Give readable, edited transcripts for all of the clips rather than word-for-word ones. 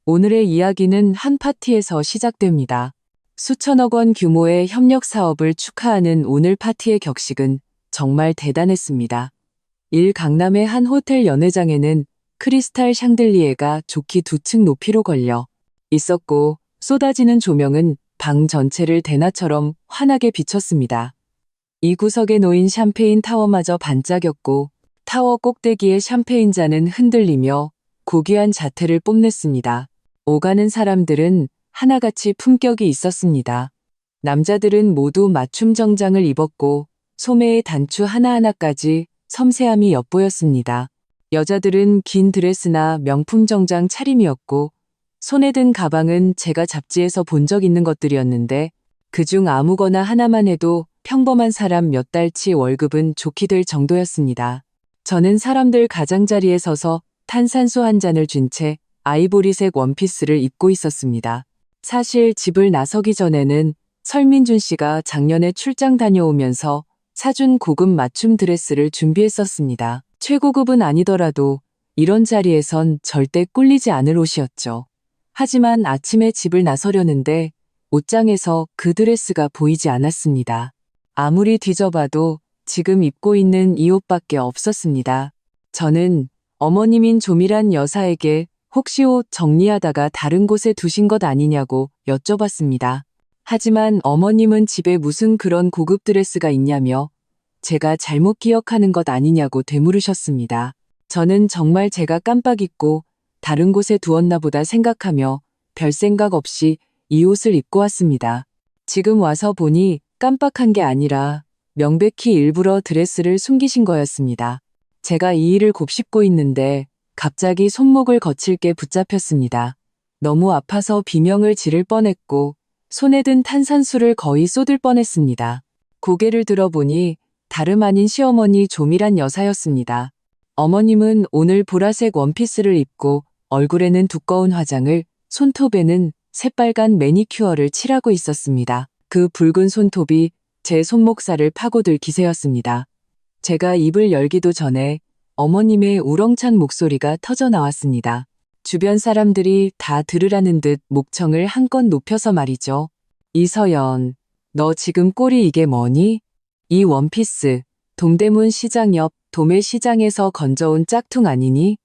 오늘의 이야기는 한 파티에서 시작됩니다. 수천억 원 규모의 협력 사업을 축하하는 오늘 파티의 격식은 정말 대단했습니다. 강남의 한 호텔 연회장에는 크리스탈 샹들리에가 좋기 2층 높이로 걸려 있었고, 쏟아지는 조명은 방 전체를 대낮처럼 환하게 비췄습니다. 이 구석에 놓인 샴페인 타워마저 반짝였고, 타워 꼭대기의 샴페인 잔은 흔들리며 고귀한 자태를 뽐냈습니다. 오가는 사람들은 하나같이 품격이 있었습니다. 남자들은 모두 맞춤 정장을 입었고, 소매의 단추 하나하나까지 섬세함이 엿보였습니다. 여자들은 긴 드레스나 명품 정장 차림이었고, 손에 든 가방은 제가 잡지에서 본 적 있는 것들이었는데, 그중 아무거나 하나만 해도 평범한 사람 몇 달치 월급은 좋게 될 정도였습니다. 저는 사람들 가장자리에 서서 탄산수 한 잔을 쥔 채 아이보리색 원피스를 입고 있었습니다. 사실 집을 나서기 전에는 설민준 씨가 작년에 출장 다녀오면서 사준 고급 맞춤 드레스를 준비했었습니다. 최고급은 아니더라도 이런 자리에선 절대 꿀리지 않을 옷이었죠. 하지만 아침에 집을 나서려는데 옷장에서 그 드레스가 보이지 않았습니다. 아무리 뒤져봐도 지금 입고 있는 이 옷밖에 없었습니다. 저는 어머님인 조미란 여사에게 혹시 옷 정리하다가 다른 곳에 두신 것 아니냐고 여쭤봤습니다. 하지만 어머님은 집에 무슨 그런 고급 드레스가 있냐며 제가 잘못 기억하는 것 아니냐고 되물으셨습니다. 저는 정말 제가 깜빡 잊고 다른 곳에 두었나 보다 생각하며 별 생각 없이 이 옷을 입고 왔습니다. 지금 와서 보니 깜빡한 게 아니라 명백히 일부러 드레스를 숨기신 거였습니다. 제가 이 일을 곱씹고 있는데 갑자기 손목을 거칠게 붙잡혔습니다. 너무 아파서 비명을 지를 뻔했고 손에 든 탄산수를 거의 쏟을 뻔했습니다. 고개를 들어보니 다름 아닌 시어머니 조미란 여사였습니다. 어머님은 오늘 보라색 원피스를 입고 얼굴에는 두꺼운 화장을, 손톱에는 새빨간 매니큐어를 칠하고 있었습니다. 그 붉은 손톱이 제 손목살을 파고들 기세였습니다. 제가 입을 열기도 전에 어머님의 우렁찬 목소리가 터져 나왔습니다. 주변 사람들이 다 들으라는 듯 목청을 한껏 높여서 말이죠. 이서연, 너 지금 꼴이 이게 뭐니? 이 원피스, 동대문 시장 옆 도매시장에서 건져온 짝퉁 아니니?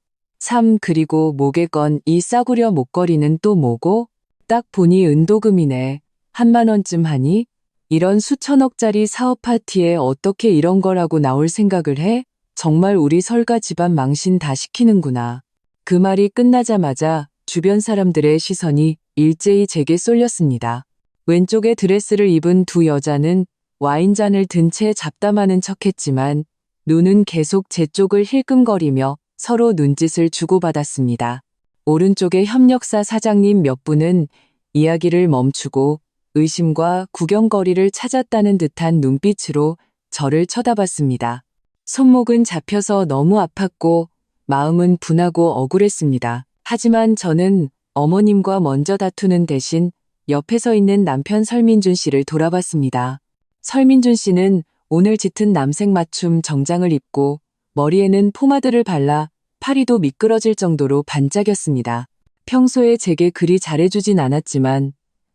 그리고 목에 건 이 싸구려 목걸이는 또 뭐고? 딱 보니 은도금이네. 10,000원쯤 하니? 이런 수천억짜리 사업 파티에 어떻게 이런 거라고 나올 생각을 해? 정말 우리 설가 집안 망신 다 시키는구나. 그 말이 끝나자마자 주변 사람들의 시선이 일제히 제게 쏠렸습니다. 왼쪽에 드레스를 입은 두 여자는 와인잔을 든 채 잡담하는 척했지만 눈은 계속 제 쪽을 힐끔거리며 서로 눈짓을 주고받았습니다. 오른쪽의 협력사 사장님 몇 분은 이야기를 멈추고 의심과 구경거리를 찾았다는 듯한 눈빛으로 저를 쳐다봤습니다. 손목은 잡혀서 너무 아팠고 마음은 분하고 억울했습니다. 하지만 저는 어머님과 먼저 다투는 대신 옆에 서 있는 남편 설민준 씨를 돌아봤습니다. 설민준 씨는 오늘 짙은 남색 맞춤 정장을 입고 머리에는 포마드를 발라 파리도 미끄러질 정도로 반짝였습니다. 평소에 제게 그리 잘해주진 않았지만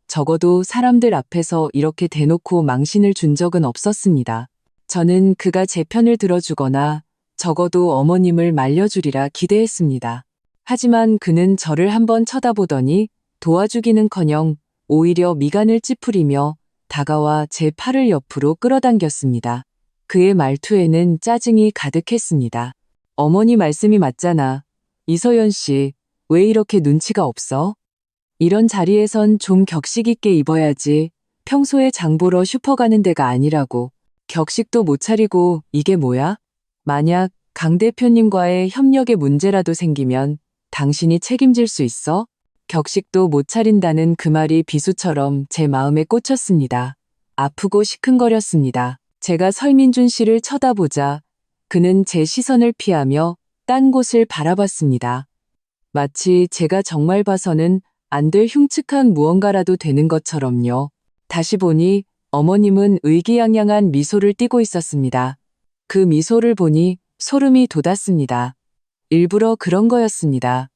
적어도 사람들 앞에서 이렇게 대놓고 망신을 준 적은 없었습니다. 저는 그가 제 편을 들어주거나 적어도 어머님을 말려주리라 기대했습니다. 하지만 그는 저를 한번 쳐다보더니 도와주기는커녕 오히려 미간을 찌푸리며 다가와 제 팔을 옆으로 끌어당겼습니다. 그의 말투에는 짜증이 가득했습니다. 어머니 말씀이 맞잖아. 이서연 씨, 왜 이렇게 눈치가 없어? 이런 자리에선 좀 격식 있게 입어야지. 평소에 장 보러 슈퍼 가는 데가 아니라고. 격식도 못 차리고 이게 뭐야? 만약 강 대표님과의 협력에 문제라도 생기면 당신이 책임질 수 있어? 격식도 못 차린다는 그 말이 비수처럼 제 마음에 꽂혔습니다. 아프고 시큰거렸습니다. 제가 설민준 씨를 쳐다보자 그는 제 시선을 피하며 딴 곳을 바라봤습니다. 마치 제가 정말 봐서는 안 될 흉측한 무언가라도 되는 것처럼요. 다시 보니 어머님은 의기양양한 미소를 띠고 있었습니다. 그 미소를 보니 소름이 돋았습니다. 일부러 그런 거였습니다.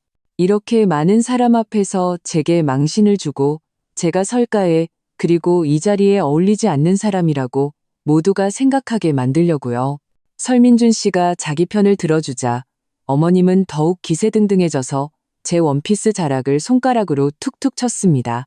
이렇게 많은 사람 앞에서 제게 망신을 주고 제가 설까에 그리고 이 자리에 어울리지 않는 사람이라고 모두가 생각하게 만들려고요. 설민준 씨가 자기 편을 들어주자 어머님은 더욱 기세등등해져서 제 원피스 자락을 손가락으로 툭툭 쳤습니다.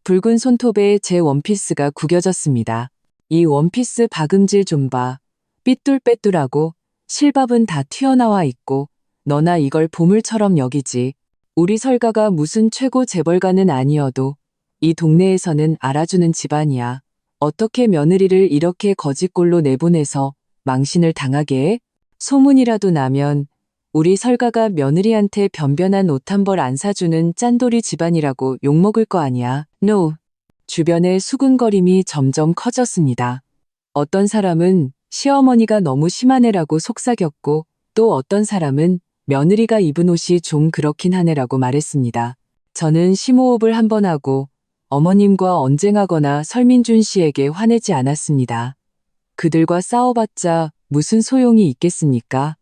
붉은 손톱에 제 원피스가 구겨졌습니다. 이 원피스 박음질 좀 봐. 삐뚤빼뚤하고 실밥은 다 튀어나와 있고 너나 이걸 보물처럼 여기지. 우리 설가가 무슨 최고 재벌가는 아니어도 이 동네에서는 알아주는 집안이야. 어떻게 며느리를 이렇게 거지꼴로 내보내서 망신을 당하게 해? 소문이라도 나면 우리 설가가 며느리한테 변변한 옷 한 벌 안 사주는 짠돌이 집안이라고 욕먹을 거 아니야. No. 주변의 수군거림이 점점 커졌습니다. 어떤 사람은 시어머니가 너무 심한 애라고 속삭였고 또 어떤 사람은 며느리가 입은 옷이 좀 그렇긴 하네라고 말했습니다. 저는 심호흡을 한번 하고 어머님과 언쟁하거나 설민준 씨에게 화내지 않았습니다. 그들과 싸워봤자 무슨 소용이 있겠습니까?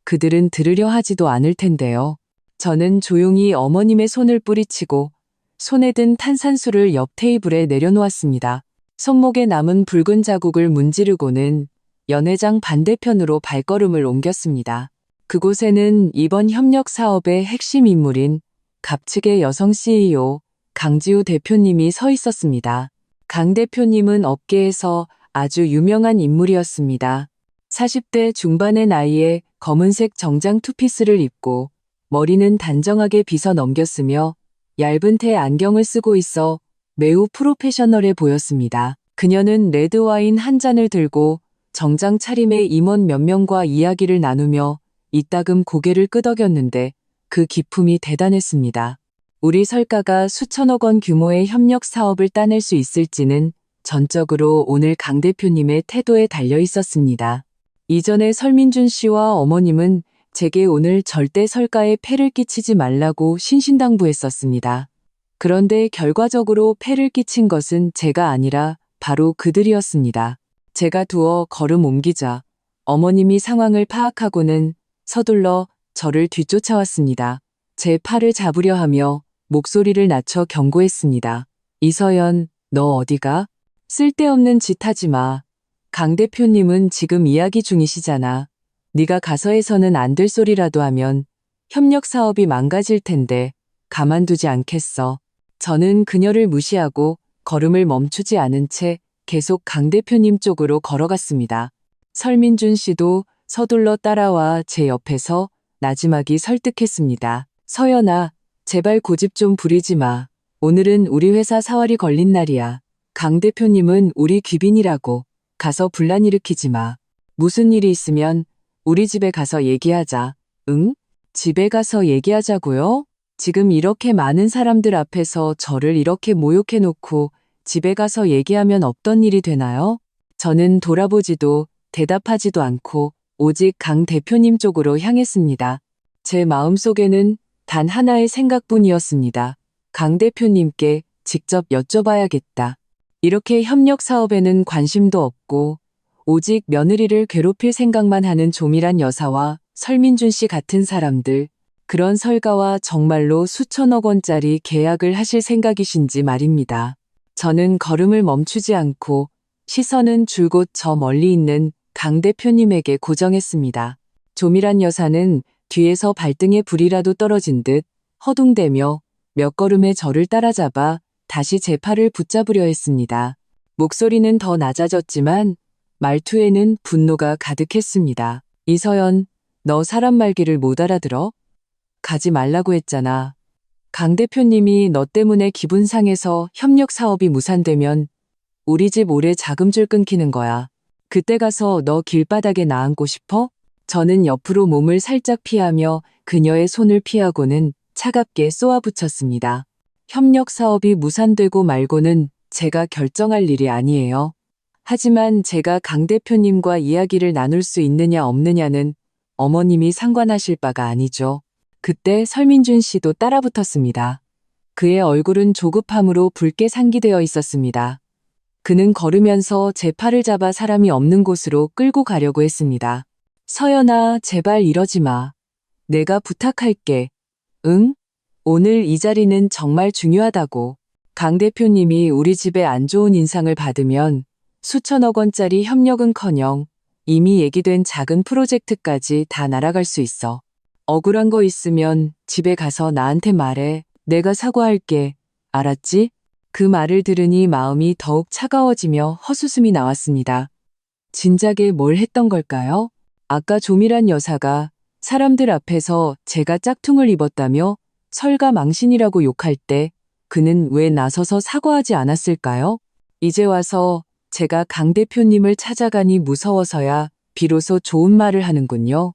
그들은 들으려 하지도 않을 텐데요. 저는 조용히 어머님의 손을 뿌리치고 손에 든 탄산수를 옆 테이블에 내려놓았습니다. 손목에 남은 붉은 자국을 문지르고는 연회장 반대편으로 발걸음을 옮겼습니다. 그곳에는 이번 협력 사업의 핵심 인물인 갑측의 여성 CEO 강지우 대표님이 서 있었습니다. 강 대표님은 업계에서 아주 유명한 인물이었습니다. 40대 중반의 나이에 검은색 정장 투피스를 입고 머리는 단정하게 빗어 넘겼으며 얇은 테 안경을 쓰고 있어 매우 프로페셔널해 보였습니다. 그녀는 레드와인 한 잔을 들고 정장 차림의 임원 몇 명과 이야기를 나누며 이따금 고개를 끄덕였는데 그 기품이 대단했습니다. 우리 설가가 수천억 원 규모의 협력 사업을 따낼 수 있을지는 전적으로 오늘 강 대표님의 태도에 달려 있었습니다. 이전에 설민준 씨와 어머님은 제게 오늘 절대 설가에 폐를 끼치지 말라고 신신당부했었습니다. 그런데 결과적으로 폐를 끼친 것은 제가 아니라 바로 그들이었습니다. 제가 두어 걸음 옮기자 어머님이 상황을 파악하고는 서둘러 저를 뒤쫓아왔습니다. 제 팔을 잡으려 하며 목소리를 낮춰 경고했습니다. 이서연, 너 어디가? 쓸데없는 짓 하지 마. 강 대표님은 지금 이야기 중이시잖아. 네가 가서 해서는 안 될 소리라도 하면 협력 사업이 망가질 텐데 가만두지 않겠어. 저는 그녀를 무시하고 걸음을 멈추지 않은 채 계속 강 대표님 쪽으로 걸어갔습니다. 설민준 씨도 서둘러 따라와 제 옆에서 나지막이 설득했습니다. 서연아, 제발 고집 좀 부리지 마. 오늘은 우리 회사 사활이 걸린 날이야. 강 대표님은 우리 귀빈이라고. 가서 분란 일으키지 마. 무슨 일이 있으면 우리 집에 가서 얘기하자. 응? 집에 가서 얘기하자고요? 지금 이렇게 많은 사람들 앞에서 저를 이렇게 모욕해놓고 집에 가서 얘기하면 없던 일이 되나요? 저는 돌아보지도 대답하지도 않고 오직 강 대표님 쪽으로 향했습니다. 제 마음속에는 단 하나의 생각뿐이었습니다. 강 대표님께 직접 여쭤봐야겠다. 이렇게 협력 사업에는 관심도 없고 오직 며느리를 괴롭힐 생각만 하는 조밀한 여사와 설민준 씨 같은 사람들, 그런 설가와 정말로 수천억 원짜리 계약을 하실 생각이신지 말입니다. 저는 걸음을 멈추지 않고 시선은 줄곧 저 멀리 있는 강 대표님에게 고정했습니다. 조밀한 여사는 뒤에서 발등에 불이라도 떨어진 듯 허둥대며 몇 걸음의 저를 따라잡아 다시 제 팔을 붙잡으려 했습니다. 목소리는 더 낮아졌지만 말투에는 분노가 가득했습니다. 이서연, 너 사람 말귀를 못 알아들어? 가지 말라고 했잖아. 강 대표님이 너 때문에 기분 상해서 협력 사업이 무산되면 우리 집 올해 자금줄 끊기는 거야. 그때 가서 너 길바닥에 나앉고 싶어? 저는 옆으로 몸을 살짝 피하며 그녀의 손을 피하고는 차갑게 쏘아붙였습니다. 협력 사업이 무산되고 말고는 제가 결정할 일이 아니에요. 하지만 제가 강 대표님과 이야기를 나눌 수 있느냐 없느냐는 어머님이 상관하실 바가 아니죠. 그때 설민준 씨도 따라붙었습니다. 그의 얼굴은 조급함으로 붉게 상기되어 있었습니다. 그는 걸으면서 제 팔을 잡아 사람이 없는 곳으로 끌고 가려고 했습니다. 서연아, 제발 이러지 마. 내가 부탁할게. 응? 오늘 이 자리는 정말 중요하다고. 강 대표님이 우리 집에 안 좋은 인상을 받으면 수천억 원짜리 협력은커녕 이미 얘기된 작은 프로젝트까지 다 날아갈 수 있어. 억울한 거 있으면 집에 가서 나한테 말해. 내가 사과할게. 알았지? 그 말을 들으니 마음이 더욱 차가워지며 헛웃음이 나왔습니다. 진작에 뭘 했던 걸까요? 아까 조미란 여사가 사람들 앞에서 제가 짝퉁을 입었다며 설가망신이라고 욕할 때 그는 왜 나서서 사과하지 않았을까요? 이제 와서 제가 강 대표님을 찾아가니 무서워서야 비로소 좋은 말을 하는군요.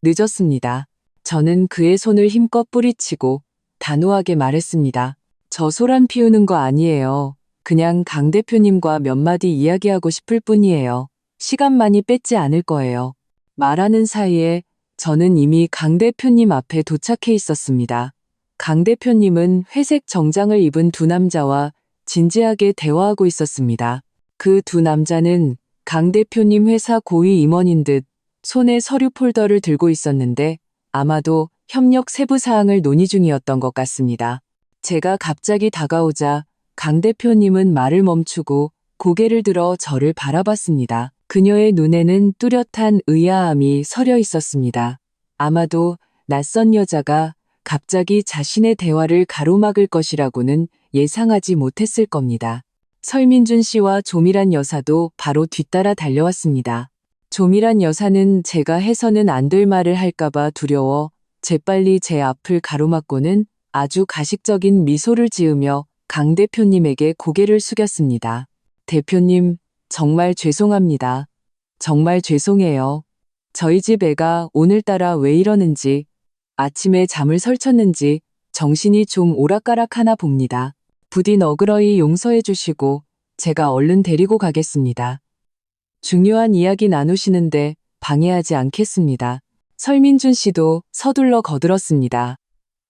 늦었습니다. 저는 그의 손을 힘껏 뿌리치고 단호하게 말했습니다. 저 소란 피우는 거 아니에요. 그냥 강 대표님과 몇 마디 이야기하고 싶을 뿐이에요. 시간 많이 뺏지 않을 거예요. 말하는 사이에 저는 이미 강 대표님 앞에 도착해 있었습니다. 강 대표님은 회색 정장을 입은 두 남자와 진지하게 대화하고 있었습니다. 그 두 남자는 강 대표님 회사 고위 임원인 듯 손에 서류 폴더를 들고 있었는데 아마도 협력 세부 사항을 논의 중이었던 것 같습니다. 제가 갑자기 다가오자 강 대표님은 말을 멈추고 고개를 들어 저를 바라봤습니다. 그녀의 눈에는 뚜렷한 의아함이 서려 있었습니다. 아마도 낯선 여자가 갑자기 자신의 대화를 가로막을 것이라고는 예상하지 못했을 겁니다. 설민준 씨와 조미란 여사도 바로 뒤따라 달려왔습니다. 조미란 여사는 제가 해서는 안 될 말을 할까봐 두려워 재빨리 제 앞을 가로막고는 아주 가식적인 미소를 지으며 강 대표님에게 고개를 숙였습니다. 대표님, 정말 죄송합니다. 정말 죄송해요. 저희 집 애가 오늘따라 왜 이러는지, 아침에 잠을 설쳤는지 정신이 좀 오락가락하나 봅니다. 부디 너그러이 용서해 주시고 제가 얼른 데리고 가겠습니다. 중요한 이야기 나누시는데 방해하지 않겠습니다. 설민준 씨도 서둘러 거들었습니다.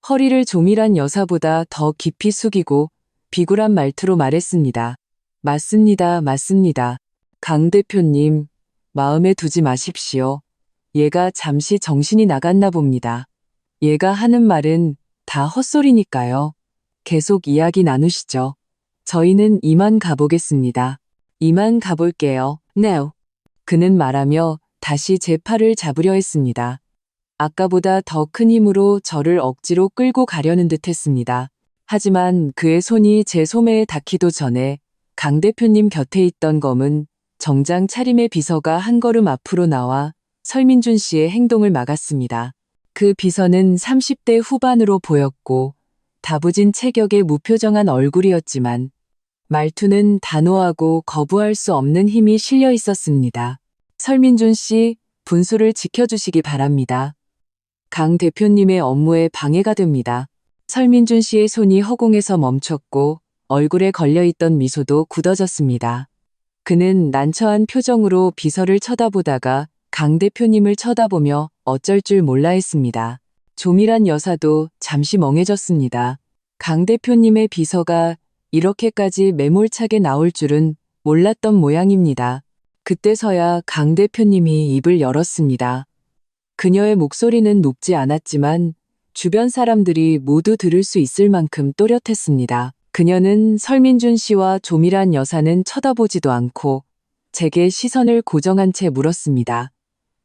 허리를 조미란 여사보다 더 깊이 숙이고 비굴한 말투로 말했습니다. 맞습니다. 맞습니다. 강 대표님, 마음에 두지 마십시오. 얘가 잠시 정신이 나갔나 봅니다. 얘가 하는 말은 다 헛소리니까요. 계속 이야기 나누시죠. 저희는 이만 가보겠습니다. 이만 가볼게요. Now. 그는 말하며 다시 제 팔을 잡으려 했습니다. 아까보다 더 큰 힘으로 저를 억지로 끌고 가려는 듯 했습니다. 하지만 그의 손이 제 소매에 닿기도 전에 강 대표님 곁에 있던 검은 정장 차림의 비서가 한 걸음 앞으로 나와 설민준 씨의 행동을 막았습니다. 그 비서는 30대 후반으로 보였고 다부진 체격의 무표정한 얼굴이었지만 말투는 단호하고 거부할 수 없는 힘이 실려 있었습니다. 설민준 씨, 분수를 지켜주시기 바랍니다. 강 대표님의 업무에 방해가 됩니다. 설민준 씨의 손이 허공에서 멈췄고 얼굴에 걸려있던 미소도 굳어졌습니다. 그는 난처한 표정으로 비서를 쳐다보다가 강 대표님을 쳐다보며 어쩔 줄 몰라 했습니다. 조미란 여사도 잠시 멍해졌습니다. 강 대표님의 비서가 이렇게까지 매몰차게 나올 줄은 몰랐던 모양입니다. 그때서야 강 대표님이 입을 열었습니다. 그녀의 목소리는 높지 않았지만 주변 사람들이 모두 들을 수 있을 만큼 또렷했습니다. 그녀는 설민준 씨와 조미란 여사는 쳐다보지도 않고 제게 시선을 고정한 채 물었습니다.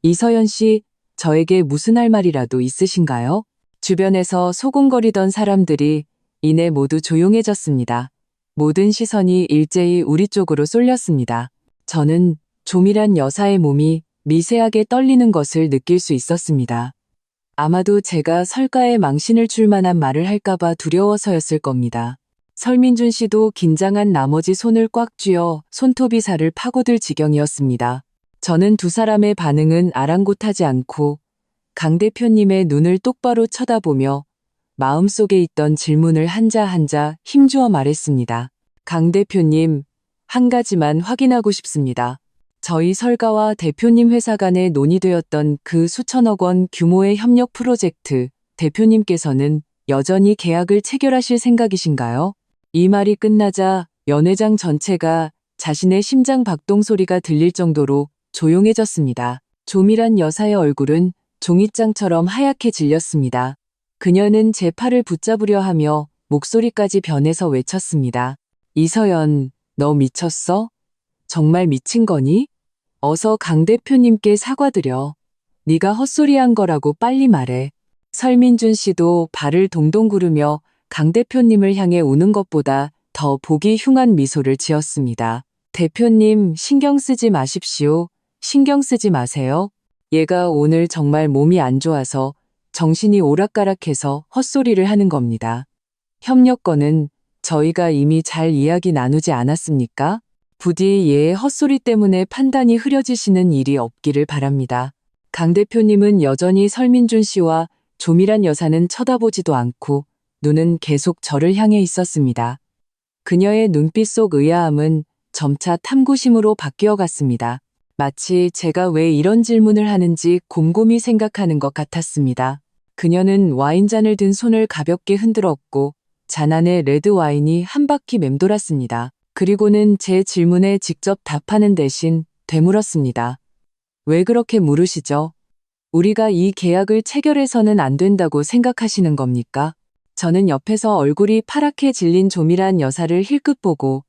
이서연 씨, 저에게 무슨 할 말이라도 있으신가요? 주변에서 소곤거리던 사람들이 이내 모두 조용해졌습니다. 모든 시선이 일제히 우리 쪽으로 쏠렸습니다. 저는 조미란 여사의 몸이 미세하게 떨리는 것을 느낄 수 있었습니다. 아마도 제가 설가에 망신을 줄 만한 말을 할까봐 두려워서였을 겁니다. 설민준 씨도 긴장한 나머지 손을 꽉 쥐어 손톱이 살을 파고들 지경이었습니다. 저는 두 사람의 반응은 아랑곳하지 않고 강 대표님의 눈을 똑바로 쳐다보며 마음속에 있던 질문을 한자 한자 힘주어 말했습니다. 강 대표님, 한 가지만 확인하고 싶습니다. 저희 설가와 대표님 회사 간에 논의되었던 그 수천억 원 규모의 협력 프로젝트, 대표님께서는 여전히 계약을 체결하실 생각이신가요? 이 말이 끝나자 연회장 전체가 자신의 심장 박동 소리가 들릴 정도로 조용해졌습니다. 조미란 여사의 얼굴은 종이장처럼 하얗게 질렸습니다. 그녀는 제 팔을 붙잡으려 하며 목소리까지 변해서 외쳤습니다. 이서연, 너 미쳤어? 정말 미친 거니? 어서 강 대표님께 사과드려. 네가 헛소리한 거라고 빨리 말해. 설민준 씨도 발을 동동 구르며 강 대표님을 향해 우는 것보다 더 보기 흉한 미소를 지었습니다. 대표님, 신경 쓰지 마십시오. 신경 쓰지 마세요. 얘가 오늘 정말 몸이 안 좋아서 정신이 오락가락해서 헛소리를 하는 겁니다. 협력건은 저희가 이미 잘 이야기 나누지 않았습니까? 부디 얘의 헛소리 때문에 판단이 흐려지시는 일이 없기를 바랍니다. 강 대표님은 여전히 설민준 씨와 조미란 여사는 쳐다보지도 않고 눈은 계속 저를 향해 있었습니다. 그녀의 눈빛 속 의아함은 점차 탐구심으로 바뀌어 갔습니다. 마치 제가 왜 이런 질문을 하는지 곰곰이 생각하는 것 같았습니다. 그녀는 와인잔을 든 손을 가볍게 흔들었고 잔 안에 레드 와인이 한 바퀴 맴돌았습니다. 그리고는 제 질문에 직접 답하는 대신 되물었습니다. 왜 그렇게 물으시죠? 우리가 이 계약을 체결해서는 안 된다고 생각하시는 겁니까? 저는 옆에서 얼굴이 파랗게 질린 조미란 여사를 힐끗 보고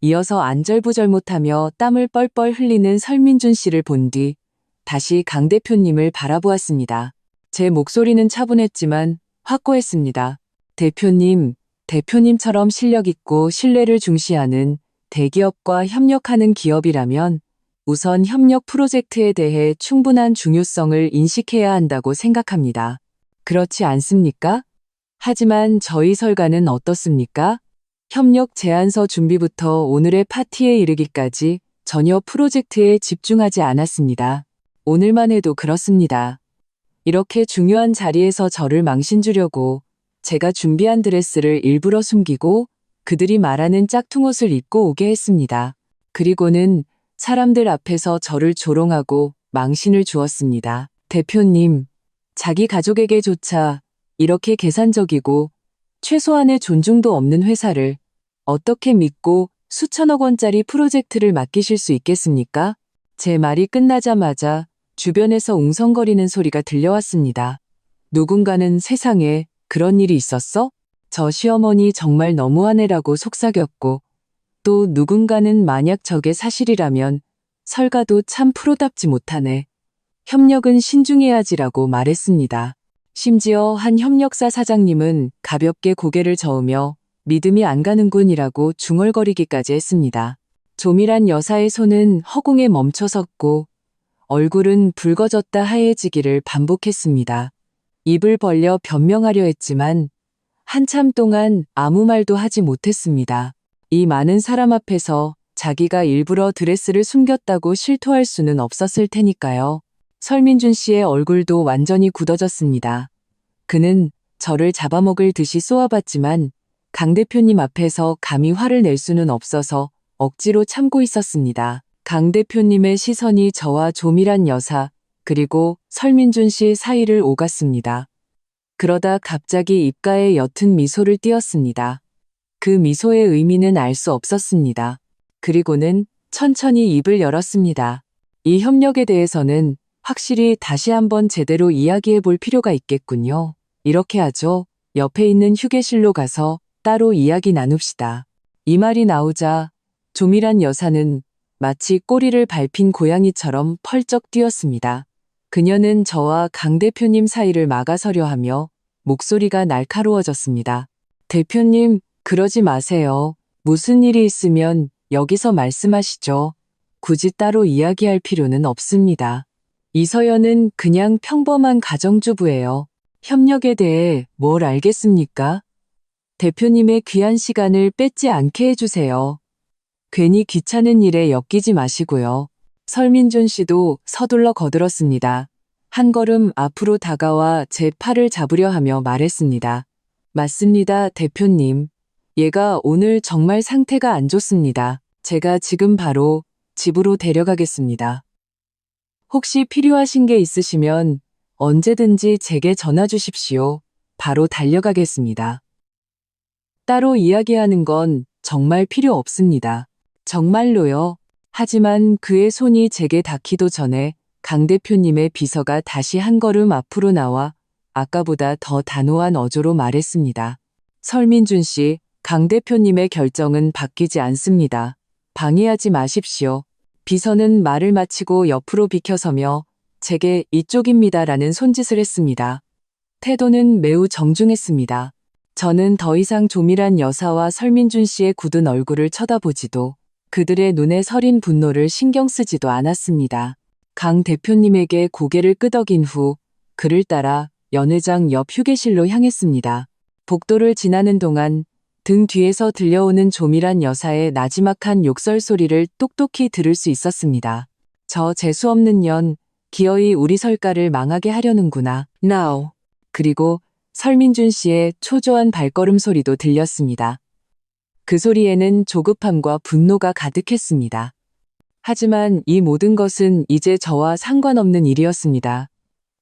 이어서 안절부절 못하며 땀을 뻘뻘 흘리는 설민준 씨를 본 뒤 다시 강 대표님을 바라보았습니다. 제 목소리는 차분했지만 확고했습니다. 대표님, 대표님처럼 실력 있고 신뢰를 중시하는 대기업과 협력하는 기업이라면 우선 협력 프로젝트에 대해 충분한 중요성을 인식해야 한다고 생각합니다. 그렇지 않습니까? 하지만 저희 설가는 어떻습니까? 협력 제안서 준비부터 오늘의 파티에 이르기까지 전혀 프로젝트에 집중하지 않았습니다. 오늘만 해도 그렇습니다. 이렇게 중요한 자리에서 저를 망신 주려고 제가 준비한 드레스를 일부러 숨기고 그들이 말하는 짝퉁옷을 입고 오게 했습니다. 그리고는 사람들 앞에서 저를 조롱하고 망신을 주었습니다. 대표님, 자기 가족에게조차 이렇게 계산적이고 최소한의 존중도 없는 회사를 어떻게 믿고 수천억 원짜리 프로젝트를 맡기실 수 있겠습니까? 제 말이 끝나자마자 주변에서 웅성거리는 소리가 들려왔습니다. 누군가는 세상에 그런 일이 있었어? 저 시어머니 정말 너무하네라고 속삭였고 또 누군가는 만약 저게 사실이라면 설가도 참 프로답지 못하네. 협력은 신중해야지라고 말했습니다. 심지어 한 협력사 사장님은 가볍게 고개를 저으며 믿음이 안 가는군이라고 중얼거리기까지 했습니다. 조미란 여사의 손은 허공에 멈춰섰고 얼굴은 붉어졌다 하얘지기를 반복했습니다. 입을 벌려 변명하려 했지만 한참 동안 아무 말도 하지 못했습니다. 이 많은 사람 앞에서 자기가 일부러 드레스를 숨겼다고 실토할 수는 없었을 테니까요. 설민준 씨의 얼굴도 완전히 굳어졌습니다. 그는 저를 잡아먹을 듯이 쏘아봤지만 강 대표님 앞에서 감히 화를 낼 수는 없어서 억지로 참고 있었습니다. 강 대표님의 시선이 저와 조미란 여사 그리고 설민준 씨 사이를 오갔습니다. 그러다 갑자기 입가에 옅은 미소를 띄었습니다. 그 미소의 의미는 알 수 없었습니다. 그리고는 천천히 입을 열었습니다. 이 협력에 대해서는 확실히 다시 한번 제대로 이야기해 볼 필요가 있겠군요. 이렇게 하죠. 옆에 있는 휴게실로 가서 따로 이야기 나눕시다. 이 말이 나오자 조미란 여사는 마치 꼬리를 밟힌 고양이처럼 펄쩍 뛰었습니다. 그녀는 저와 강 대표님 사이를 막아서려 하며 목소리가 날카로워졌습니다. 대표님, 그러지 마세요. 무슨 일이 있으면 여기서 말씀하시죠. 굳이 따로 이야기할 필요는 없습니다. 이서연은 그냥 평범한 가정주부예요. 협력에 대해 뭘 알겠습니까? 대표님의 귀한 시간을 뺏지 않게 해주세요. 괜히 귀찮은 일에 엮이지 마시고요. 설민준 씨도 서둘러 거들었습니다. 한 걸음 앞으로 다가와 제 팔을 잡으려 하며 말했습니다. 맞습니다, 대표님. 얘가 오늘 정말 상태가 안 좋습니다. 제가 지금 바로 집으로 데려가겠습니다. 혹시 필요하신 게 있으시면 언제든지 제게 전화 주십시오. 바로 달려가겠습니다. 따로 이야기하는 건 정말 필요 없습니다. 정말로요. 하지만 그의 손이 제게 닿기도 전에 강 대표님의 비서가 다시 한 걸음 앞으로 나와 아까보다 더 단호한 어조로 말했습니다. 설민준 씨, 강 대표님의 결정은 바뀌지 않습니다. 방해하지 마십시오. 비서는 말을 마치고 옆으로 비켜서며 제게 이쪽입니다라는 손짓을 했습니다. 태도는 매우 정중했습니다. 저는 더 이상 조밀한 여사와 설민준 씨의 굳은 얼굴을 쳐다보지도 그들의 눈에 서린 분노를 신경 쓰지도 않았습니다. 강 대표님에게 고개를 끄덕인 후 그를 따라 연회장 옆 휴게실로 향했습니다. 복도를 지나는 동안 등 뒤에서 들려오는 조밀한 여사의 나지막한 욕설 소리를 똑똑히 들을 수 있었습니다. 저 재수없는 년, 기어이 우리 설가를 망하게 하려는구나. Now. 그리고 설민준 씨의 초조한 발걸음 소리도 들렸습니다. 그 소리에는 조급함과 분노가 가득했습니다. 하지만 이 모든 것은 이제 저와 상관없는 일이었습니다.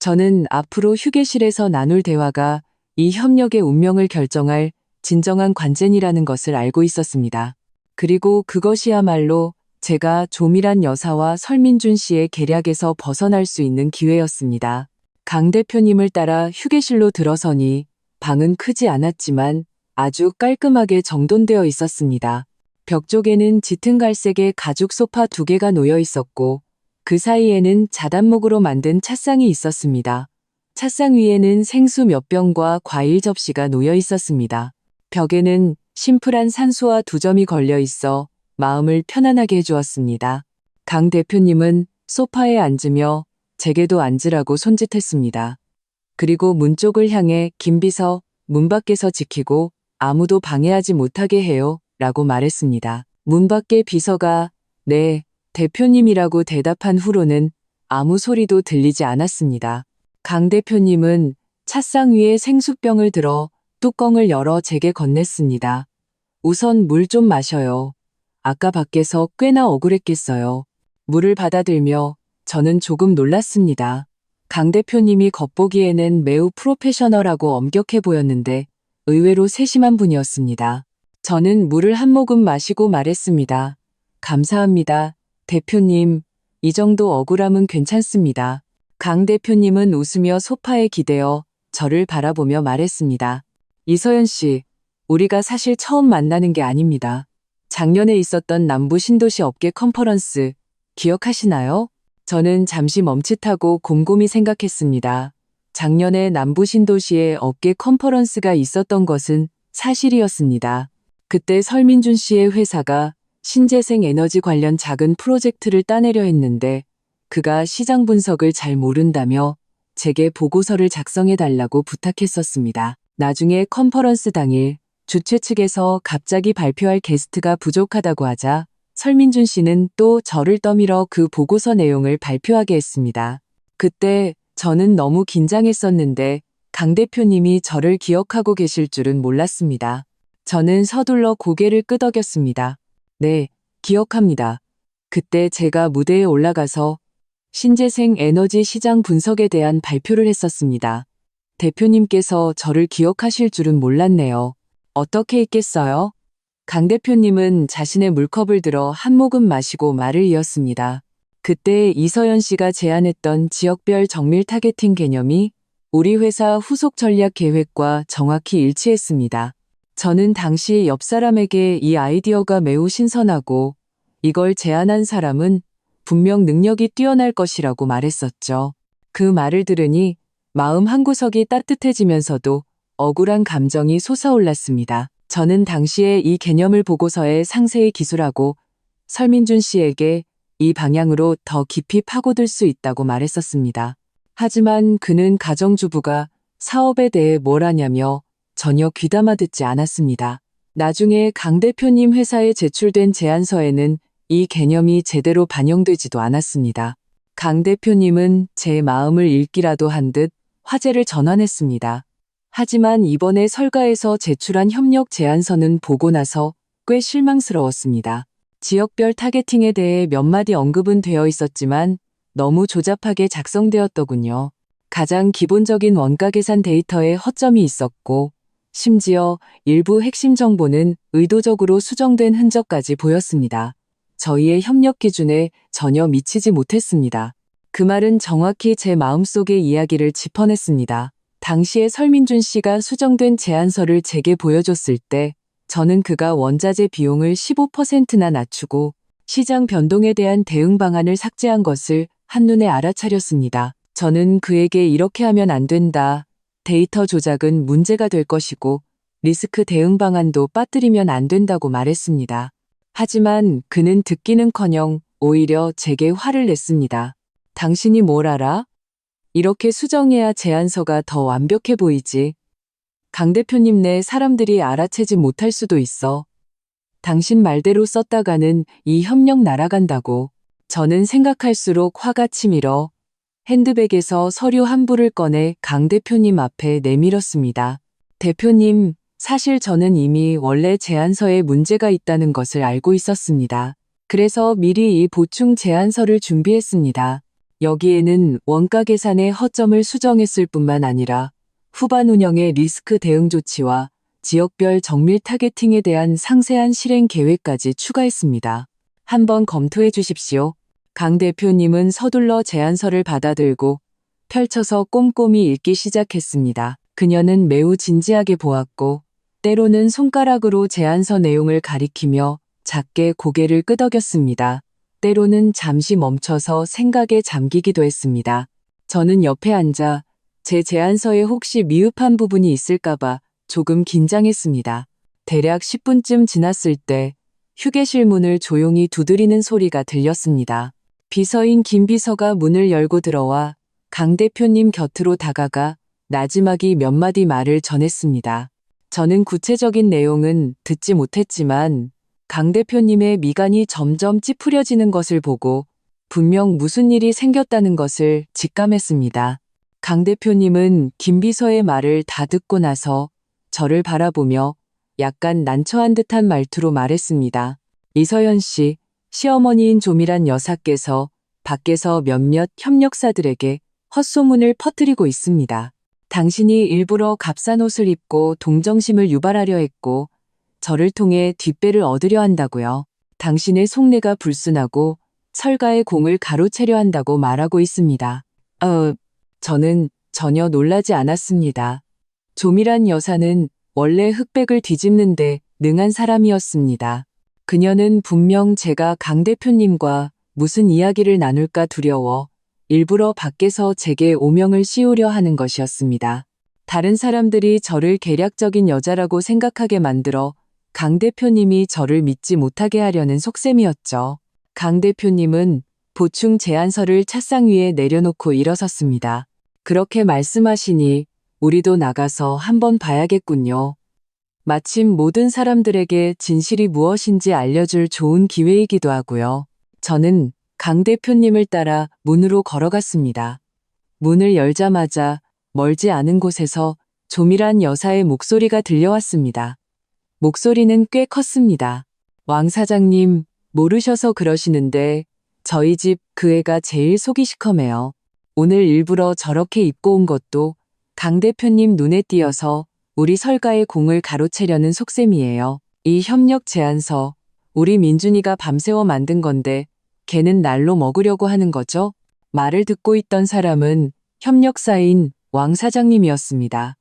저는 앞으로 휴게실에서 나눌 대화가 이 협력의 운명을 결정할 진정한 관전이라는 것을 알고 있었습니다. 그리고 그것이야말로 제가 조밀한 여사와 설민준 씨의 계략에서 벗어날 수 있는 기회였습니다. 강 대표님을 따라 휴게실로 들어서니 방은 크지 않았지만 아주 깔끔하게 정돈되어 있었습니다. 벽 쪽에는 짙은 갈색의 가죽 소파 2개가 놓여 있었고 그 사이에는 자단목으로 만든 찻상이 있었습니다. 찻상 위에는 생수 몇 병과 과일 접시가 놓여 있었습니다. 벽에는 심플한 산수와 2점이 걸려 있어 마음을 편안하게 해주었습니다. 강 대표님은 소파에 앉으며 제게도 앉으라고 손짓했습니다. 그리고 문 쪽을 향해 김비서 문 밖에서 지키고 아무도 방해하지 못하게 해요 라고 말했습니다. 문 밖의 비서가 네, 대표님이라고 대답한 후로는 아무 소리도 들리지 않았습니다. 강 대표님은 찻상 위에 생수병을 들어 뚜껑을 열어 제게 건넸습니다. 우선 물 좀 마셔요. 아까 밖에서 꽤나 억울했겠어요. 물을 받아들며 저는 조금 놀랐습니다. 강 대표님이 겉보기에는 매우 프로페셔널하고 엄격해 보였는데 의외로 세심한 분이었습니다. 저는 물을 한 모금 마시고 말했습니다. 감사합니다. 대표님, 이 정도 억울함은 괜찮습니다. 강 대표님은 웃으며 소파에 기대어 저를 바라보며 말했습니다. 이서연 씨, 우리가 사실 처음 만나는 게 아닙니다. 작년에 있었던 남부 신도시 업계 컨퍼런스 기억하시나요? 저는 잠시 멈칫하고 곰곰이 생각했습니다. 작년에 남부 신도시에 업계 컨퍼런스가 있었던 것은 사실이었습니다. 그때 설민준 씨의 회사가 신재생 에너지 관련 작은 프로젝트를 따내려 했는데 그가 시장 분석을 잘 모른다며 제게 보고서를 작성해 달라고 부탁했었습니다. 나중에 컨퍼런스 당일 주최 측에서 갑자기 발표할 게스트가 부족하다고 하자 설민준 씨는 또 저를 떠밀어 그 보고서 내용을 발표하게 했습니다. 그때 저는 너무 긴장했었는데 강 대표님이 저를 기억하고 계실 줄은 몰랐습니다. 저는 서둘러 고개를 끄덕였습니다. 네, 기억합니다. 그때 제가 무대에 올라가서 신재생 에너지 시장 분석에 대한 발표를 했었습니다. 대표님께서 저를 기억하실 줄은 몰랐네요. 어떻게 있겠어요? 강 대표님은 자신의 물컵을 들어 한 모금 마시고 말을 이었습니다. 그때 이서연 씨가 제안했던 지역별 정밀 타겟팅 개념이 우리 회사 후속 전략 계획과 정확히 일치했습니다. 저는 당시 옆 사람에게 이 아이디어가 매우 신선하고 이걸 제안한 사람은 분명 능력이 뛰어날 것이라고 말했었죠. 그 말을 들으니 마음 한구석이 따뜻해지면서도 억울한 감정이 솟아올랐습니다. 저는 당시에 이 개념을 보고서에 상세히 기술하고 설민준 씨에게 이 방향으로 더 깊이 파고들 수 있다고 말했었습니다. 하지만 그는 가정주부가 사업에 대해 뭘 하냐며 전혀 귀담아 듣지 않았습니다. 나중에 강 대표님 회사에 제출된 제안서에는 이 개념이 제대로 반영되지도 않았습니다. 강 대표님은 제 마음을 읽기라도 한 듯 화제를 전환했습니다. 하지만 이번에 설가에서 제출한 협력 제안서는 보고 나서 꽤 실망스러웠습니다. 지역별 타겟팅에 대해 몇 마디 언급은 되어 있었지만 너무 조잡하게 작성되었더군요. 가장 기본적인 원가 계산 데이터에 허점이 있었고 심지어 일부 핵심 정보는 의도적으로 수정된 흔적까지 보였습니다. 저희의 협력 기준에 전혀 미치지 못했습니다. 그 말은 정확히 제 마음속의 이야기를 짚어냈습니다. 당시에 설민준 씨가 수정된 제안서를 제게 보여줬을 때 저는 그가 원자재 비용을 15%나 낮추고 시장 변동에 대한 대응 방안을 삭제한 것을 한눈에 알아차렸습니다. 저는 그에게 이렇게 하면 안 된다. 데이터 조작은 문제가 될 것이고 리스크 대응 방안도 빠뜨리면 안 된다고 말했습니다. 하지만 그는 듣기는커녕 오히려 제게 화를 냈습니다. 당신이 뭘 알아? 이렇게 수정해야 제안서가 더 완벽해 보이지. 강 대표님 내 사람들이 알아채지 못할 수도 있어. 당신 말대로 썼다가는 이 협력 날아간다고. 저는 생각할수록 화가 치밀어 핸드백에서 서류 한 부를 꺼내 강 대표님 앞에 내밀었습니다. 대표님, 사실 저는 이미 원래 제안서에 문제가 있다는 것을 알고 있었습니다. 그래서 미리 이 보충 제안서를 준비했습니다. 여기에는 원가 계산의 허점을 수정했을 뿐만 아니라 후반 운영의 리스크 대응 조치와 지역별 정밀 타겟팅에 대한 상세한 실행 계획까지 추가했습니다. 한번 검토해 주십시오. 강 대표님은 서둘러 제안서를 받아들고 펼쳐서 꼼꼼히 읽기 시작했습니다. 그녀는 매우 진지하게 보았고 때로는 손가락으로 제안서 내용을 가리키며 작게 고개를 끄덕였습니다. 때로는 잠시 멈춰서 생각에 잠기기도 했습니다. 저는 옆에 앉아 제 제안서에 혹시 미흡한 부분이 있을까봐 조금 긴장했습니다. 대략 10분쯤 지났을 때 휴게실 문을 조용히 두드리는 소리가 들렸습니다. 비서인 김 비서가 문을 열고 들어와 강 대표님 곁으로 다가가 나지막이 몇 마디 말을 전했습니다. 저는 구체적인 내용은 듣지 못했지만 강 대표님의 미간이 점점 찌푸려지는 것을 보고 분명 무슨 일이 생겼다는 것을 직감했습니다. 강 대표님은 김 비서의 말을 다 듣고 나서 저를 바라보며 약간 난처한 듯한 말투로 말했습니다. 이서연 씨, 시어머니인 조미란 여사께서 밖에서 몇몇 협력사들에게 헛소문을 퍼뜨리고 있습니다. 당신이 일부러 값싼 옷을 입고 동정심을 유발하려 했고 저를 통해 뒷배를 얻으려 한다고요. 당신의 속내가 불순하고 설가의 공을 가로채려 한다고 말하고 있습니다. 저는 전혀 놀라지 않았습니다. 조미란 여사는 원래 흑백을 뒤집는데 능한 사람이었습니다. 그녀는 분명 제가 강 대표님과 무슨 이야기를 나눌까 두려워 일부러 밖에서 제게 오명을 씌우려 하는 것이었습니다. 다른 사람들이 저를 계략적인 여자라고 생각하게 만들어 강 대표님이 저를 믿지 못하게 하려는 속셈이었죠. 강 대표님은 보충 제안서를 찻상 위에 내려놓고 일어섰습니다. 그렇게 말씀하시니 우리도 나가서 한번 봐야겠군요. 마침 모든 사람들에게 진실이 무엇인지 알려줄 좋은 기회이기도 하고요. 저는 강 대표님을 따라 문으로 걸어갔습니다. 문을 열자마자 멀지 않은 곳에서 조미란 여사의 목소리가 들려왔습니다. 목소리는 꽤 컸습니다. 왕 사장님, 모르셔서 그러시는데 저희 집 그 애가 제일 속이 시커매요. 오늘 일부러 저렇게 입고 온 것도 강 대표님 눈에 띄어서 우리 설가의 공을 가로채려는 속셈이에요. 이 협력 제안서, 우리 민준이가 밤새워 만든 건데 걔는 날로 먹으려고 하는 거죠? 말을 듣고 있던 사람은 협력사인 왕 사장님이었습니다.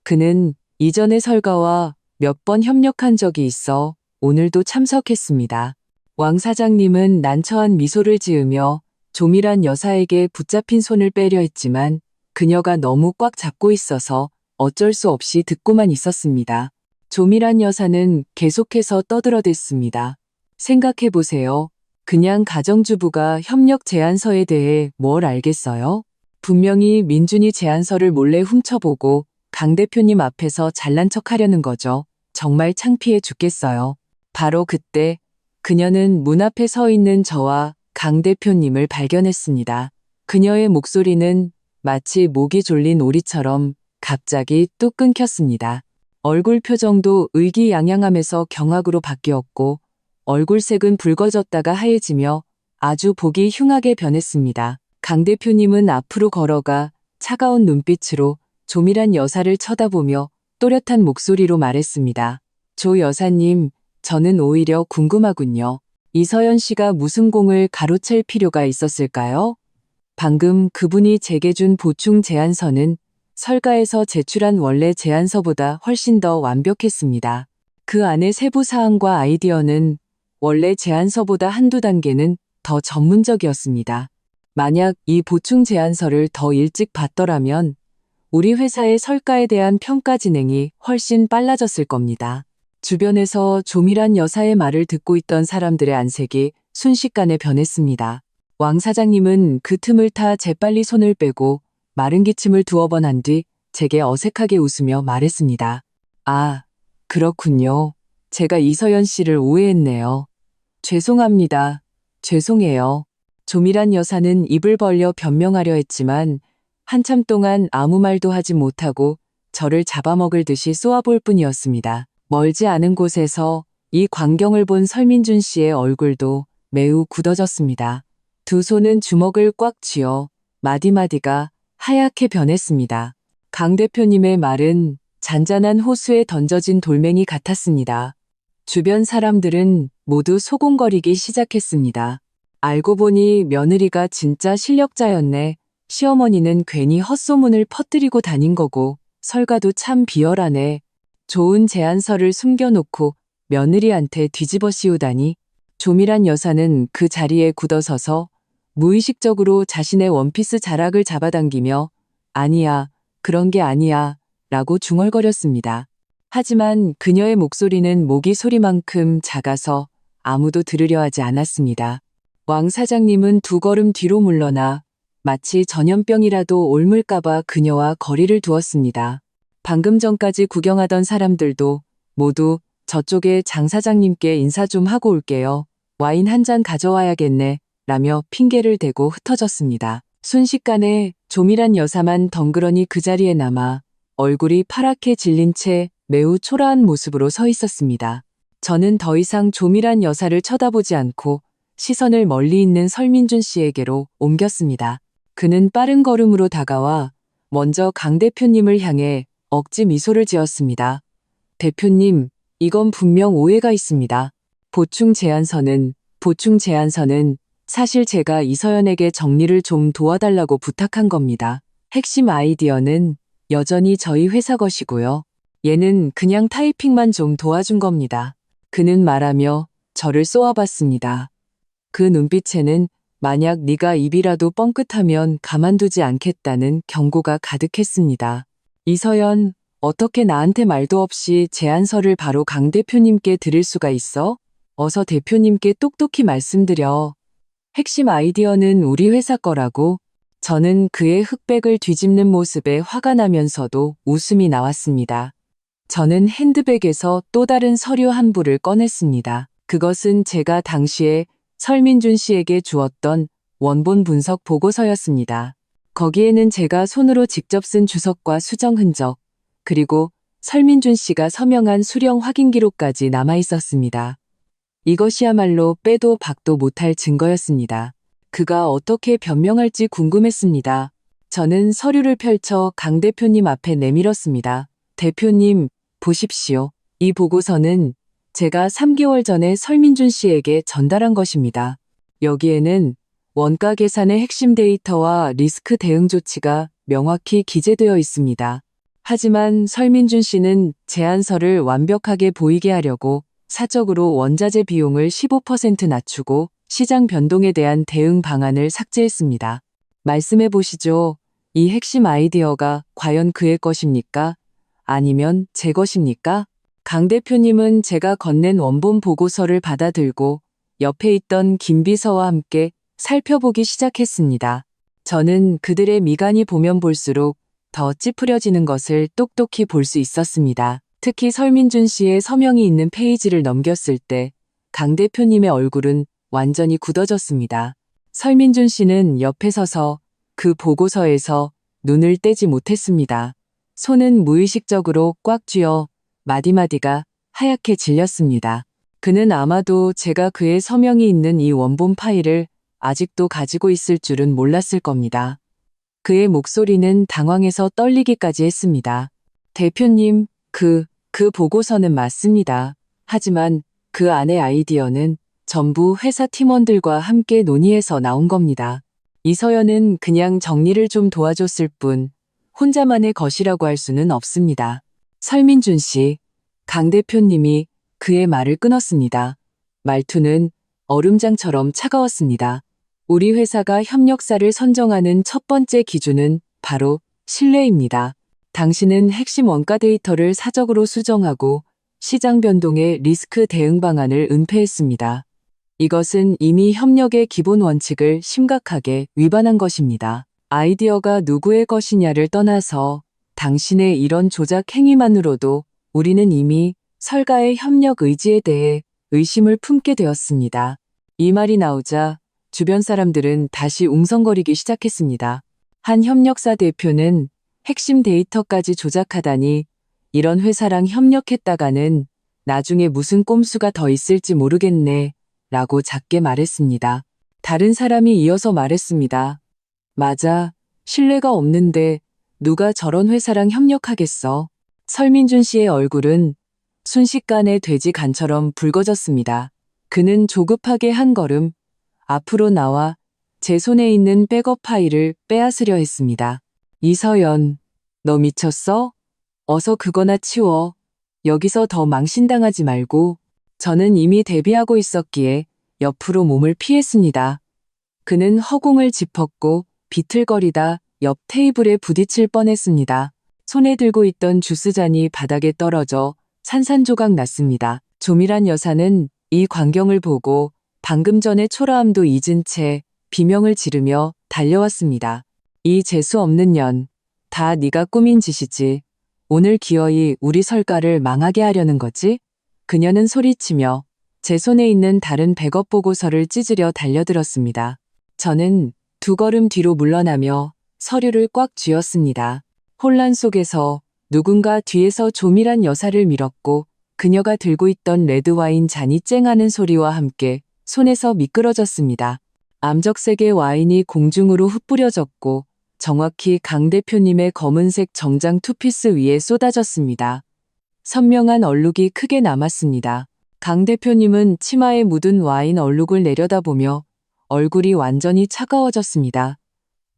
그는 이전에 설가와 몇 번 협력한 적이 있어 오늘도 참석했습니다. 왕 사장님은 난처한 미소를 지으며 조미란 여사에게 붙잡힌 손을 빼려 했지만 그녀가 너무 꽉 잡고 있어서 어쩔 수 없이 듣고만 있었습니다. 조미란 여사는 계속해서 떠들어댔습니다. 생각해보세요. 그냥 가정주부가 협력 제안서에 대해 뭘 알겠어요? 분명히 민준이 제안서를 몰래 훔쳐보고 강 대표님 앞에서 잘난 척 하려는 거죠. 정말 창피해 죽겠어요. 바로 그때 그녀는 문 앞에 서 있는 저와 강 대표님을 발견했습니다. 그녀의 목소리는 마치 목이 졸린 오리처럼 갑자기 뚝 끊겼습니다. 얼굴 표정도 의기양양하면서 경악으로 바뀌었고 얼굴색은 붉어졌다가 하얘지며 아주 보기 흉하게 변했습니다. 강 대표님은 앞으로 걸어가 차가운 눈빛으로 조미란 여사를 쳐다보며 또렷한 목소리로 말했습니다. 조 여사님, 저는 오히려 궁금하군요. 이서연 씨가 무슨 공을 가로챌 필요가 있었을까요? 방금 그분이 제게 준 보충 제안서는 설가에서 제출한 원래 제안서보다 훨씬 더 완벽했습니다. 그 안의 세부 사항과 아이디어는 원래 제안서보다 한두 단계는 더 전문적이었습니다. 만약 이 보충 제안서를 더 일찍 받더라면 우리 회사의 설가에 대한 평가 진행이 훨씬 빨라졌을 겁니다. 주변에서 조미란 여사의 말을 듣고 있던 사람들의 안색이 순식간에 변했습니다. 왕 사장님은 그 틈을 타 재빨리 손을 빼고 마른 기침을 두어 번 한 뒤 제게 어색하게 웃으며 말했습니다. 아, 그렇군요. 제가 이서연 씨를 오해했네요. 죄송합니다. 죄송해요. 조미란 여사는 입을 벌려 변명하려 했지만 한참 동안 아무 말도 하지 못하고 저를 잡아먹을 듯이 쏘아볼 뿐이었습니다. 멀지 않은 곳에서 이 광경을 본 설민준 씨의 얼굴도 매우 굳어졌습니다. 두 손은 주먹을 꽉 쥐어 마디마디가 하얗게 변했습니다. 강 대표님의 말은 잔잔한 호수에 던져진 돌멩이 같았습니다. 주변 사람들은 모두 소곤거리기 시작했습니다. 알고 보니 며느리가 진짜 실력자였네. 시어머니는 괜히 헛소문을 퍼뜨리고 다닌 거고 설가도 참 비열하네. 좋은 제안서를 숨겨놓고 며느리한테 뒤집어 씌우다니. 조미란 여사는 그 자리에 굳어서서 무의식적으로 자신의 원피스 자락을 잡아당기며 아니야, 그런 게 아니야 라고 중얼거렸습니다. 하지만 그녀의 목소리는 모기 소리만큼 작아서 아무도 들으려 하지 않았습니다. 왕 사장님은 두 걸음 뒤로 물러나 마치 전염병이라도 옮을까봐 그녀와 거리를 두었습니다. 방금 전까지 구경하던 사람들도 모두 저쪽에 장 사장님께 인사 좀 하고 올게요. 와인 한 잔 가져와야겠네. 라며 핑계를 대고 흩어졌습니다. 순식간에 조미란 여사만 덩그러니 그 자리에 남아 얼굴이 파랗게 질린 채 매우 초라한 모습으로 서 있었습니다. 저는 더 이상 조미란 여사를 쳐다보지 않고 시선을 멀리 있는 설민준 씨에게로 옮겼습니다. 그는 빠른 걸음으로 다가와 먼저 강 대표님을 향해 억지 미소를 지었습니다. 대표님, 이건 분명 오해가 있습니다. 보충 제안서는 사실 제가 이서연에게 정리를 좀 도와달라고 부탁한 겁니다. 핵심 아이디어는 여전히 저희 회사 것이고요. 얘는 그냥 타이핑만 좀 도와준 겁니다. 그는 말하며 저를 쏘아봤습니다. 그 눈빛에는 만약 네가 입이라도 뻥끗하면 가만두지 않겠다는 경고가 가득했습니다. 이서연, 어떻게 나한테 말도 없이 제안서를 바로 강 대표님께 드릴 수가 있어? 어서 대표님께 똑똑히 말씀드려. 핵심 아이디어는 우리 회사 거라고. 저는 그의 흑백을 뒤집는 모습에 화가 나면서도 웃음이 나왔습니다. 저는 핸드백에서 또 다른 서류 한 부를 꺼냈습니다. 그것은 제가 당시에 설민준 씨에게 주었던 원본 분석 보고서였습니다. 거기에는 제가 손으로 직접 쓴 주석과 수정 흔적, 그리고 설민준 씨가 서명한 수령 확인 기록까지 남아 있었습니다. 이것이야말로 빼도 박도 못할 증거였습니다. 그가 어떻게 변명할지 궁금했습니다. 저는 서류를 펼쳐 강 대표님 앞에 내밀었습니다. 대표님, 보십시오. 이 보고서는 제가 3개월 전에 설민준 씨에게 전달한 것입니다. 여기에는 원가 계산의 핵심 데이터와 리스크 대응 조치가 명확히 기재되어 있습니다. 하지만 설민준 씨는 제안서를 완벽하게 보이게 하려고 사적으로 원자재 비용을 15% 낮추고 시장 변동에 대한 대응 방안을 삭제했습니다. 말씀해 보시죠. 이 핵심 아이디어가 과연 그의 것입니까? 아니면 제 것입니까? 강 대표님은 제가 건넨 원본 보고서를 받아들고 옆에 있던 김 비서와 함께 살펴보기 시작했습니다. 저는 그들의 미간이 보면 볼수록 더 찌푸려지는 것을 똑똑히 볼 수 있었습니다. 특히 설민준 씨의 서명이 있는 페이지를 넘겼을 때 강 대표님의 얼굴은 완전히 굳어졌습니다. 설민준 씨는 옆에 서서 그 보고서에서 눈을 떼지 못했습니다. 손은 무의식적으로 꽉 쥐어 마디마디가 하얗게 질렸습니다. 그는 아마도 제가 그의 서명이 있는 이 원본 파일을 아직도 가지고 있을 줄은 몰랐을 겁니다. 그의 목소리는 당황해서 떨리기까지 했습니다. 대표님, 그 보고서는 맞습니다. 하지만 그 안의 아이디어는 전부 회사 팀원들과 함께 논의해서 나온 겁니다. 이서연은 그냥 정리를 좀 도와줬을 뿐 혼자만의 것이라고 할 수는 없습니다. 설민준 씨, 강 대표님이 그의 말을 끊었습니다. 말투는 얼음장처럼 차가웠습니다. 우리 회사가 협력사를 선정하는 첫 번째 기준은 바로 신뢰입니다. 당신은 핵심 원가 데이터를 사적으로 수정하고 시장 변동의 리스크 대응 방안을 은폐했습니다. 이것은 이미 협력의 기본 원칙을 심각하게 위반한 것입니다. 아이디어가 누구의 것이냐를 떠나서 당신의 이런 조작 행위만으로도 우리는 이미 설가의 협력 의지에 대해 의심을 품게 되었습니다. 이 말이 나오자 주변 사람들은 다시 웅성거리기 시작했습니다. 한 협력사 대표는 핵심 데이터까지 조작하다니 이런 회사랑 협력했다가는 나중에 무슨 꼼수가 더 있을지 모르겠네 라고 작게 말했습니다. 다른 사람이 이어서 말했습니다. 맞아, 신뢰가 없는데 누가 저런 회사랑 협력하겠어. 설민준 씨의 얼굴은 순식간에 돼지 간처럼 붉어졌습니다. 그는 조급하게 한 걸음 앞으로 나와 제 손에 있는 백업 파일을 빼앗으려 했습니다. 이서연, 너 미쳤어? 어서 그거나 치워. 여기서 더 망신당하지 말고. 저는 이미 대비하고 있었기에 옆으로 몸을 피했습니다. 그는 허공을 짚었고 비틀거리다 옆 테이블에 부딪힐 뻔했습니다. 손에 들고 있던 주스잔이 바닥에 떨어져 산산조각 났습니다. 조미란 여사는 이 광경을 보고 방금 전의 초라함도 잊은 채 비명을 지르며 달려왔습니다. 이 재수 없는 년, 다 네가 꾸민 짓이지. 오늘 기어이 우리 설가를 망하게 하려는 거지? 그녀는 소리치며 제 손에 있는 다른 백업 보고서를 찢으려 달려들었습니다. 저는 두 걸음 뒤로 물러나며 서류를 꽉 쥐었습니다. 혼란 속에서 누군가 뒤에서 조밀한 여사를 밀었고 그녀가 들고 있던 레드와인 잔이 쨍하는 소리와 함께 손에서 미끄러졌습니다. 암적색의 와인이 공중으로 흩뿌려졌고 정확히 강 대표님의 검은색 정장 투피스 위에 쏟아졌습니다. 선명한 얼룩이 크게 남았습니다. 강 대표님은 치마에 묻은 와인 얼룩을 내려다보며 얼굴이 완전히 차가워졌습니다.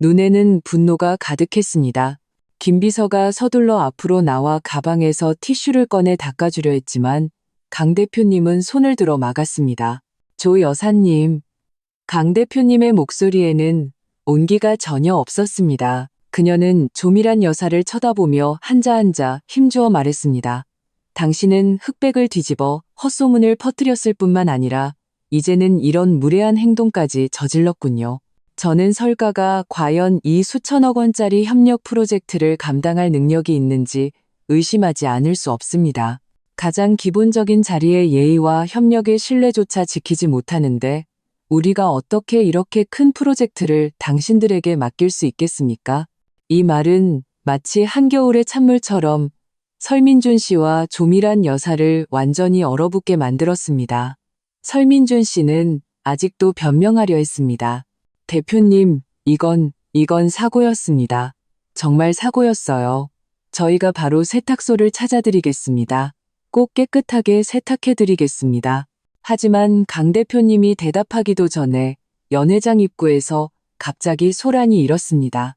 눈에는 분노가 가득했습니다. 김 비서가 서둘러 앞으로 나와 가방에서 티슈를 꺼내 닦아주려 했지만 강 대표님은 손을 들어 막았습니다. 조 여사님. 강 대표님의 목소리에는 온기가 전혀 없었습니다. 그녀는 조밀한 여사를 쳐다보며 한자 힘주어 말했습니다. 당신은 흑백을 뒤집어 헛소문을 퍼뜨렸을 뿐만 아니라 이제는 이런 무례한 행동까지 저질렀군요. 저는 설가가 과연 이 수천억 원짜리 협력 프로젝트를 감당할 능력이 있는지 의심하지 않을 수 없습니다. 가장 기본적인 자리의 예의와 협력의 신뢰조차 지키지 못하는데 우리가 어떻게 이렇게 큰 프로젝트를 당신들에게 맡길 수 있겠습니까? 이 말은 마치 한겨울의 찬물처럼 설민준 씨와 조밀한 여사를 완전히 얼어붙게 만들었습니다. 설민준 씨는 아직도 변명하려 했습니다. 대표님, 이건 사고였습니다. 정말 사고였어요. 저희가 바로 세탁소를 찾아드리겠습니다. 꼭 깨끗하게 세탁해드리겠습니다. 하지만 강 대표님이 대답하기도 전에 연회장 입구에서 갑자기 소란이 일었습니다.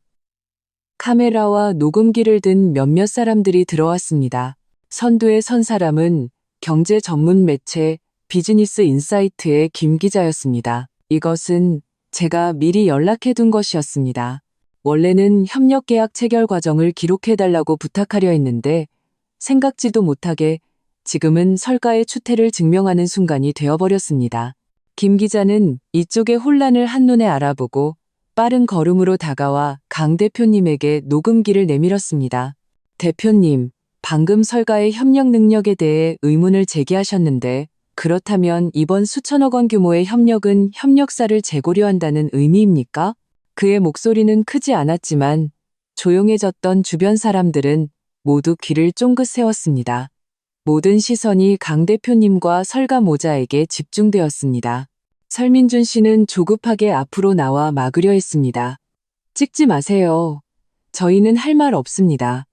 카메라와 녹음기를 든 몇몇 사람들이 들어왔습니다. 선두에 선 사람은 경제 전문 매체 비즈니스 인사이트의 김 기자였습니다. 이것은 제가 미리 연락해둔 것이었습니다. 원래는 협력계약 체결 과정을 기록해달라고 부탁하려 했는데 생각지도 못하게 지금은 설가의 추태를 증명하는 순간이 되어버렸습니다. 김 기자는 이쪽의 혼란을 한눈에 알아보고 빠른 걸음으로 다가와 강 대표님에게 녹음기를 내밀었습니다. 대표님, 방금 설가의 협력 능력에 대해 의문을 제기하셨는데 그렇다면 이번 수천억 원 규모의 협력은 협력사를 재고려 한다는 의미입니까? 그의 목소리는 크지 않았지만 조용해졌던 주변 사람들은 모두 귀를 쫑긋 세웠습니다. 모든 시선이 강 대표님과 설가 모자에게 집중되었습니다. 설민준 씨는 조급하게 앞으로 나와 막으려 했습니다. 찍지 마세요. 저희는 할 말 없습니다.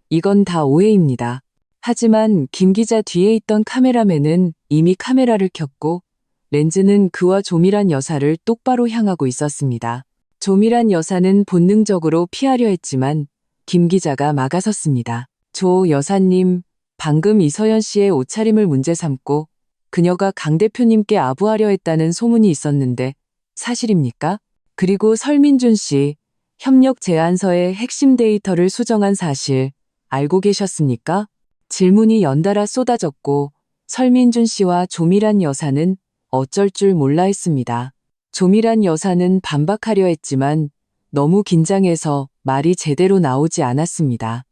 이건 다 오해입니다. 하지만 김 기자 뒤에 있던 카메라맨은 이미 카메라를 켰고 렌즈는 그와 조밀한 여사를 똑바로 향하고 있었습니다. 조밀한 여사는 본능적으로 피하려 했지만 김 기자가 막아섰습니다. 조 여사님, 방금 이서연 씨의 옷차림을 문제 삼고 그녀가 강 대표님께 아부하려 했다는 소문이 있었는데 사실입니까? 그리고 설민준 씨, 협력 제안서의 핵심 데이터를 수정한 사실 알고 계셨습니까? 질문이 연달아 쏟아졌고 설민준 씨와 조미란 여사는 어쩔 줄 몰라 했습니다. 조미란 여사는 반박하려 했지만 너무 긴장해서 말이 제대로 나오지 않았습니다.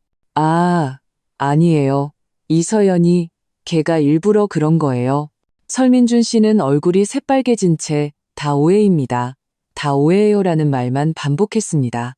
아니에요. 이서연이 걔가 일부러 그런 거예요. 설민준 씨는 얼굴이 새빨개진 채 다 오해입니다. 다 오해예요라는 말만 반복했습니다.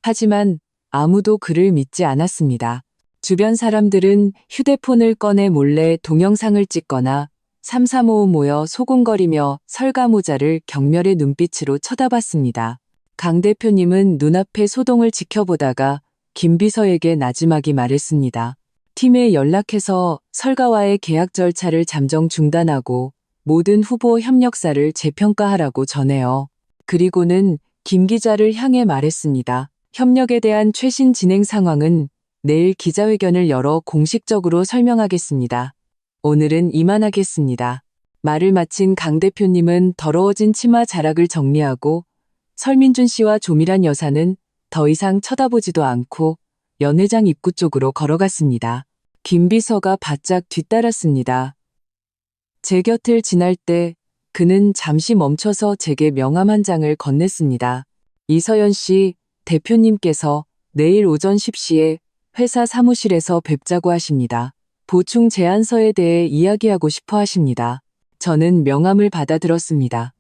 하지만 아무도 그를 믿지 않았습니다. 주변 사람들은 휴대폰을 꺼내 몰래 동영상을 찍거나 삼삼오오 모여 소곤거리며 설가모자를 경멸의 눈빛으로 쳐다봤습니다. 강 대표님은 눈앞의 소동을 지켜보다가 김 비서에게 나지막이 말했습니다. 팀에 연락해서 설가와의 계약 절차를 잠정 중단하고 모든 후보 협력사를 재평가하라고 전해요. 그리고는 김 기자를 향해 말했습니다. 협력에 대한 최신 진행 상황은 내일 기자회견을 열어 공식적으로 설명하겠습니다. 오늘은 이만하겠습니다. 말을 마친 강 대표님은 더러워진 치마 자락을 정리하고 설민준 씨와 조미란 여사는 더 이상 쳐다보지도 않고 연회장 입구 쪽으로 걸어갔습니다. 김 비서가 바짝 뒤따랐습니다. 제 곁을 지날 때 그는 잠시 멈춰서 제게 명함 한 장을 건넸습니다. 이서연 씨, 대표님께서 내일 오전 10시에 회사 사무실에서 뵙자고 하십니다. 보충 제안서에 대해 이야기하고 싶어 하십니다. 저는 명함을 받아들었습니다.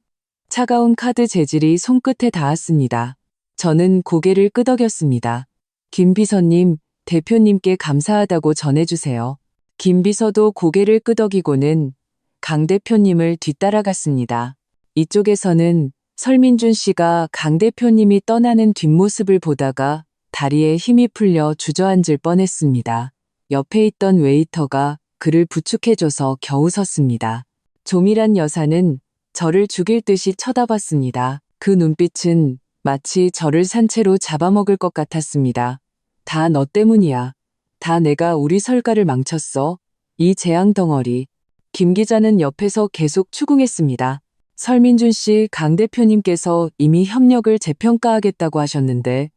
차가운 카드 재질이 손끝에 닿았습니다. 저는 고개를 끄덕였습니다. 김 비서님, 대표님께 감사하다고 전해주세요. 김 비서도 고개를 끄덕이고는 강 대표님을 뒤따라갔습니다. 이쪽에서는 설민준 씨가 강 대표님이 떠나는 뒷모습을 보다가 다리에 힘이 풀려 주저앉을 뻔했습니다. 옆에 있던 웨이터가 그를 부축해줘서 겨우 섰습니다. 조미란 여사는 저를 죽일 듯이 쳐다봤습니다. 그 눈빛은 마치 저를 산채로 잡아먹을 것 같았습니다. 다 너 때문이야. 다 내가 우리 설가를 망쳤어. 이 재앙 덩어리. 김 기자는 옆에서 계속 추궁했습니다. 설민준 씨, 강 대표님께서 이미 협력을 재평가하겠다고 하셨는데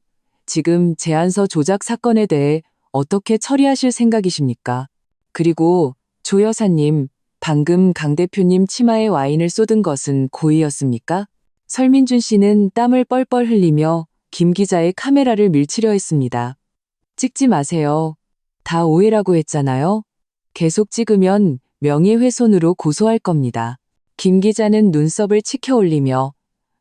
지금 제안서 조작 사건에 대해 어떻게 처리하실 생각이십니까? 그리고 조 여사님, 방금 강 대표님 치마에 와인을 쏟은 것은 고의였습니까? 설민준 씨는 땀을 뻘뻘 흘리며 김 기자의 카메라를 밀치려 했습니다. 찍지 마세요. 다 오해라고 했잖아요. 계속 찍으면 명예훼손으로 고소할 겁니다. 김 기자는 눈썹을 치켜 올리며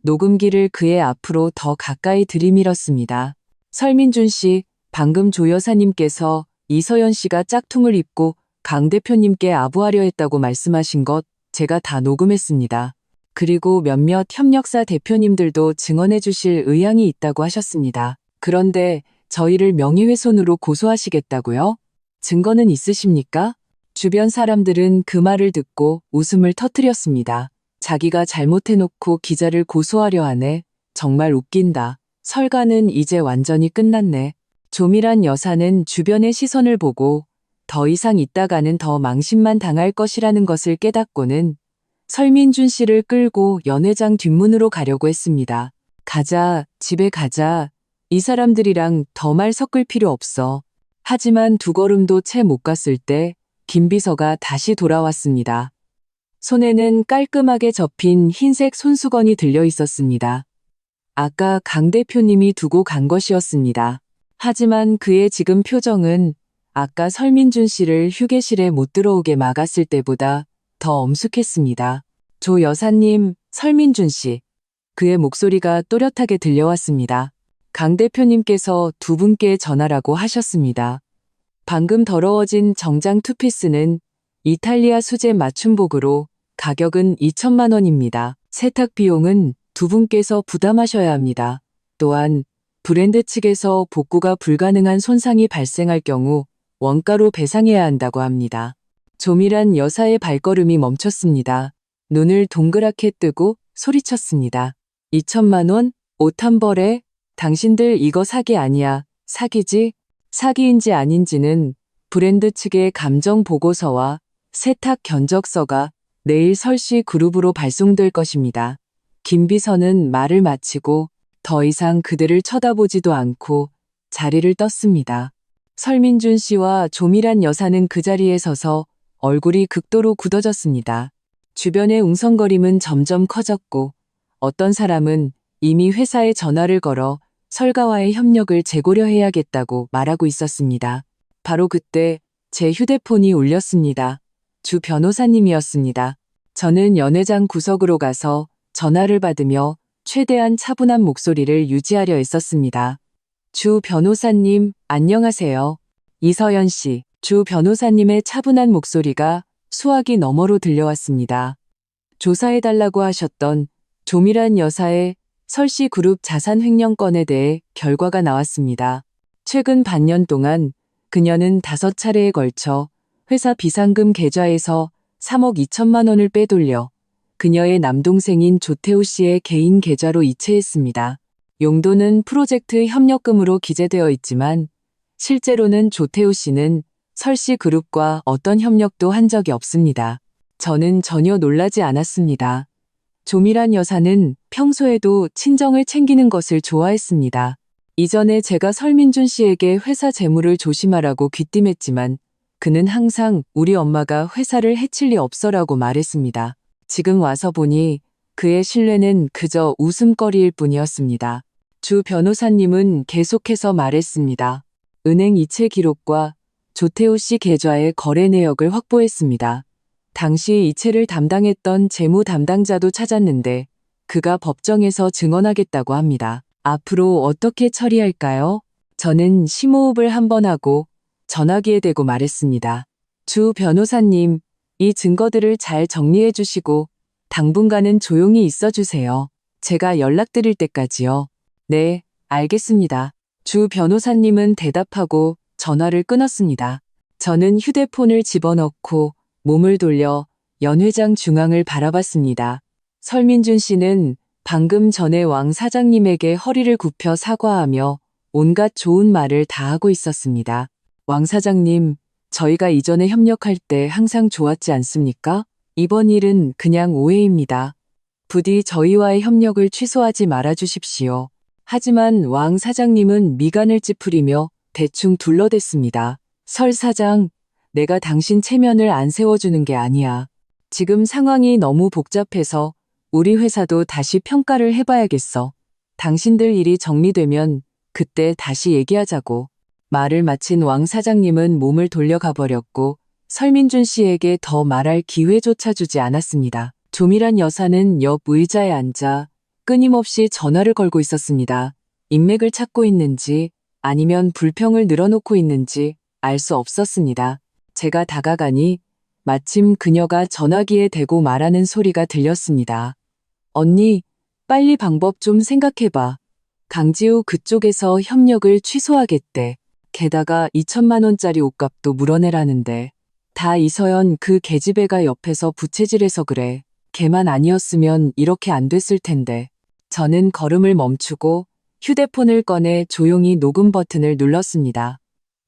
녹음기를 그의 앞으로 더 가까이 들이밀었습니다. 설민준 씨, 방금 조 여사님께서 이서연 씨가 짝퉁을 입고 강 대표님께 아부하려 했다고 말씀하신 것 제가 다 녹음했습니다. 그리고 몇몇 협력사 대표님들도 증언해 주실 의향이 있다고 하셨습니다. 그런데 저희를 명예훼손으로 고소하시겠다고요? 증거는 있으십니까? 주변 사람들은 그 말을 듣고 웃음을 터뜨렸습니다. 자기가 잘못해놓고 기자를 고소하려 하네. 정말 웃긴다. 설가는 이제 완전히 끝났네. 조미란 여사는 주변의 시선을 보고 더 이상 있다가는 더 망신만 당할 것이라는 것을 깨닫고는 설민준 씨를 끌고 연회장 뒷문으로 가려고 했습니다. 가자, 집에 가자. 이 사람들이랑 더 말 섞을 필요 없어. 하지만 두 걸음도 채 못 갔을 때 김 비서가 다시 돌아왔습니다. 손에는 깔끔하게 접힌 흰색 손수건이 들려 있었습니다. 아까 강 대표님이 두고 간 것이었습니다. 하지만 그의 지금 표정은 아까 설민준 씨를 휴게실에 못 들어오게 막았을 때보다 더 엄숙했습니다. 조 여사님, 설민준 씨. 그의 목소리가 또렷하게 들려왔습니다. 강 대표님께서 두 분께 전하라고 하셨습니다. 방금 더러워진 정장 투피스는 이탈리아 수제 맞춤복으로 가격은 2천만 원입니다. 세탁 비용은 두 분께서 부담하셔야 합니다. 또한 브랜드 측에서 복구가 불가능한 손상이 발생할 경우 원가로 배상해야 한다고 합니다. 조미란 여사의 발걸음이 멈췄습니다. 눈을 동그랗게 뜨고 소리쳤습니다. 2천만 원? 옷 한 벌에? 당신들 이거 사기 아니야. 사기지? 사기인지 아닌지는 브랜드 측의 감정 보고서와 세탁 견적서가 내일 설씨 그룹으로 발송될 것입니다. 김비서는 말을 마치고 더 이상 그들을 쳐다보지도 않고 자리를 떴습니다. 설민준 씨와 조미란 여사는 그 자리에 서서 얼굴이 극도로 굳어졌습니다. 주변의 웅성거림은 점점 커졌고 어떤 사람은 이미 회사에 전화를 걸어 설가와의 협력을 재고려해야겠다고 말하고 있었습니다. 바로 그때 제 휴대폰이 울렸습니다. 주 변호사님이었습니다. 저는 연회장 구석으로 가서 전화를 받으며 최대한 차분한 목소리를 유지하려 애썼습니다. 주 변호사님, 안녕하세요. 이서연 씨, 주 변호사님의 차분한 목소리가 수화기 너머로 들려왔습니다. 조사해달라고 하셨던 조미란 여사의 설씨 그룹 자산 횡령 건에 대해 결과가 나왔습니다. 최근 반년 동안 그녀는 5차례에 걸쳐 회사 비상금 계좌에서 3억 2천만 원을 빼돌려 그녀의 남동생인 조태우 씨의 개인 계좌로 이체했습니다. 용도는 프로젝트 협력금으로 기재되어 있지만 실제로는 조태우 씨는 설씨 그룹과 어떤 협력도 한 적이 없습니다. 저는 전혀 놀라지 않았습니다. 조미란 여사는 평소에도 친정을 챙기는 것을 좋아했습니다. 이전에 제가 설민준 씨에게 회사 재물을 조심하라고 귀띔했지만 그는 항상 우리 엄마가 회사를 해칠 리 없어라고 말했습니다. 지금 와서 보니 그의 신뢰는 그저 웃음거리일 뿐이었습니다. 주 변호사님은 계속해서 말했습니다. 은행 이체 기록과 조태우 씨 계좌의 거래 내역을 확보했습니다. 당시 이체를 담당했던 재무 담당자도 찾았는데 그가 법정에서 증언하겠다고 합니다. 앞으로 어떻게 처리할까요? 저는 심호흡을 한번 하고 전화기에 대고 말했습니다. 주 변호사님, 이 증거들을 잘 정리해 주시고 당분간은 조용히 있어 주세요. 제가 연락드릴 때까지요. 네, 알겠습니다. 주 변호사님은 대답하고 전화를 끊었습니다. 저는 휴대폰을 집어넣고 몸을 돌려 연회장 중앙을 바라봤습니다. 설민준 씨는 방금 전에 왕 사장님에게 허리를 굽혀 사과하며 온갖 좋은 말을 다 하고 있었습니다. 왕 사장님, 저희가 이전에 협력할 때 항상 좋았지 않습니까? 이번 일은 그냥 오해입니다. 부디 저희와의 협력을 취소하지 말아 주십시오. 하지만 왕 사장님은 미간을 찌푸리며 대충 둘러댔습니다. 설 사장, 내가 당신 체면을 안 세워주는 게 아니야. 지금 상황이 너무 복잡해서 우리 회사도 다시 평가를 해봐야겠어. 당신들 일이 정리되면 그때 다시 얘기하자고. 말을 마친 왕 사장님은 몸을 돌려가 버렸고 설민준 씨에게 더 말할 기회조차 주지 않았습니다. 조미란 여사는 옆 의자에 앉아 끊임없이 전화를 걸고 있었습니다. 인맥을 찾고 있는지 아니면 불평을 늘어놓고 있는지 알 수 없었습니다. 제가 다가가니 마침 그녀가 전화기에 대고 말하는 소리가 들렸습니다. 언니, 빨리 방법 좀 생각해봐. 강지우 그쪽에서 협력을 취소하겠대. 게다가 2천만 원짜리 옷값도 물어내라는데. 다 이서연 그 계집애가 옆에서 부채질해서 그래. 걔만 아니었으면 이렇게 안 됐을 텐데. 저는 걸음을 멈추고 휴대폰을 꺼내 조용히 녹음 버튼을 눌렀습니다.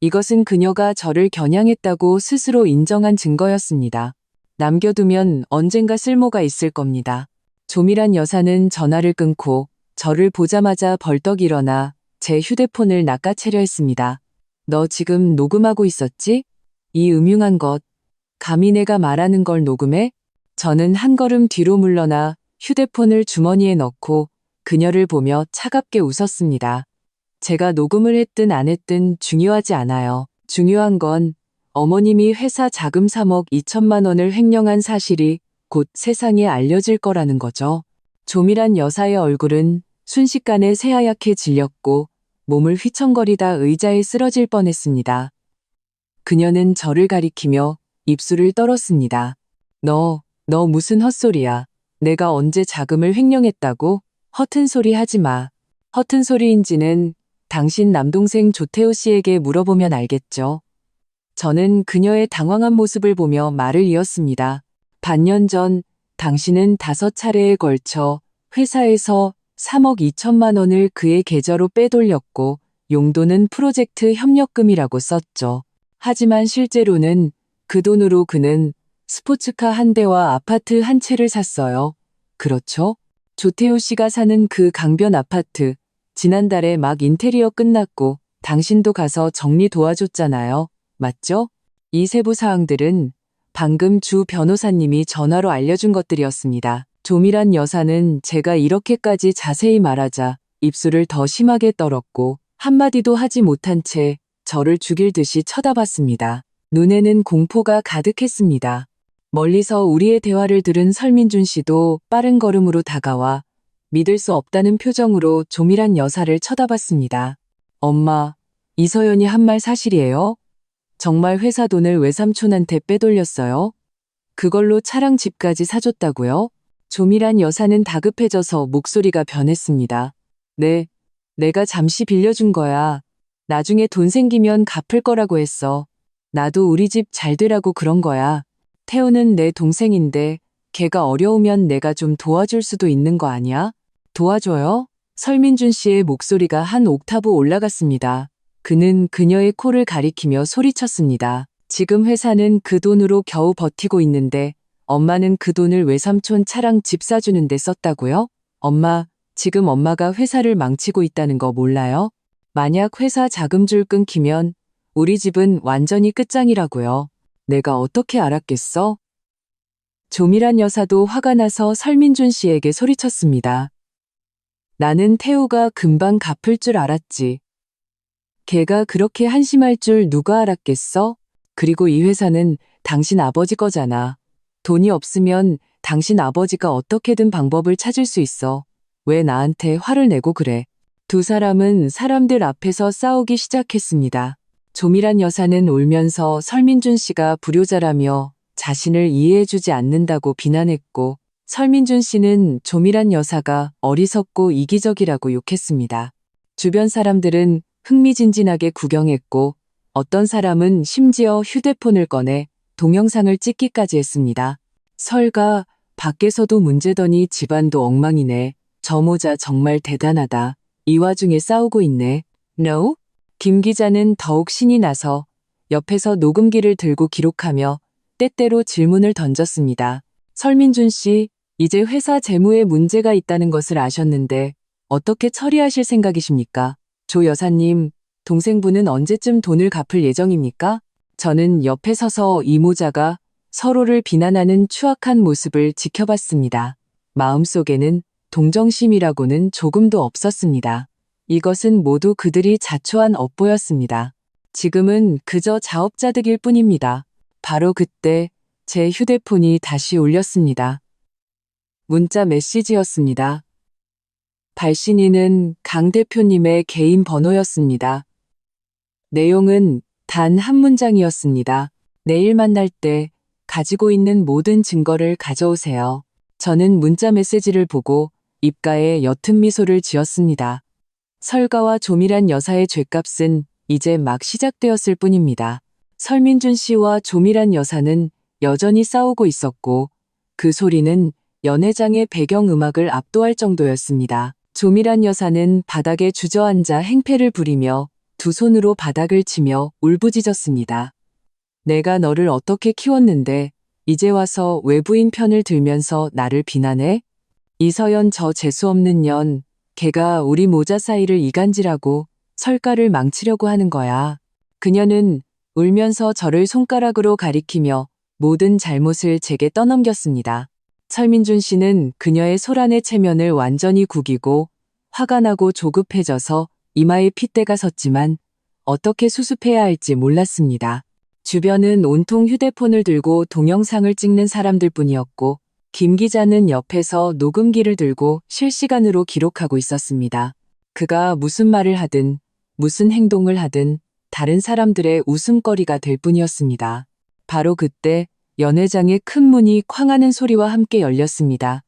이것은 그녀가 저를 겨냥했다고 스스로 인정한 증거였습니다. 남겨두면 언젠가 쓸모가 있을 겁니다. 조미란 여사는 전화를 끊고 저를 보자마자 벌떡 일어나 제 휴대폰을 낚아채려 했습니다. 너 지금 녹음하고 있었지? 이 음흉한 것. 감히 내가 말하는 걸 녹음해? 저는 한 걸음 뒤로 물러나 휴대폰을 주머니에 넣고 그녀를 보며 차갑게 웃었습니다. 제가 녹음을 했든 안 했든 중요하지 않아요. 중요한 건 어머님이 회사 자금 3억 2천만 원을 횡령한 사실이 곧 세상에 알려질 거라는 거죠. 조미란 여사의 얼굴은 순식간에 새하얗게 질렸고 몸을 휘청거리다 의자에 쓰러질 뻔했습니다. 그녀는 저를 가리키며 입술을 떨었습니다. 너 무슨 헛소리야. 내가 언제 자금을 횡령했다고? 허튼 소리 하지 마. 허튼 소리인지는 당신 남동생 조태우 씨에게 물어보면 알겠죠. 저는 그녀의 당황한 모습을 보며 말을 이었습니다. 반년 전 당신은 5차례에 걸쳐 회사에서 3억 2천만 원을 그의 계좌로 빼돌렸고 용도는 프로젝트 협력금이라고 썼죠. 하지만 실제로는 그 돈으로 그는 스포츠카 한 대와 아파트 한 채를 샀어요. 그렇죠? 조태호 씨가 사는 그 강변 아파트, 지난달에 막 인테리어 끝났고 당신도 가서 정리 도와줬잖아요. 맞죠? 이 세부 사항들은 방금 주 변호사님이 전화로 알려준 것들이었습니다. 조미란 여사는 제가 이렇게까지 자세히 말하자 입술을 더 심하게 떨었고 한마디도 하지 못한 채 저를 죽일 듯이 쳐다봤습니다. 눈에는 공포가 가득했습니다. 멀리서 우리의 대화를 들은 설민준 씨도 빠른 걸음으로 다가와 믿을 수 없다는 표정으로 조미란 여사를 쳐다봤습니다. 엄마, 이서연이 한 말 사실이에요? 정말 회사 돈을 외삼촌한테 빼돌렸어요? 그걸로 차랑 집까지 사줬다고요? 조미란 여사는 다급해져서 목소리가 변했습니다. 네, 내가 잠시 빌려준 거야. 나중에 돈 생기면 갚을 거라고 했어. 나도 우리 집 잘 되라고 그런 거야. 태우는 내 동생인데 걔가 어려우면 내가 좀 도와줄 수도 있는 거 아니야? 도와줘요? 설민준 씨의 목소리가 한 옥타브 올라갔습니다. 그는 그녀의 코를 가리키며 소리쳤습니다. 지금 회사는 그 돈으로 겨우 버티고 있는데 엄마는 그 돈을 외삼촌 차랑 집 사주는데 썼다고요? 엄마, 지금 엄마가 회사를 망치고 있다는 거 몰라요? 만약 회사 자금줄 끊기면 우리 집은 완전히 끝장이라고요. 내가 어떻게 알았겠어? 조미란 여사도 화가 나서 설민준 씨에게 소리쳤습니다. 나는 태우가 금방 갚을 줄 알았지. 걔가 그렇게 한심할 줄 누가 알았겠어? 그리고 이 회사는 당신 아버지 거잖아. 돈이 없으면 당신 아버지가 어떻게든 방법을 찾을 수 있어. 왜 나한테 화를 내고 그래? 두 사람은 사람들 앞에서 싸우기 시작했습니다. 조미란 여사는 울면서 설민준 씨가 불효자라며 자신을 이해해주지 않는다고 비난했고, 설민준 씨는 조미란 여사가 어리석고 이기적이라고 욕했습니다. 주변 사람들은 흥미진진하게 구경했고, 어떤 사람은 심지어 휴대폰을 꺼내 동영상을 찍기까지 했습니다. 설가, 밖에서도 문제더니 집안도 엉망이네. 저 모자 정말 대단하다. 이 와중에 싸우고 있네. No? 김 기자는 더욱 신이 나서 옆에서 녹음기를 들고 기록하며 때때로 질문을 던졌습니다. 설민준 씨, 이제 회사 재무에 문제가 있다는 것을 아셨는데 어떻게 처리하실 생각이십니까? 조 여사님, 동생분은 언제쯤 돈을 갚을 예정입니까? 저는 옆에 서서 이모자가 서로를 비난하는 추악한 모습을 지켜봤습니다. 마음속에는 동정심이라고는 조금도 없었습니다. 이것은 모두 그들이 자초한 업보였습니다. 지금은 그저 자업자득일 뿐입니다. 바로 그때 제 휴대폰이 다시 울렸습니다. 문자 메시지였습니다. 발신인은 강 대표님의 개인 번호였습니다. 내용은 단 한 문장이었습니다. 내일 만날 때 가지고 있는 모든 증거를 가져오세요. 저는 문자 메시지를 보고 입가에 옅은 미소를 지었습니다. 설가와 조미란 여사의 죗값은 이제 막 시작되었을 뿐입니다. 설민준 씨와 조미란 여사는 여전히 싸우고 있었고 그 소리는 연회장의 배경음악을 압도할 정도였습니다. 조미란 여사는 바닥에 주저앉아 행패를 부리며 두 손으로 바닥을 치며 울부짖었습니다. 내가 너를 어떻게 키웠는데 이제 와서 외부인 편을 들면서 나를 비난해? 이서연 저 재수없는 년, 걔가 우리 모자 사이를 이간질하고 설가를 망치려고 하는 거야. 그녀는 울면서 저를 손가락으로 가리키며 모든 잘못을 제게 떠넘겼습니다. 설민준 씨는 그녀의 소란의 체면을 완전히 구기고 화가 나고 조급해져서 이마에 핏대가 섰지만 어떻게 수습해야 할지 몰랐습니다. 주변은 온통 휴대폰을 들고 동영상을 찍는 사람들 뿐이었고 김 기자는 옆에서 녹음기를 들고 실시간으로 기록하고 있었습니다. 그가 무슨 말을 하든 무슨 행동을 하든 다른 사람들의 웃음거리가 될 뿐이었습니다. 바로 그때 연회장의 큰 문이 쾅 하는 소리와 함께 열렸습니다.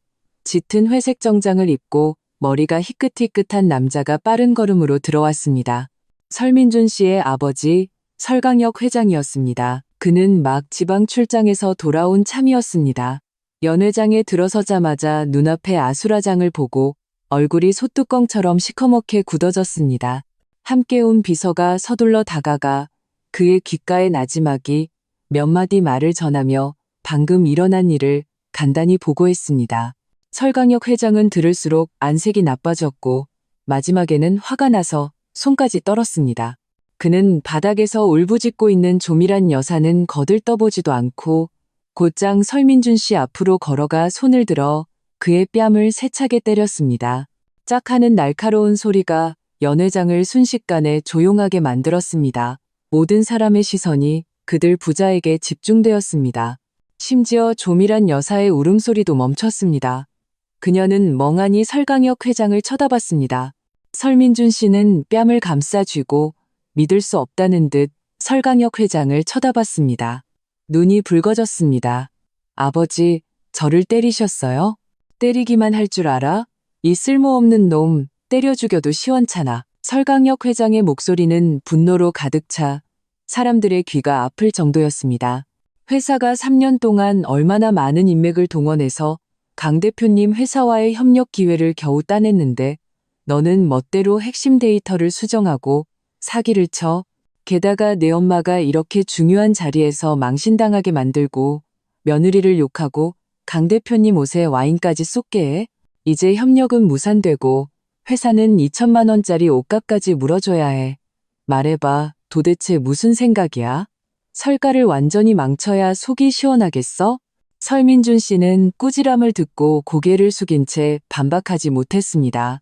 짙은 회색 정장을 입고 머리가 희끗희끗한 남자가 빠른 걸음으로 들어왔습니다. 설민준 씨의 아버지 설강혁 회장이었습니다. 그는 막 지방 출장에서 돌아온 참이었습니다. 연회장에 들어서자마자 눈앞에 아수라장을 보고 얼굴이 소뚜껑처럼 시커멓게 굳어졌습니다. 함께 온 비서가 서둘러 다가가 그의 귓가에 나지막이 몇 마디 말을 전하며 방금 일어난 일을 간단히 보고했습니다. 설강혁 회장은 들을수록 안색이 나빠졌고 마지막에는 화가 나서 손까지 떨었습니다. 그는 바닥에서 울부짖고 있는 조미란 여사는 거들떠보지도 않고 곧장 설민준 씨 앞으로 걸어가 손을 들어 그의 뺨을 세차게 때렸습니다. 짝 하는 날카로운 소리가 연 회장을 순식간에 조용하게 만들었습니다. 모든 사람의 시선이 그들 부자에게 집중되었습니다. 심지어 조미란 여사의 울음소리도 멈췄습니다. 그녀는 멍하니 설강혁 회장을 쳐다봤습니다. 설민준 씨는 뺨을 감싸 쥐고 믿을 수 없다는 듯 설강혁 회장을 쳐다봤습니다. 눈이 붉어졌습니다. 아버지, 저를 때리셨어요? 때리기만 할 줄 알아? 이 쓸모없는 놈, 때려 죽여도 시원찮아. 설강혁 회장의 목소리는 분노로 가득 차 사람들의 귀가 아플 정도였습니다. 회사가 3년 동안 얼마나 많은 인맥을 동원해서 강 대표님 회사와의 협력 기회를 겨우 따냈는데 너는 멋대로 핵심 데이터를 수정하고 사기를 쳐. 게다가 내 엄마가 이렇게 중요한 자리에서 망신당하게 만들고 며느리를 욕하고 강 대표님 옷에 와인까지 쏟게 해. 이제 협력은 무산되고 회사는 2천만 원짜리 옷값까지 물어줘야 해. 말해봐, 도대체 무슨 생각이야? 설가를 완전히 망쳐야 속이 시원하겠어? 설민준 씨는 꾸지람을 듣고 고개를 숙인 채 반박하지 못했습니다.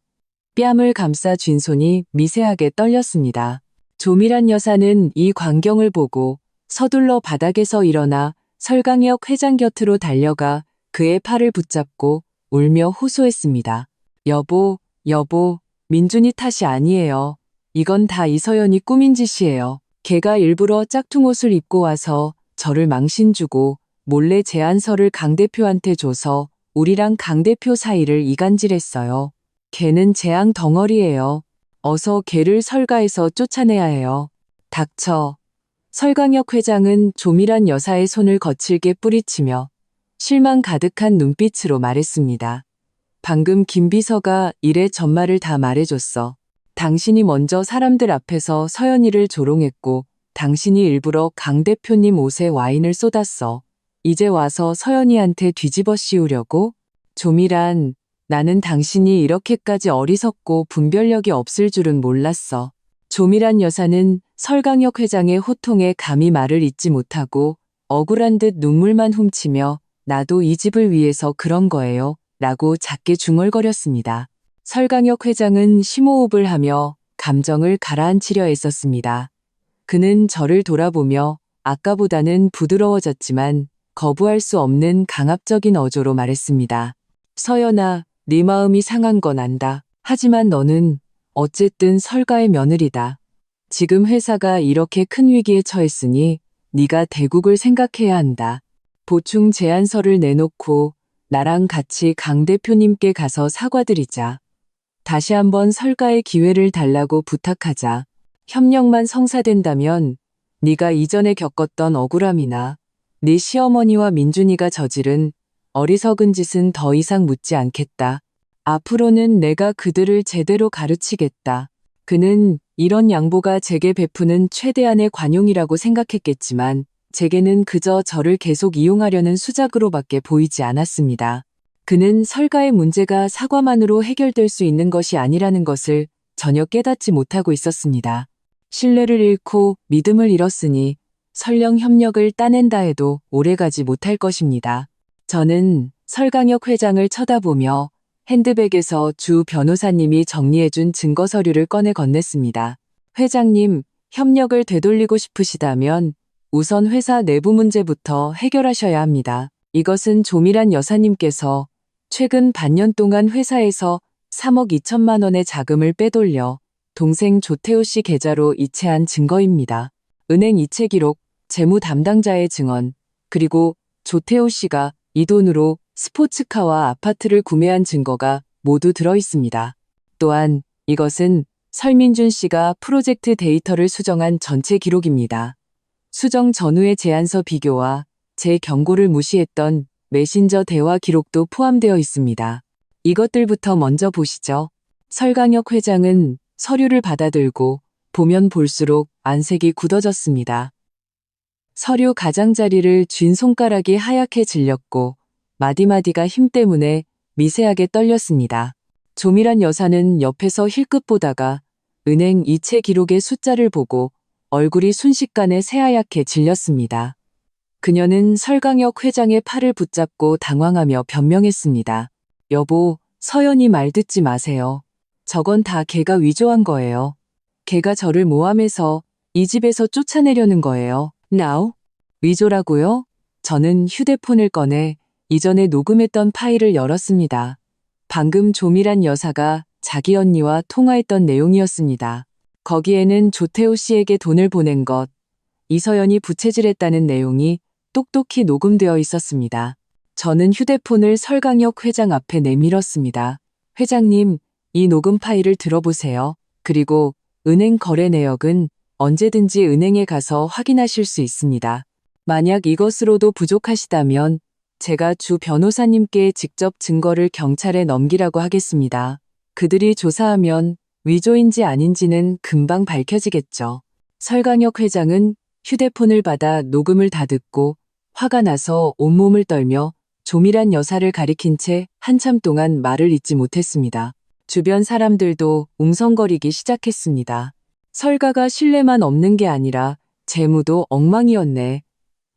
뺨을 감싸 쥔 손이 미세하게 떨렸습니다. 조미란 여사는 이 광경을 보고 서둘러 바닥에서 일어나 설강혁 회장 곁으로 달려가 그의 팔을 붙잡고 울며 호소했습니다. 여보, 민준이 탓이 아니에요. 이건 다 이서연이 꾸민 짓이에요. 걔가 일부러 짝퉁 옷을 입고 와서 저를 망신 주고 몰래 제안서를 강 대표한테 줘서 우리랑 강 대표 사이를 이간질했어요. 걔는 재앙 덩어리예요. 어서 걔를 설가에서 쫓아내야 해요. 닥쳐. 설강혁 회장은 조미란 여사의 손을 거칠게 뿌리치며 실망 가득한 눈빛으로 말했습니다. 방금 김 비서가 일의 전말을 다 말해줬어. 당신이 먼저 사람들 앞에서 서연이를 조롱했고 당신이 일부러 강 대표님 옷에 와인을 쏟았어. 이제 와서 서연이한테 뒤집어 씌우려고? 조미란, 나는 당신이 이렇게까지 어리석고 분별력이 없을 줄은 몰랐어. 조미란 여사는 설강혁 회장의 호통에 감히 말을 잇지 못하고 억울한 듯 눈물만 훔치며 나도 이 집을 위해서 그런 거예요. 라고 작게 중얼거렸습니다. 설강혁 회장은 심호흡을 하며 감정을 가라앉히려 애썼습니다. 그는 저를 돌아보며 아까보다는 부드러워졌지만 거부할 수 없는 강압적인 어조로 말했습니다. 서연아, 네 마음이 상한 건 안다. 하지만 너는 어쨌든 설가의 며느리다. 지금 회사가 이렇게 큰 위기에 처했으니 네가 대국을 생각해야 한다. 보충 제안서를 내놓고 나랑 같이 강 대표님께 가서 사과드리자. 다시 한번 설가의 기회를 달라고 부탁하자. 협력만 성사된다면 네가 이전에 겪었던 억울함이나 네 시어머니와 민준이가 저지른 어리석은 짓은 더 이상 묻지 않겠다. 앞으로는 내가 그들을 제대로 가르치겠다. 그는 이런 양보가 제게 베푸는 최대한의 관용이라고 생각했겠지만 제게는 그저 저를 계속 이용하려는 수작으로밖에 보이지 않았습니다. 그는 설가의 문제가 사과만으로 해결될 수 있는 것이 아니라는 것을 전혀 깨닫지 못하고 있었습니다. 신뢰를 잃고 믿음을 잃었으니 설령 협력을 따낸다 해도 오래가지 못할 것입니다. 저는 설강혁 회장을 쳐다보며 핸드백에서 주 변호사님이 정리해준 증거 서류를 꺼내 건넸습니다. 회장님, 협력을 되돌리고 싶으시다면 우선 회사 내부 문제부터 해결하셔야 합니다. 이것은 조미란 여사님께서 최근 반년 동안 회사에서 3억 2천만 원의 자금을 빼돌려 동생 조태호 씨 계좌로 이체한 증거입니다. 은행 이체 기록, 재무 담당자의 증언, 그리고 조태호 씨가 이 돈으로 스포츠카와 아파트를 구매한 증거가 모두 들어 있습니다. 또한 이것은 설민준 씨가 프로젝트 데이터를 수정한 전체 기록입니다. 수정 전후의 제안서 비교와 제 경고를 무시했던 메신저 대화 기록도 포함되어 있습니다. 이것들부터 먼저 보시죠. 설강혁 회장은 서류를 받아들고 보면 볼수록 안색이 굳어졌습니다. 서류 가장자리를 쥔 손가락이 하얗게 질렸고 마디마디가 힘 때문에 미세하게 떨렸습니다. 조미란 여사는 옆에서 힐끗 보다가 은행 이체 기록의 숫자를 보고 얼굴이 순식간에 새하얗게 질렸습니다. 그녀는 설강혁 회장의 팔을 붙잡고 당황하며 변명했습니다. 여보, 서연이 말 듣지 마세요. 저건 다 걔가 위조한 거예요. 걔가 저를 모함해서 이 집에서 쫓아내려는 거예요. Now? 위조라고요? 저는 휴대폰을 꺼내 이전에 녹음했던 파일을 열었습니다. 방금 조미란 여사가 자기 언니와 통화했던 내용이었습니다. 거기에는 조태호 씨에게 돈을 보낸 것, 이서연이 부채질했다는 내용이 똑똑히 녹음되어 있었습니다. 저는 휴대폰을 설강혁 회장 앞에 내밀었습니다. 회장님, 이 녹음 파일을 들어보세요. 그리고 은행 거래 내역은 언제든지 은행에 가서 확인하실 수 있습니다. 만약 이것으로도 부족하시다면 제가 주 변호사님께 직접 증거를 경찰에 넘기라고 하겠습니다. 그들이 조사하면 위조인지 아닌지는 금방 밝혀지겠죠. 설강혁 회장은 휴대폰을 받아 녹음을 다 듣고 화가 나서 온몸을 떨며 조미란 여사를 가리킨 채 한참 동안 말을 잇지 못했습니다. 주변 사람들도 웅성거리기 시작했습니다. 설가가 신뢰만 없는 게 아니라 재무도 엉망이었네.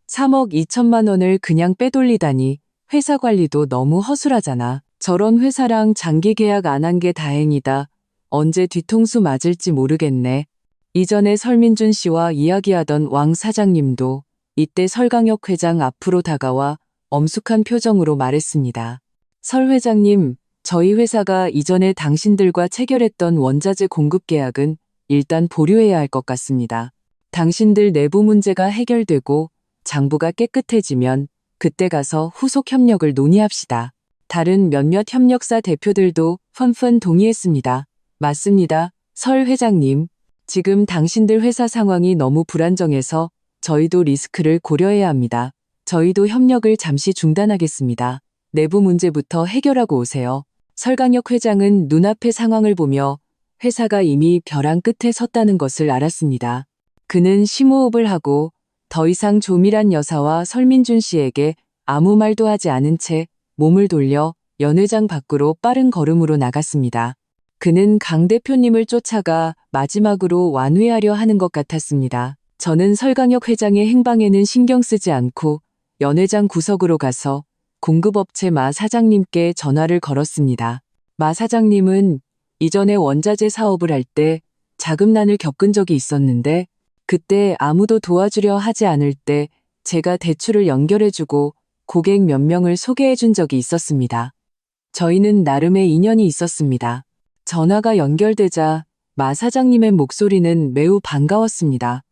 3억 2천만 원을 그냥 빼돌리다니 회사 관리도 너무 허술하잖아. 저런 회사랑 장기 계약 안 한 게 다행이다. 언제 뒤통수 맞을지 모르겠네. 이전에 설민준 씨와 이야기하던 왕 사장님도 이때 설강혁 회장 앞으로 다가와 엄숙한 표정으로 말했습니다. 설 회장님, 저희 회사가 이전에 당신들과 체결했던 원자재 공급 계약은 일단 보류해야 할 것 같습니다. 당신들 내부 문제가 해결되고 장부가 깨끗해지면 그때 가서 후속 협력을 논의합시다. 다른 몇몇 협력사 대표들도 펀펀 동의했습니다. 맞습니다. 설 회장님. 지금 당신들 회사 상황이 너무 불안정해서 저희도 리스크를 고려해야 합니다. 저희도 협력을 잠시 중단하겠습니다. 내부 문제부터 해결하고 오세요. 설강혁 회장은 눈앞의 상황을 보며 회사가 이미 벼랑 끝에 섰다는 것을 알았습니다. 그는 심호흡을 하고 더 이상 조미란 여사와 설민준 씨에게 아무 말도 하지 않은 채 몸을 돌려 연회장 밖으로 빠른 걸음으로 나갔습니다. 그는 강 대표님을 쫓아가 마지막으로 완회하려 하는 것 같았습니다. 저는 설강혁 회장의 행방에는 신경 쓰지 않고 연회장 구석으로 가서 공급업체 마 사장님께 전화를 걸었습니다. 마 사장님은 이전에 원자재 사업을 할 때 자금난을 겪은 적이 있었는데 그때 아무도 도와주려 하지 않을 때 제가 대출을 연결해주고 고객 몇 명을 소개해준 적이 있었습니다. 저희는 나름의 인연이 있었습니다. 전화가 연결되자 마 사장님의 목소리는 매우 반가웠습니다.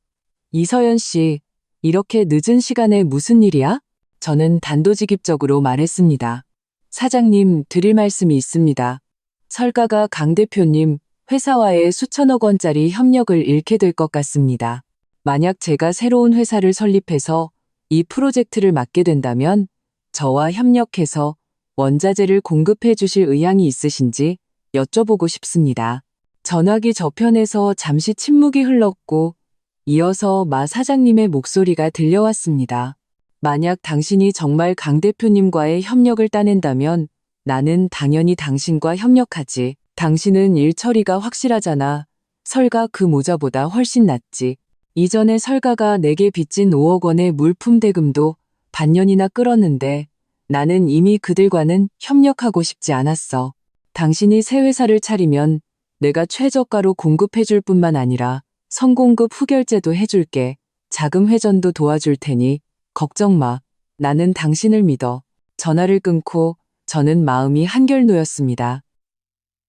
이서연 씨, 이렇게 늦은 시간에 무슨 일이야? 저는 단도직입적으로 말했습니다. 사장님, 드릴 말씀이 있습니다. 설가가 강 대표님 회사와의 수천억 원짜리 협력을 잃게 될 것 같습니다. 만약 제가 새로운 회사를 설립해서 이 프로젝트를 맡게 된다면 저와 협력해서 원자재를 공급해 주실 의향이 있으신지 여쭤보고 싶습니다. 전화기 저편에서 잠시 침묵이 흘렀고 이어서 마 사장님의 목소리가 들려왔습니다. 만약 당신이 정말 강 대표님과의 협력을 따낸다면 나는 당연히 당신과 협력하지. 당신은 일 처리가 확실하잖아. 설가 그 모자보다 훨씬 낫지. 이전에 설가가 내게 빚진 5억 원의 물품 대금도 반년이나 끌었는데 나는 이미 그들과는 협력하고 싶지 않았어. 당신이 새 회사를 차리면 내가 최저가로 공급해줄 뿐만 아니라 선공급 후결제도 해줄게. 자금 회전도 도와줄 테니 걱정 마. 나는 당신을 믿어. 전화를 끊고 저는 마음이 한결 놓였습니다.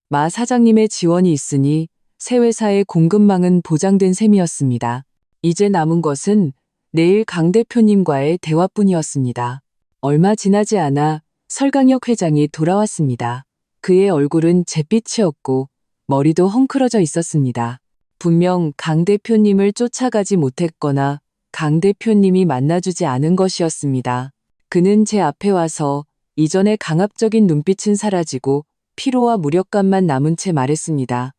마 사장님의 지원이 있으니 새 회사의 공급망은 보장된 셈이었습니다. 이제 남은 것은 내일 강 대표님과의 대화뿐이었습니다. 얼마 지나지 않아 설강혁 회장이 돌아왔습니다. 그의 얼굴은 잿빛이었고 머리도 헝클어져 있었습니다. 분명 강 대표님을 쫓아가지 못했거나 강 대표님이 만나주지 않은 것이었습니다. 그는 제 앞에 와서 이전의 강압적인 눈빛은 사라지고 피로와 무력감만 남은 채 말했습니다.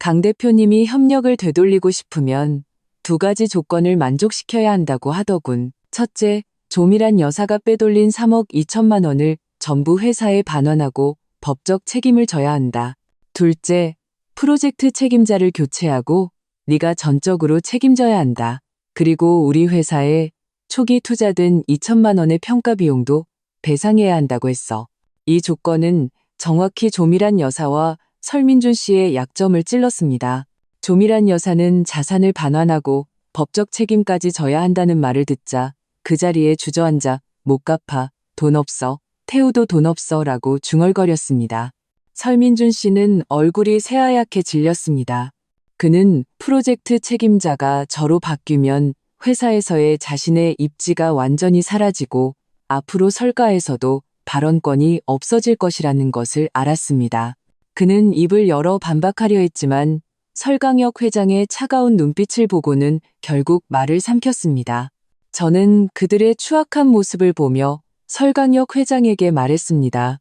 강 대표님이 협력을 되돌리고 싶으면 두 가지 조건을 만족시켜야 한다고 하더군. 첫째, 조미란 여사가 빼돌린 3억 2천만 원을 전부 회사에 반환하고 법적 책임을 져야 한다. 둘째, 프로젝트 책임자를 교체하고 네가 전적으로 책임져야 한다. 그리고 우리 회사에 초기 투자든 2천만 원의 평가 비용도 배상해야 한다고 했어. 이 조건은 정확히 조미란 여사와 설민준 씨의 약점을 찔렀습니다. 조미란 여사는 자산을 반환하고 법적 책임까지 져야 한다는 말을 듣자 그 자리에 주저앉아 못 갚아, 돈 없어, 태우도 돈 없어 라고 중얼거렸습니다. 설민준 씨는 얼굴이 새하얗게 질렸습니다. 그는 프로젝트 책임자가 저로 바뀌면 회사에서의 자신의 입지가 완전히 사라지고 앞으로 설가에서도 발언권이 없어질 것이라는 것을 알았습니다. 그는 입을 열어 반박하려 했지만 설강혁 회장의 차가운 눈빛을 보고는 결국 말을 삼켰습니다. 저는 그들의 추악한 모습을 보며 설강혁 회장에게 말했습니다.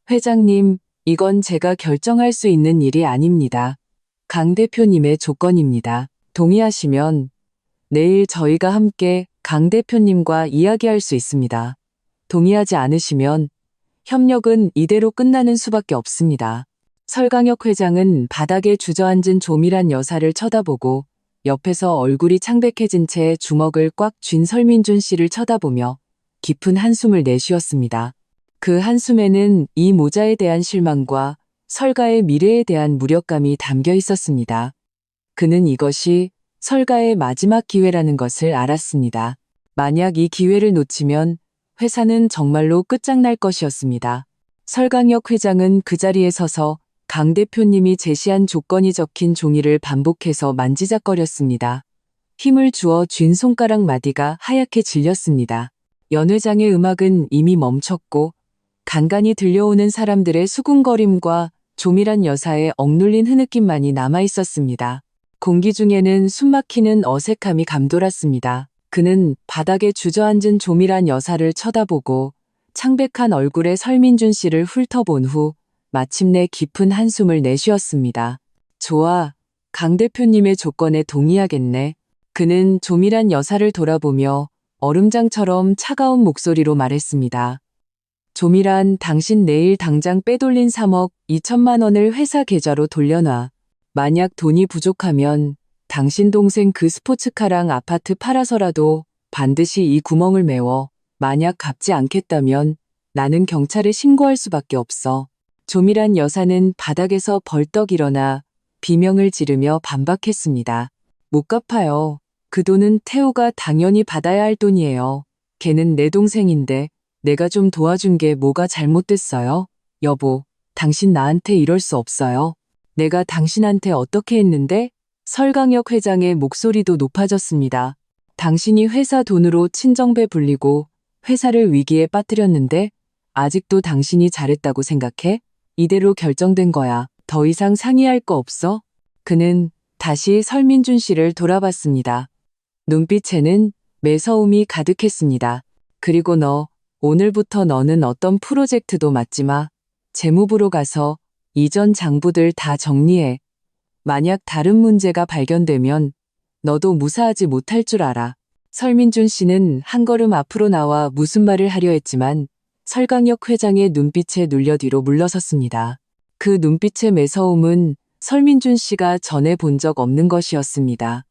회장님, 이건 제가 결정할 수 있는 일이 아닙니다. 강 대표님의 조건입니다. 동의하시면 내일 저희가 함께 강 대표님과 이야기할 수 있습니다. 동의하지 않으시면 협력은 이대로 끝나는 수밖에 없습니다. 설강혁 회장은 바닥에 주저앉은 조미란 여사를 쳐다보고 옆에서 얼굴이 창백해진 채 주먹을 꽉 쥔 설민준 씨를 쳐다보며 깊은 한숨을 내쉬었습니다. 그 한숨에는 이 모자에 대한 실망과 설가의 미래에 대한 무력감이 담겨 있었습니다. 그는 이것이 설가의 마지막 기회라는 것을 알았습니다. 만약 이 기회를 놓치면 회사는 정말로 끝장날 것이었습니다. 설강혁 회장은 그 자리에 서서 강 대표님이 제시한 조건이 적힌 종이를 반복해서 만지작거렸습니다. 힘을 주어 쥔 손가락 마디가 하얗게 질렸습니다. 연 회장의 음악은 이미 멈췄고 간간히 들려오는 사람들의 수군거림과 조미란 여사의 억눌린 흐느낌만이 남아 있었습니다. 공기 중에는 숨막히는 어색함이 감돌았습니다. 그는 바닥에 주저앉은 조미란 여사를 쳐다보고 창백한 얼굴의 설민준 씨를 훑어본 후 마침내 깊은 한숨을 내쉬었습니다. 좋아, 강 대표님의 조건에 동의하겠네. 그는 조미란 여사를 돌아보며 얼음장처럼 차가운 목소리로 말했습니다. 조미란, 당신 내일 당장 빼돌린 3억 2천만 원을 회사 계좌로 돌려놔. 만약 돈이 부족하면 당신 동생 그 스포츠카랑 아파트 팔아서라도 반드시 이 구멍을 메워. 만약 갚지 않겠다면 나는 경찰에 신고할 수밖에 없어. 조미란 여사는 바닥에서 벌떡 일어나 비명을 지르며 반박했습니다. 못 갚아요. 그 돈은 태호가 당연히 받아야 할 돈이에요. 걔는 내 동생인데 내가 좀 도와준 게 뭐가 잘못됐어요? 여보, 당신 나한테 이럴 수 없어요. 내가 당신한테 어떻게 했는데? 설강혁 회장의 목소리도 높아졌습니다. 당신이 회사 돈으로 친정배 불리고 회사를 위기에 빠뜨렸는데 아직도 당신이 잘했다고 생각해? 이대로 결정된 거야. 더 이상 상의할 거 없어? 그는 다시 설민준 씨를 돌아봤습니다. 눈빛에는 매서움이 가득했습니다. 그리고 너, 오늘부터 너는 어떤 프로젝트도 맡지 마. 재무부로 가서 이전 장부들 다 정리해. 만약 다른 문제가 발견되면 너도 무사하지 못할 줄 알아. 설민준 씨는 한 걸음 앞으로 나와 무슨 말을 하려 했지만 설강혁 회장의 눈빛에 눌려 뒤로 물러섰습니다. 그 눈빛의 매서움은 설민준 씨가 전에 본 적 없는 것이었습니다.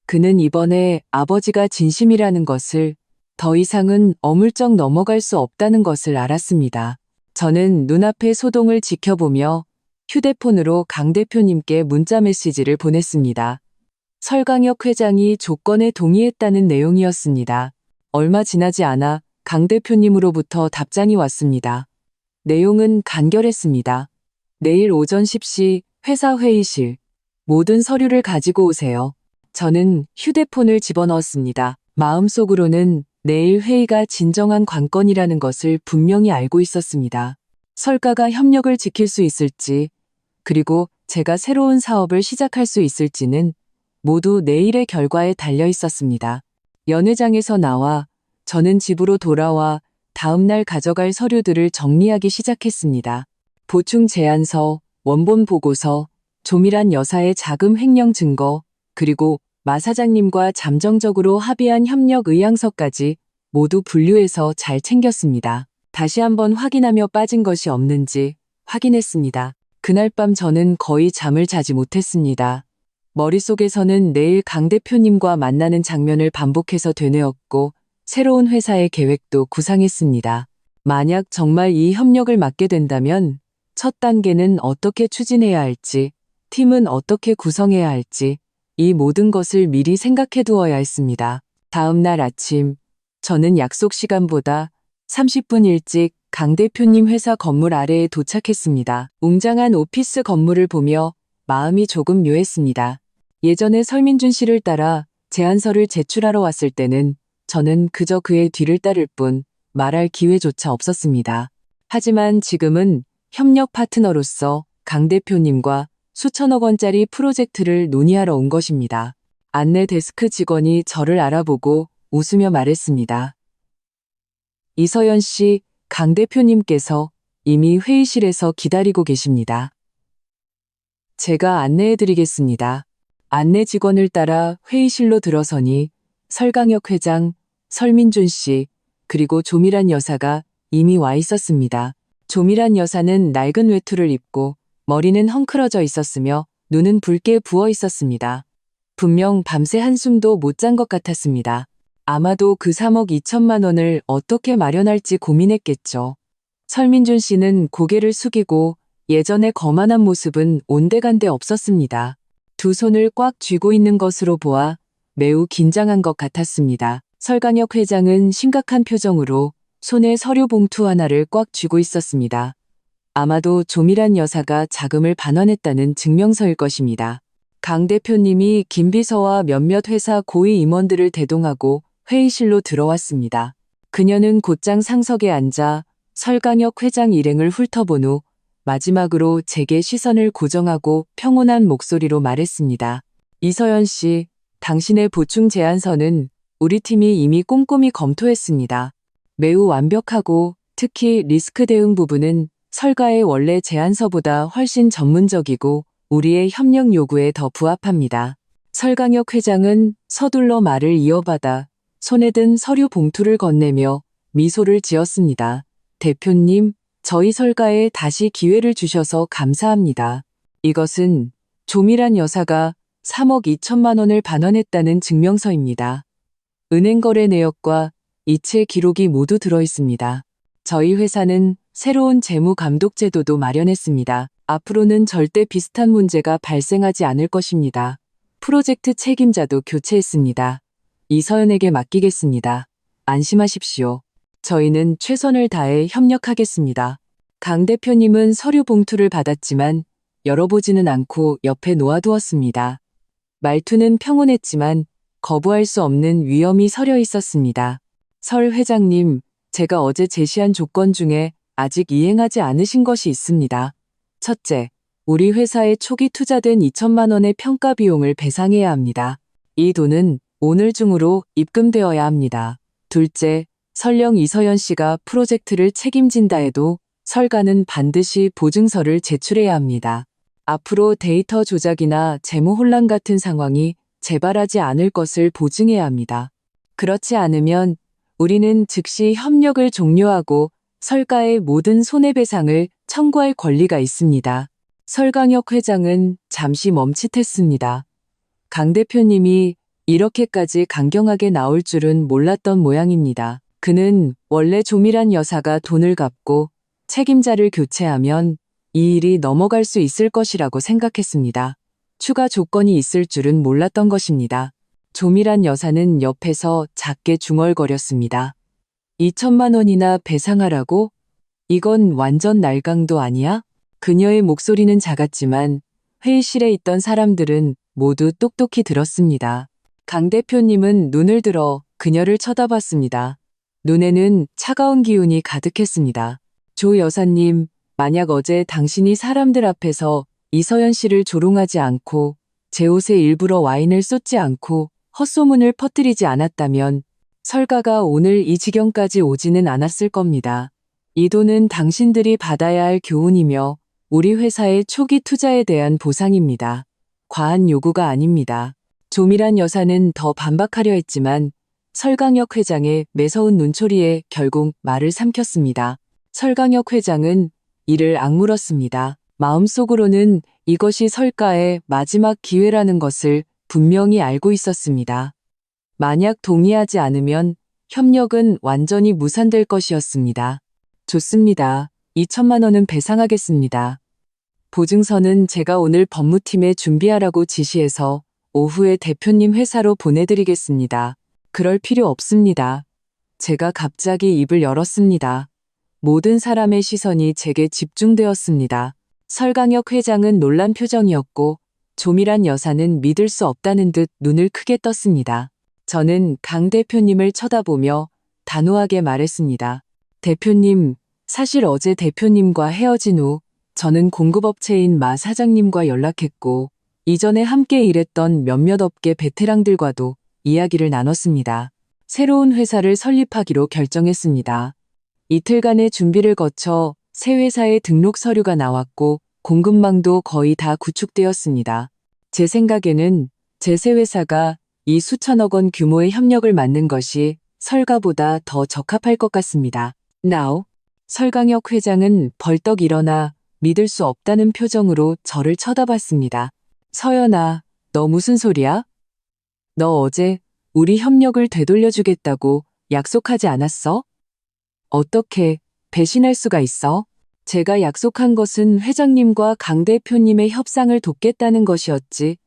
그는 이번에 아버지가 진심이라는 것을, 더 이상은 어물쩍 넘어갈 수 없다는 것을 알았습니다. 저는 눈앞의 소동을 지켜보며 휴대폰으로 강 대표님께 문자 메시지를 보냈습니다. 설강혁 회장이 조건에 동의했다는 내용이었습니다. 얼마 지나지 않아 강 대표님으로부터 답장이 왔습니다. 내용은 간결했습니다. 내일 오전 10시 회사 회의실, 모든 서류를 가지고 오세요. 저는 휴대폰을 집어넣었습니다. 마음속으로는 내일 회의가 진정한 관건이라는 것을 분명히 알고 있었습니다. 설가가 협력을 지킬 수 있을지, 그리고 제가 새로운 사업을 시작할 수 있을지는 모두 내일의 결과에 달려 있었습니다. 연회장에서 나와 저는 집으로 돌아와 다음날 가져갈 서류들을 정리하기 시작했습니다. 보충 제안서, 원본 보고서, 조미란 여사의 자금 횡령 증거, 그리고 마 사장님과 잠정적으로 합의한 협력 의향서까지 모두 분류해서 잘 챙겼습니다. 다시 한번 확인하며 빠진 것이 없는지 확인했습니다. 그날 밤 저는 거의 잠을 자지 못했습니다. 머릿속에서는 내일 강 대표님과 만나는 장면을 반복해서 되뇌었고 새로운 회사의 계획도 구상했습니다. 만약 정말 이 협력을 맡게 된다면 첫 단계는 어떻게 추진해야 할지, 팀은 어떻게 구성해야 할지 이 모든 것을 미리 생각해 두어야 했습니다. 다음 날 아침, 저는 약속 시간보다 30분 일찍 강 대표님 회사 건물 아래에 도착했습니다. 웅장한 오피스 건물을 보며 마음이 조금 묘했습니다. 예전에 설민준 씨를 따라 제안서를 제출하러 왔을 때는 저는 그저 그의 뒤를 따를 뿐 말할 기회조차 없었습니다. 하지만 지금은 협력 파트너로서 강 대표님과 수천억 원짜리 프로젝트를 논의하러 온 것입니다. 안내 데스크 직원이 저를 알아보고 웃으며 말했습니다. 이서연 씨, 강 대표님께서 이미 회의실에서 기다리고 계십니다. 제가 안내해드리겠습니다. 안내 직원을 따라 회의실로 들어서니 설강혁 회장, 설민준 씨, 그리고 조미란 여사가 이미 와 있었습니다. 조미란 여사는 낡은 외투를 입고 머리는 헝클어져 있었으며 눈은 붉게 부어 있었습니다. 분명 밤새 한숨도 못 잔 것 같았습니다. 아마도 그 3억 2천만 원을 어떻게 마련할지 고민했겠죠. 설민준 씨는 고개를 숙이고 예전의 거만한 모습은 온데간데 없었습니다. 두 손을 꽉 쥐고 있는 것으로 보아 매우 긴장한 것 같았습니다. 설강혁 회장은 심각한 표정으로 손에 서류 봉투 하나를 꽉 쥐고 있었습니다. 아마도 조미란 여사가 자금을 반환했다는 증명서일 것입니다. 강 대표님이 김 비서와 몇몇 회사 고위 임원들을 대동하고 회의실로 들어왔습니다. 그녀는 곧장 상석에 앉아 설강혁 회장 일행을 훑어본 후 마지막으로 제게 시선을 고정하고 평온한 목소리로 말했습니다. 이서연 씨, 당신의 보충 제안서는 우리 팀이 이미 꼼꼼히 검토했습니다. 매우 완벽하고 특히 리스크 대응 부분은 설가의 원래 제안서보다 훨씬 전문적이고 우리의 협력 요구에 더 부합합니다. 설강혁 회장은 서둘러 말을 이어받아 손에 든 서류 봉투를 건네며 미소를 지었습니다. 대표님, 저희 설가에 다시 기회를 주셔서 감사합니다. 이것은 조미란 여사가 3억 2천만 원을 반환했다는 증명서입니다. 은행 거래 내역과 이체 기록이 모두 들어 있습니다. 저희 회사는 새로운 재무 감독 제도도 마련했습니다. 앞으로는 절대 비슷한 문제가 발생하지 않을 것입니다. 프로젝트 책임자도 교체했습니다. 이서연에게 맡기겠습니다. 안심하십시오. 저희는 최선을 다해 협력하겠습니다. 강 대표님은 서류 봉투를 받았지만 열어보지는 않고 옆에 놓아두었습니다. 말투는 평온했지만 거부할 수 없는 위험이 서려 있었습니다. 설 회장님, 제가 어제 제시한 조건 중에 아직 이행하지 않으신 것이 있습니다. 첫째, 우리 회사에 초기 투자된 2천만 원의 평가 비용을 배상해야 합니다. 이 돈은 오늘 중으로 입금되어야 합니다. 둘째, 설령 이서연 씨가 프로젝트를 책임진다 해도 설가는 반드시 보증서를 제출해야 합니다. 앞으로 데이터 조작이나 재무 혼란 같은 상황이 재발하지 않을 것을 보증해야 합니다. 그렇지 않으면 우리는 즉시 협력을 종료하고 설가의 모든 손해배상을 청구할 권리가 있습니다. 설강혁 회장은 잠시 멈칫했습니다. 강 대표님이 이렇게까지 강경하게 나올 줄은 몰랐던 모양입니다. 그는 원래 조미란 여사가 돈을 갚고 책임자를 교체하면 이 일이 넘어갈 수 있을 것이라고 생각했습니다. 추가 조건이 있을 줄은 몰랐던 것입니다. 조미란 여사는 옆에서 작게 중얼거렸습니다. 2천만 원이나 배상하라고? 이건 완전 날강도 아니야? 그녀의 목소리는 작았지만 회의실에 있던 사람들은 모두 똑똑히 들었습니다. 강 대표님은 눈을 들어 그녀를 쳐다봤습니다. 눈에는 차가운 기운이 가득했습니다. 조 여사님, 만약 어제 당신이 사람들 앞에서 이서연 씨를 조롱하지 않고 제 옷에 일부러 와인을 쏟지 않고 헛소문을 퍼뜨리지 않았다면 설가가 오늘 이 지경까지 오지는 않았을 겁니다. 이 돈은 당신들이 받아야 할 교훈이며 우리 회사의 초기 투자에 대한 보상입니다. 과한 요구가 아닙니다. 조미란 여사는 더 반박하려 했지만 설강혁 회장의 매서운 눈초리에 결국 말을 삼켰습니다. 설강혁 회장은 이를 악물었습니다. 마음속으로는 이것이 설가의 마지막 기회라는 것을 분명히 알고 있었습니다. 만약 동의하지 않으면 협력은 완전히 무산될 것이었습니다. 좋습니다. 2천만 원은 배상하겠습니다. 보증서는 제가 오늘 법무팀에 준비하라고 지시해서 오후에 대표님 회사로 보내드리겠습니다. 그럴 필요 없습니다. 제가 갑자기 입을 열었습니다. 모든 사람의 시선이 제게 집중되었습니다. 설강혁 회장은 놀란 표정이었고 조미란 여사는 믿을 수 없다는 듯 눈을 크게 떴습니다. 저는 강 대표님을 쳐다보며 단호하게 말했습니다. 대표님, 사실 어제 대표님과 헤어진 후 저는 공급업체인 마 사장님과 연락했고 이전에 함께 일했던 몇몇 업계 베테랑들과도 이야기를 나눴습니다. 새로운 회사를 설립하기로 결정했습니다. 이틀간의 준비를 거쳐 새 회사의 등록 서류가 나왔고 공급망도 거의 다 구축되었습니다. 제 생각에는 제 새 회사가 이 수천억 원 규모의 협력을 맡는 것이 설가보다 더 적합할 것 같습니다. Now, 설강혁 회장은 벌떡 일어나 믿을 수 없다는 표정으로 저를 쳐다봤습니다. 서연아, 너 무슨 소리야? 너 어제 우리 협력을 되돌려주겠다고 약속하지 않았어? 어떻게 배신할 수가 있어? 제가 약속한 것은 회장님과 강 대표님의 협상을 돕겠다는 것이었지.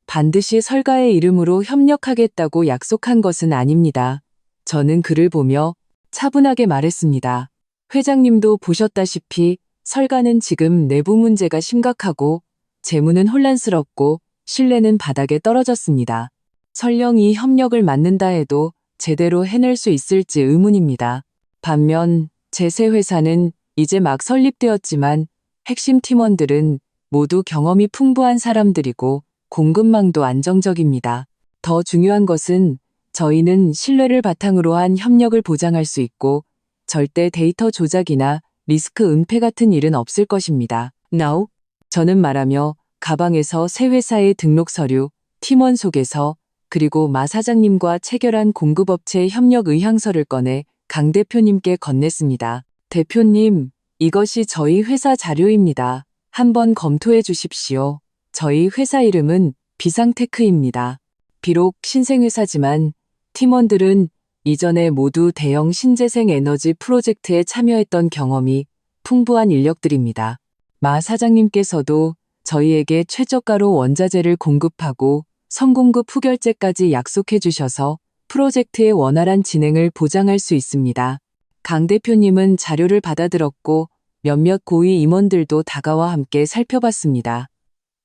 반드시 설가의 이름으로 협력하겠다고 약속한 것은 아닙니다. 저는 그를 보며 차분하게 말했습니다. 회장님도 보셨다시피 설가는 지금 내부 문제가 심각하고 재무는 혼란스럽고 신뢰는 바닥에 떨어졌습니다. 설령 이 협력을 맡는다 해도 제대로 해낼 수 있을지 의문입니다. 반면 제 새 회사는 이제 막 설립되었지만 핵심 팀원들은 모두 경험이 풍부한 사람들이고 공급망도 안정적입니다. 더 중요한 것은 저희는 신뢰를 바탕으로 한 협력을 보장할 수 있고 절대 데이터 조작이나 리스크 은폐 같은 일은 없을 것입니다. Now, 저는 말하며 가방에서 새 회사의 등록 서류, 팀원 소개서, 그리고 마 사장님과 체결한 공급업체 협력 의향서를 꺼내 강 대표님께 건넸습니다. 대표님, 이것이 저희 회사 자료입니다. 한번 검토해 주십시오. 저희 회사 이름은 비상테크입니다. 비록 신생회사지만 팀원들은 이전에 모두 대형 신재생 에너지 프로젝트에 참여했던 경험이 풍부한 인력들입니다. 마 사장님께서도 저희에게 최저가로 원자재를 공급하고 성공급 후결제까지 약속해 주셔서 프로젝트의 원활한 진행을 보장할 수 있습니다. 강 대표님은 자료를 받아들었고 몇몇 고위 임원들도 다가와 함께 살펴봤습니다.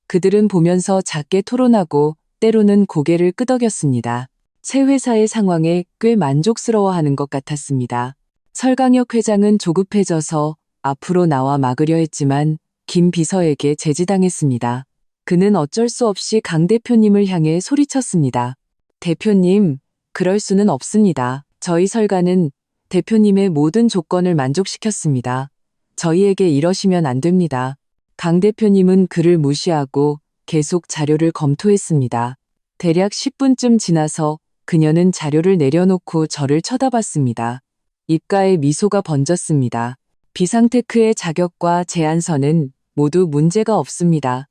그들은 보면서 작게 토론하고 때로는 고개를 끄덕였습니다. 새 회사의 상황에 꽤 만족스러워하는 것 같았습니다. 설강혁 회장은 조급해져서 앞으로 나와 막으려 했지만 김 비서에게 제지당했습니다. 그는 어쩔 수 없이 강 대표님을 향해 소리쳤습니다. 대표님, 그럴 수는 없습니다. 저희 설가는 대표님의 모든 조건을 만족시켰습니다. 저희에게 이러시면 안 됩니다. 강 대표님은 그를 무시하고 계속 자료를 검토했습니다. 대략 10분쯤 지나서 그녀는 자료를 내려놓고 저를 쳐다봤습니다. 입가에 미소가 번졌습니다. 비상테크의 자격과 제안서는 모두 문제가 없습니다.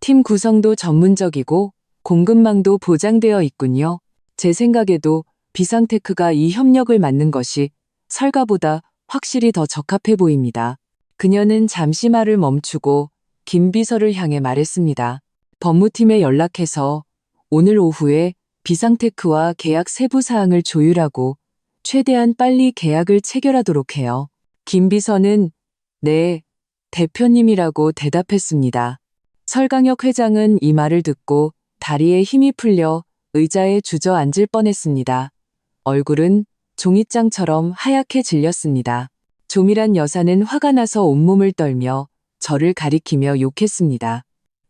팀 구성도 전문적이고 공급망도 보장되어 있군요. 제 생각에도 비상테크가 이 협력을 맡는 것이 설가보다 확실히 더 적합해 보입니다. 그녀는 잠시 말을 멈추고 김 비서를 향해 말했습니다. 법무팀에 연락해서 오늘 오후에 비상테크와 계약 세부 사항을 조율하고 최대한 빨리 계약을 체결하도록 해요. 김 비서는 네, 대표님이라고 대답했습니다. 설강혁 회장은 이 말을 듣고 다리에 힘이 풀려 의자에 주저앉을 뻔했습니다. 얼굴은 종잇장처럼 하얗게 질렸습니다. 조미란 여사는 화가 나서 온몸을 떨며 저를 가리키며 욕했습니다.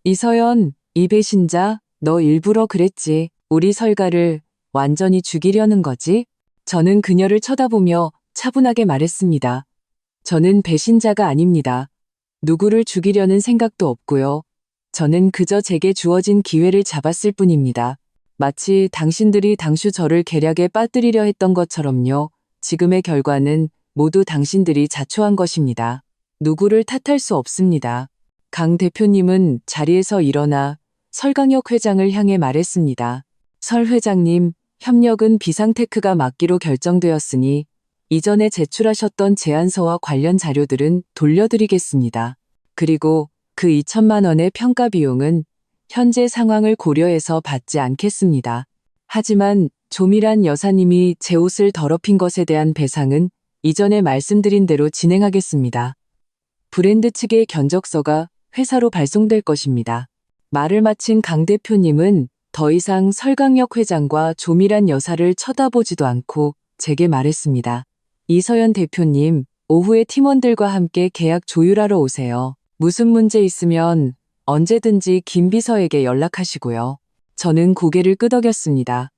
이서연, 이 배신자, 너 일부러 그랬지. 우리 설가를 완전히 죽이려는 거지? 저는 그녀를 쳐다보며 차분하게 말했습니다. 저는 배신자가 아닙니다. 누구를 죽이려는 생각도 없고요. 저는 그저 제게 주어진 기회를 잡았을 뿐입니다. 마치 당신들이 당시 저를 계략에 빠뜨리려 했던 것처럼요. 지금의 결과는 모두 당신들이 자초한 것입니다. 누구를 탓할 수 없습니다. 강 대표님은 자리에서 일어나 설강혁 회장을 향해 말했습니다. 설 회장님, 협력은 비상테크가 맡기로 결정되었으니 이전에 제출하셨던 제안서와 관련 자료들은 돌려드리겠습니다. 그리고 그 2천만 원의 평가 비용은 현재 상황을 고려해서 받지 않겠습니다. 하지만 조미란 여사님이 제 옷을 더럽힌 것에 대한 배상은 이전에 말씀드린 대로 진행하겠습니다. 브랜드 측의 견적서가 회사로 발송될 것입니다. 말을 마친 강 대표님은 더 이상 설강혁 회장과 조미란 여사를 쳐다보지도 않고 제게 말했습니다. 이서연 대표님, 오후에 팀원들과 함께 계약 조율하러 오세요. 무슨 문제 있으면 언제든지 김 비서에게 연락하시고요. 저는 고개를 끄덕였습니다.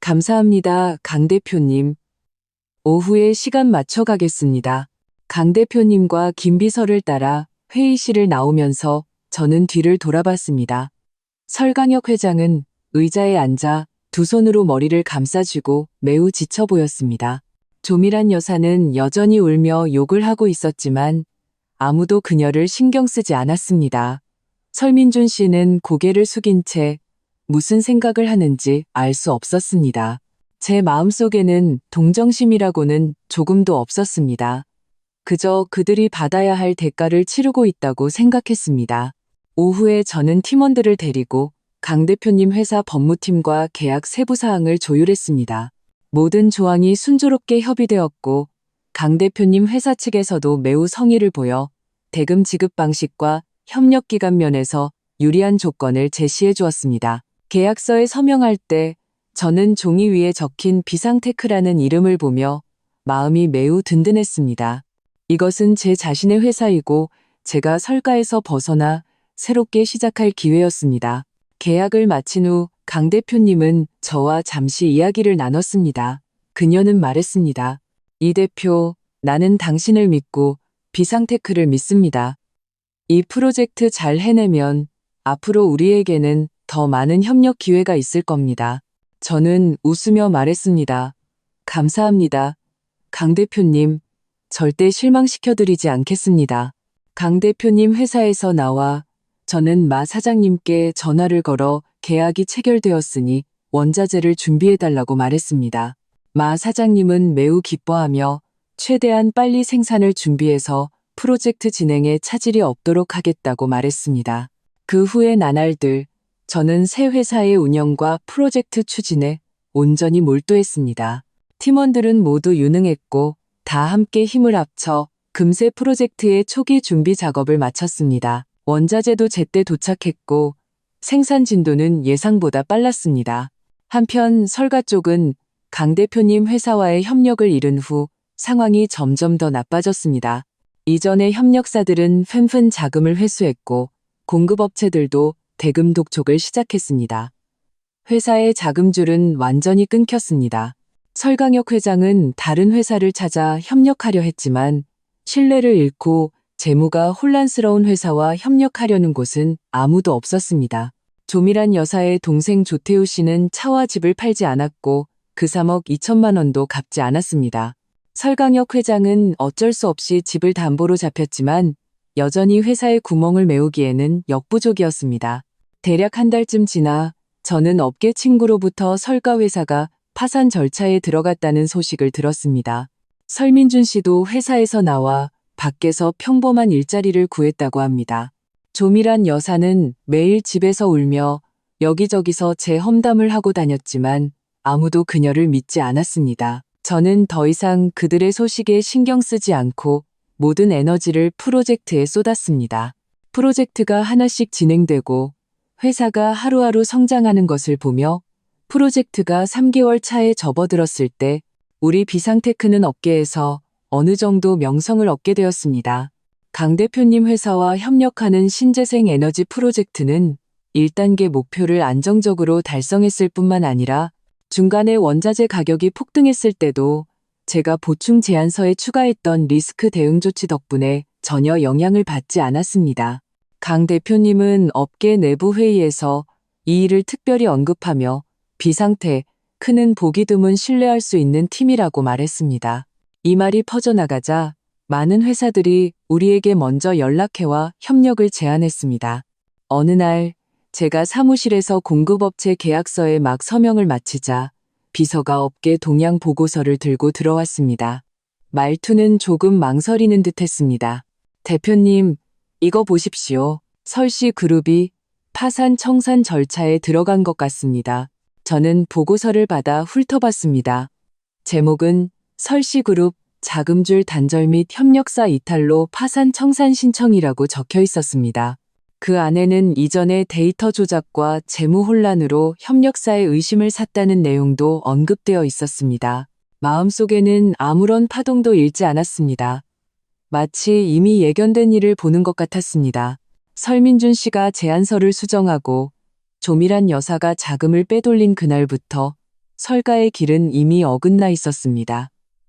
감사합니다, 강 대표님. 오후에 시간 맞춰 가겠습니다. 강 대표님과 김 비서를 따라 회의실을 나오면서 저는 뒤를 돌아봤습니다. 설강혁 회장은 의자에 앉아 두 손으로 머리를 감싸쥐고 매우 지쳐 보였습니다. 조미란 여사는 여전히 울며 욕을 하고 있었지만 아무도 그녀를 신경 쓰지 않았습니다. 설민준 씨는 고개를 숙인 채 무슨 생각을 하는지 알 수 없었습니다. 제 마음속에는 동정심이라고는 조금도 없었습니다. 그저 그들이 받아야 할 대가를 치르고 있다고 생각했습니다. 오후에 저는 팀원들을 데리고 강 대표님 회사 법무팀과 계약 세부 사항을 조율했습니다. 모든 조항이 순조롭게 협의되었고 강 대표님 회사 측에서도 매우 성의를 보여 대금 지급 방식과 협력 기간 면에서 유리한 조건을 제시해 주었습니다. 계약서에 서명할 때 저는 종이 위에 적힌 비상테크라는 이름을 보며 마음이 매우 든든했습니다. 이것은 제 자신의 회사이고 제가 설가에서 벗어나 새롭게 시작할 기회였습니다. 계약을 마친 후 강 대표님은 저와 잠시 이야기를 나눴습니다. 그녀는 말했습니다. 이 대표, 나는 당신을 믿고 비상테크를 믿습니다. 이 프로젝트 잘 해내면 앞으로 우리에게는 더 많은 협력 기회가 있을 겁니다. 저는 웃으며 말했습니다. 감사합니다. 강 대표님, 절대 실망시켜드리지 않겠습니다. 강 대표님 회사에서 나와 저는 마 사장님께 전화를 걸어 계약이 체결되었으니 원자재를 준비해달라고 말했습니다. 마 사장님은 매우 기뻐하며 최대한 빨리 생산을 준비해서 프로젝트 진행에 차질이 없도록 하겠다고 말했습니다. 그 후의 나날들, 저는 새 회사의 운영과 프로젝트 추진에 온전히 몰두했습니다. 팀원들은 모두 유능했고 다 함께 힘을 합쳐 금세 프로젝트의 초기 준비 작업을 마쳤습니다. 원자재도 제때 도착했고 생산 진도는 예상보다 빨랐습니다. 한편 설가 쪽은 강 대표님 회사와의 협력을 이룬 후 상황이 점점 더 나빠졌습니다. 이전의 협력사들은 팬팬 자금을 회수했고 공급업체들도 대금 독촉을 시작했습니다. 회사의 자금줄은 완전히 끊겼습니다. 설강혁 회장은 다른 회사를 찾아 협력하려 했지만 신뢰를 잃고 재무가 혼란스러운 회사와 협력하려는 곳은 아무도 없었습니다. 조미란 여사의 동생 조태우 씨는 차와 집을 팔지 않았고 그 3억 2천만 원도 갚지 않았습니다. 설강혁 회장은 어쩔 수 없이 집을 담보로 잡혔지만 여전히 회사의 구멍을 메우기에는 역부족이었습니다. 대략 한 달쯤 지나 저는 업계 친구로부터 설가 회사가 파산 절차에 들어갔다는 소식을 들었습니다. 설민준 씨도 회사에서 나와 밖에서 평범한 일자리를 구했다고 합니다. 조미란 여사는 매일 집에서 울며 여기저기서 제 험담을 하고 다녔지만 아무도 그녀를 믿지 않았습니다. 저는 더 이상 그들의 소식에 신경 쓰지 않고 모든 에너지를 프로젝트에 쏟았습니다. 프로젝트가 하나씩 진행되고 회사가 하루하루 성장하는 것을 보며 프로젝트가 3개월 차에 접어들었을 때 우리 비상테크는 업계에서 어느 정도 명성을 얻게 되었습니다. 강 대표님 회사와 협력하는 신재생 에너지 프로젝트는 1단계 목표를 안정적으로 달성했을 뿐만 아니라 중간에 원자재 가격이 폭등했을 때도 제가 보충 제안서에 추가했던 리스크 대응 조치 덕분에 전혀 영향을 받지 않았습니다. 강 대표님은 업계 내부 회의에서 이 일을 특별히 언급하며 비상태, 크는 보기 드문 신뢰할 수 있는 팀이라고 말했습니다. 이 말이 퍼져나가자 많은 회사들이 우리에게 먼저 연락해와 협력을 제안했습니다. 어느 날 제가 사무실에서 공급업체 계약서에 막 서명을 마치자 비서가 업계 동향 보고서를 들고 들어왔습니다. 말투는 조금 망설이는 듯했습니다. 대표님, 이거 보십시오. 설씨그룹이 파산 청산 절차에 들어간 것 같습니다. 저는 보고서를 받아 훑어봤습니다. 제목은 설씨그룹 자금줄 단절 및 협력사 이탈로 파산 청산 신청이라고 적혀 있었습니다. 그 안에는 이전의 데이터 조작과 재무 혼란으로 협력사의 의심을 샀다는 내용도 언급되어 있었습니다. 마음속에는 아무런 파동도 일지 않았습니다. 마치 이미 예견된 일을 보는 것 같았습니다. 설민준 씨가 제안서를 수정하고 조미란 여사가 자금을 빼돌린 그날부터 설가의 길은 이미 어긋나 있었습니다.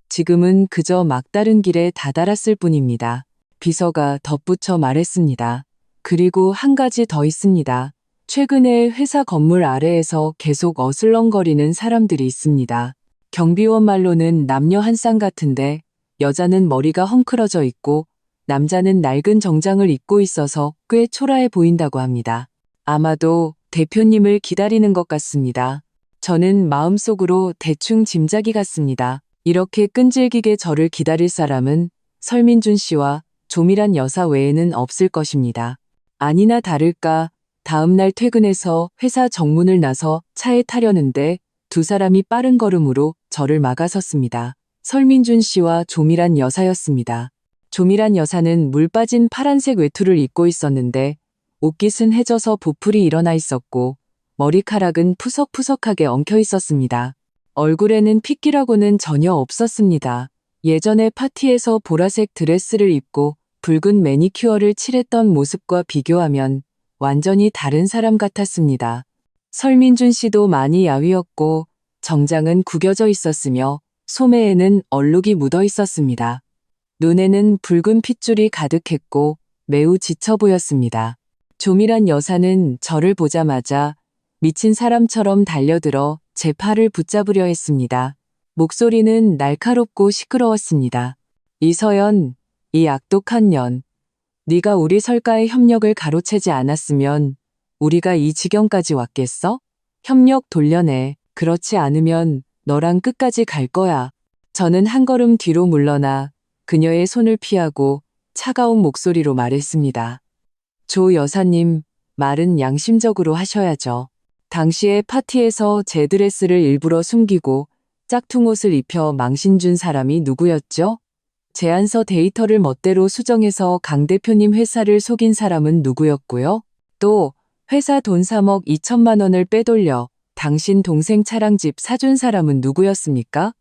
지금은 그저 막다른 길에 다다랐을 뿐입니다. 비서가 덧붙여 말했습니다. 그리고 한 가지 더 있습니다. 최근에 회사 건물 아래에서 계속 어슬렁거리는 사람들이 있습니다. 경비원 말로는 남녀 한 쌍 같은데 여자는 머리가 헝클어져 있고 남자는 낡은 정장을 입고 있어서 꽤 초라해 보인다고 합니다. 아마도 대표님을 기다리는 것 같습니다. 저는 마음속으로 대충 짐작이 갔습니다. 이렇게 끈질기게 저를 기다릴 사람은 설민준 씨와 조미란 여사 외에는 없을 것입니다. 아니나 다를까 다음날 퇴근해서 회사 정문을 나서 차에 타려는데 두 사람이 빠른 걸음으로 저를 막아섰습니다. 설민준 씨와 조미란 여사였습니다. 조미란 여사는 물 빠진 파란색 외투를 입고 있었는데 옷깃은 해져서 보풀이 일어나 있었고 머리카락은 푸석푸석하게 엉켜 있었습니다. 얼굴에는 핏기라고는 전혀 없었습니다. 예전에 파티에서 보라색 드레스를 입고 붉은 매니큐어를 칠했던 모습과 비교하면 완전히 다른 사람 같았습니다. 설민준 씨도 많이 야위었고 정장은 구겨져 있었으며 소매에는 얼룩이 묻어 있었습니다. 눈에는 붉은 핏줄이 가득했고 매우 지쳐 보였습니다. 조미란 여사는 저를 보자마자 미친 사람처럼 달려들어 제 팔을 붙잡으려 했습니다. 목소리는 날카롭고 시끄러웠습니다. 이서연, 이 악독한 년. 네가 우리 설가의 협력을 가로채지 않았으면 우리가 이 지경까지 왔겠어? 협력 돌려내. 그렇지 않으면 너랑 끝까지 갈 거야. 저는 한 걸음 뒤로 물러나 그녀의 손을 피하고 차가운 목소리로 말했습니다. 조 여사님, 말은 양심적으로 하셔야죠. 당시에 파티에서 제 드레스를 일부러 숨기고 짝퉁 옷을 입혀 망신 준 사람이 누구였죠? 제안서 데이터를 멋대로 수정해서 강 대표님 회사를 속인 사람은 누구였고요? 또 회사 돈 3억 2천만 원을 빼돌려 당신 동생 차량집 사준 사람은 누구였습니까?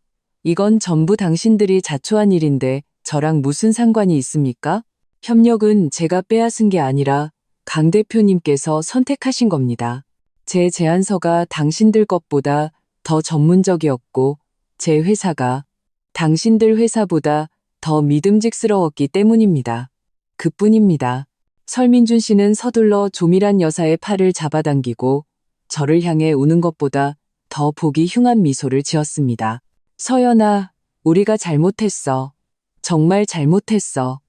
이건 전부 당신들이 자초한 일인데 저랑 무슨 상관이 있습니까? 협력은 제가 빼앗은 게 아니라 강 대표님께서 선택하신 겁니다. 제 제안서가 당신들 것보다 더 전문적이었고 제 회사가 당신들 회사보다 더 믿음직스러웠기 때문입니다. 그뿐입니다. 설민준 씨는 서둘러 조미란 여사의 팔을 잡아당기고 저를 향해 우는 것보다 더 보기 흉한 미소를 지었습니다. 서연아, 우리가 잘못했어. 정말 잘못했어.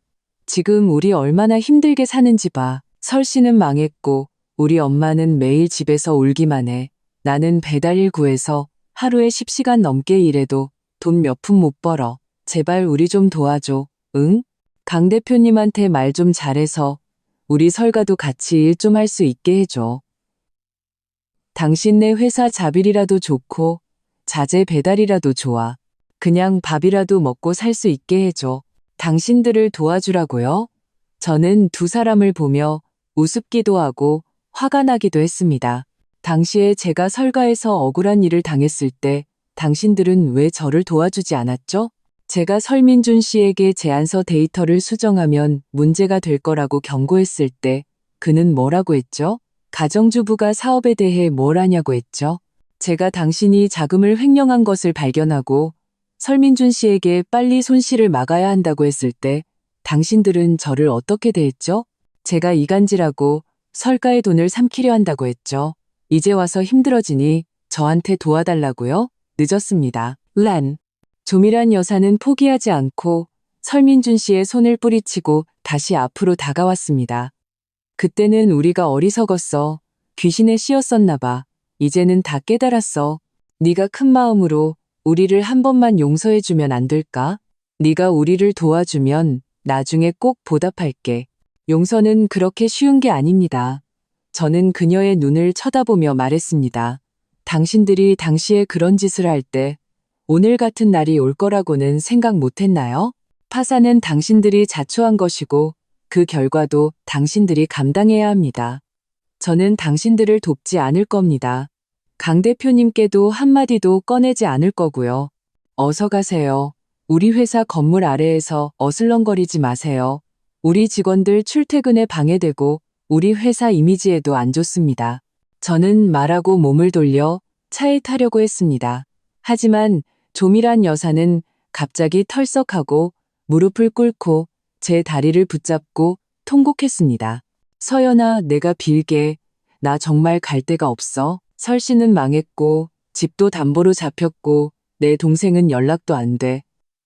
지금 우리 얼마나 힘들게 사는지 봐. 설 씨는 망했고 우리 엄마는 매일 집에서 울기만 해. 나는 배달일 구해서 하루에 10시간 넘게 일해도 돈 몇 푼 못 벌어. 제발 우리 좀 도와줘. 응? 강 대표님한테 말 좀 잘해서 우리 설가도 같이 일 좀 할 수 있게 해줘. 당신네 회사 자빌이라도 좋고 자재 배달이라도 좋아. 그냥 밥이라도 먹고 살 수 있게 해줘. 당신들을 도와주라고요? 저는 두 사람을 보며 우습기도 하고 화가 나기도 했습니다. 당시에 제가 설가에서 억울한 일을 당했을 때 당신들은 왜 저를 도와주지 않았죠? 제가 설민준 씨에게 제안서 데이터를 수정하면 문제가 될 거라고 경고했을 때 그는 뭐라고 했죠? 가정주부가 사업에 대해 뭘 하냐고 했죠? 제가 당신이 자금을 횡령한 것을 발견하고 설민준 씨에게 빨리 손실을 막아야 한다고 했을 때 당신들은 저를 어떻게 대했죠? 제가 이간질하고 설가의 돈을 삼키려 한다고 했죠. 이제 와서 힘들어지니 저한테 도와달라고요? 늦었습니다. 란. 조미란 여사는 포기하지 않고 설민준 씨의 손을 뿌리치고 다시 앞으로 다가왔습니다. 그때는 우리가 어리석었어. 귀신에 씌었었나 봐. 이제는 다 깨달았어. 네가 큰 마음으로 우리를 한 번만 용서해주면 안 될까? 네가 우리를 도와주면 나중에 꼭 보답할게. 용서는 그렇게 쉬운 게 아닙니다. 저는 그녀의 눈을 쳐다보며 말했습니다. 당신들이 당시에 그런 짓을 할 때 오늘 같은 날이 올 거라고는 생각 못 했나요? 파산은 당신들이 자초한 것이고 그 결과도 당신들이 감당해야 합니다. 저는 당신들을 돕지 않을 겁니다. 강 대표님께도 한마디도 꺼내지 않을 거고요. 어서 가세요. 우리 회사 건물 아래에서 어슬렁거리지 마세요. 우리 직원들 출퇴근에 방해되고 우리 회사 이미지에도 안 좋습니다. 저는 말하고 몸을 돌려 차에 타려고 했습니다. 하지만 조미란 여사는 갑자기 털썩하고 무릎을 꿇고 제 다리를 붙잡고 통곡했습니다. 서연아, 내가 빌게. 나 정말 갈 데가 없어. 설 씨는 망했고 집도 담보로 잡혔고 내 동생은 연락도 안 돼.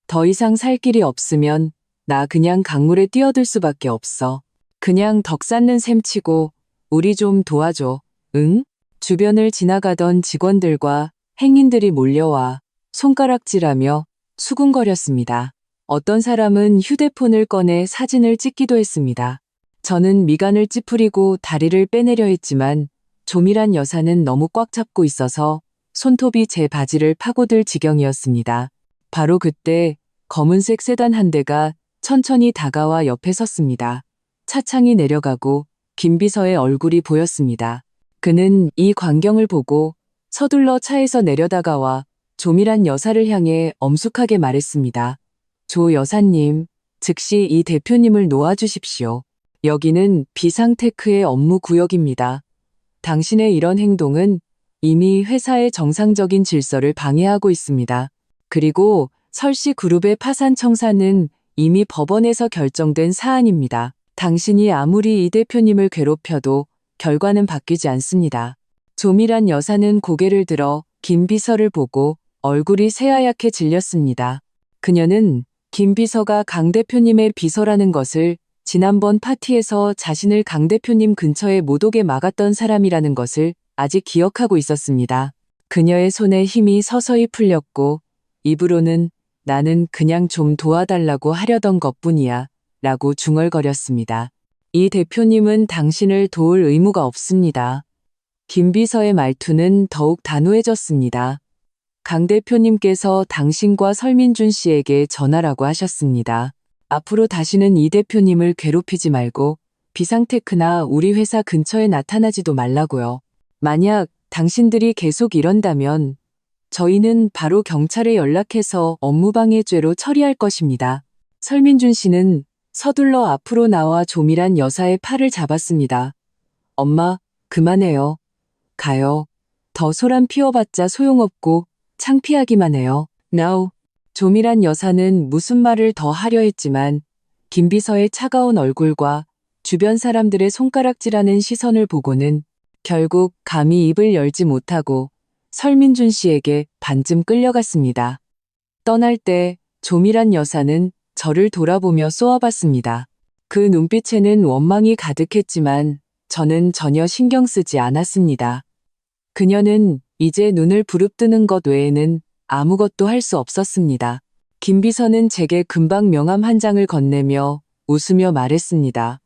더 이상 살 길이 없으면 나 그냥 강물에 뛰어들 수밖에 없어. 그냥 덕 쌓는 셈 치고 우리 좀 도와줘. 응? 주변을 지나가던 직원들과 행인들이 몰려와 손가락질하며 수군거렸습니다. 어떤 사람은 휴대폰을 꺼내 사진을 찍기도 했습니다. 저는 미간을 찌푸리고 다리를 빼내려 했지만 조미란 여사는 너무 꽉 잡고 있어서 손톱이 제 바지를 파고들 지경이었습니다. 바로 그때 검은색 세단 한 대가 천천히 다가와 옆에 섰습니다. 차창이 내려가고 김비서의 얼굴이 보였습니다. 그는 이 광경을 보고 서둘러 차에서 내려다가와 조미란 여사를 향해 엄숙하게 말했습니다. 조 여사님, 즉시 이 대표님을 놓아주십시오. 여기는 비상테크의 업무 구역입니다. 당신의 이런 행동은 이미 회사의 정상적인 질서를 방해하고 있습니다. 그리고 설씨 그룹의 파산 청사는 이미 법원에서 결정된 사안입니다. 당신이 아무리 이 대표님을 괴롭혀도 결과는 바뀌지 않습니다. 조미란 여사는 고개를 들어 김 비서를 보고 얼굴이 새하얗게 질렸습니다. 그녀는 김 비서가 강 대표님의 비서라는 것을 지난번 파티에서 자신을 강 대표님 근처에 못 오게 막았던 사람이라는 것을 아직 기억하고 있었습니다. 그녀의 손에 힘이 서서히 풀렸고 입으로는 나는 그냥 좀 도와달라고 하려던 것뿐이야 라고 중얼거렸습니다. 이 대표님은 당신을 도울 의무가 없습니다. 김 비서의 말투는 더욱 단호해졌습니다. 강 대표님께서 당신과 설민준 씨에게 전하라고 하셨습니다. 앞으로 다시는 이 대표님을 괴롭히지 말고 비상테크나 우리 회사 근처에 나타나지도 말라고요. 만약 당신들이 계속 이런다면 저희는 바로 경찰에 연락해서 업무방해죄로 처리할 것입니다. 설민준 씨는 서둘러 앞으로 나와 조미란 여사의 팔을 잡았습니다. 엄마, 그만해요. 가요. 더 소란 피워봤자 소용없고 창피하기만 해요. Now. 조미란 여사는 무슨 말을 더 하려 했지만 김 비서의 차가운 얼굴과 주변 사람들의 손가락질하는 시선을 보고는 결국 감히 입을 열지 못하고 설민준 씨에게 반쯤 끌려갔습니다. 떠날 때 조미란 여사는 저를 돌아보며 쏘아봤습니다. 그 눈빛에는 원망이 가득했지만 저는 전혀 신경 쓰지 않았습니다. 그녀는 이제 눈을 부릅뜨는 것 외에는 아무것도 할 수 없었습니다. 김 비서는 제게 금방 명함 한 장을 건네며 웃으며 말했습니다.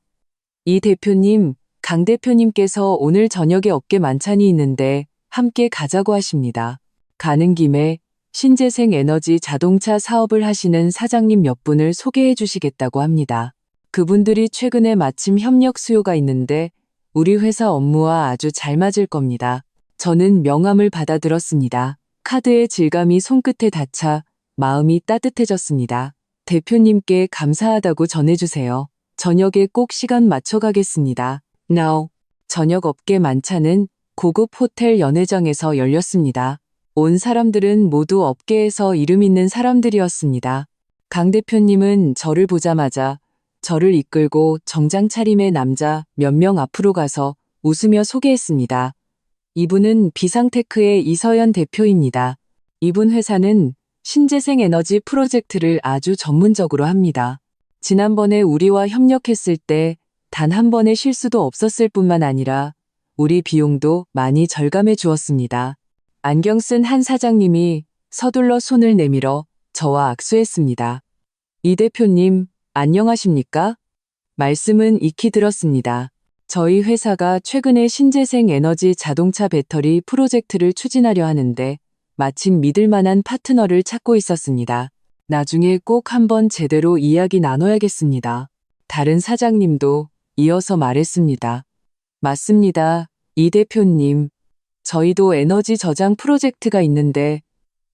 이 대표님, 강 대표님께서 오늘 저녁에 업계 만찬이 있는데 함께 가자고 하십니다. 가는 김에 신재생 에너지 자동차 사업을 하시는 사장님 몇 분을 소개해 주시겠다고 합니다. 그분들이 최근에 마침 협력 수요가 있는데 우리 회사 업무와 아주 잘 맞을 겁니다. 저는 명함을 받아들었습니다. 카드의 질감이 손끝에 닿자 마음이 따뜻해졌습니다. 대표님께 감사하다고 전해주세요. 저녁에 꼭 시간 맞춰 가겠습니다. Now. 저녁 업계 만찬은 고급 호텔 연회장에서 열렸습니다. 온 사람들은 모두 업계에서 이름 있는 사람들이었습니다. 강 대표님은 저를 보자마자 저를 이끌고 정장 차림의 남자 몇 명 앞으로 가서 웃으며 소개했습니다. 이분은 비상테크의 이서연 대표입니다. 이분 회사는 신재생 에너지 프로젝트를 아주 전문적으로 합니다. 지난번에 우리와 협력했을 때 단 한 번의 실수도 없었을 뿐만 아니라 우리 비용도 많이 절감해 주었습니다. 안경 쓴 한 사장님이 서둘러 손을 내밀어 저와 악수했습니다. 이 대표님, 안녕하십니까? 말씀은 익히 들었습니다. 저희 회사가 최근에 신재생 에너지 자동차 배터리 프로젝트를 추진하려 하는데 마침 믿을 만한 파트너를 찾고 있었습니다. 나중에 꼭 한번 제대로 이야기 나눠야겠습니다. 다른 사장님도 이어서 말했습니다. 맞습니다. 이 대표님. 저희도 에너지 저장 프로젝트가 있는데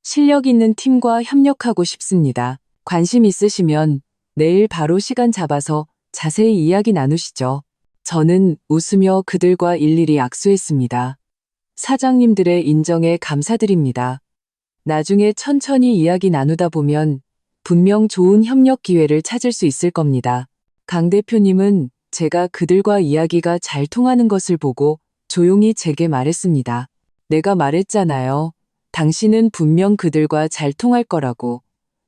실력 있는 팀과 협력하고 싶습니다. 관심 있으시면 내일 바로 시간 잡아서 자세히 이야기 나누시죠. 저는 웃으며 그들과 일일이 악수했습니다. 사장님들의 인정에 감사드립니다. 나중에 천천히 이야기 나누다 보면 분명 좋은 협력 기회를 찾을 수 있을 겁니다. 강 대표님은 제가 그들과 이야기가 잘 통하는 것을 보고 조용히 제게 말했습니다. 내가 말했잖아요. 당신은 분명 그들과 잘 통할 거라고.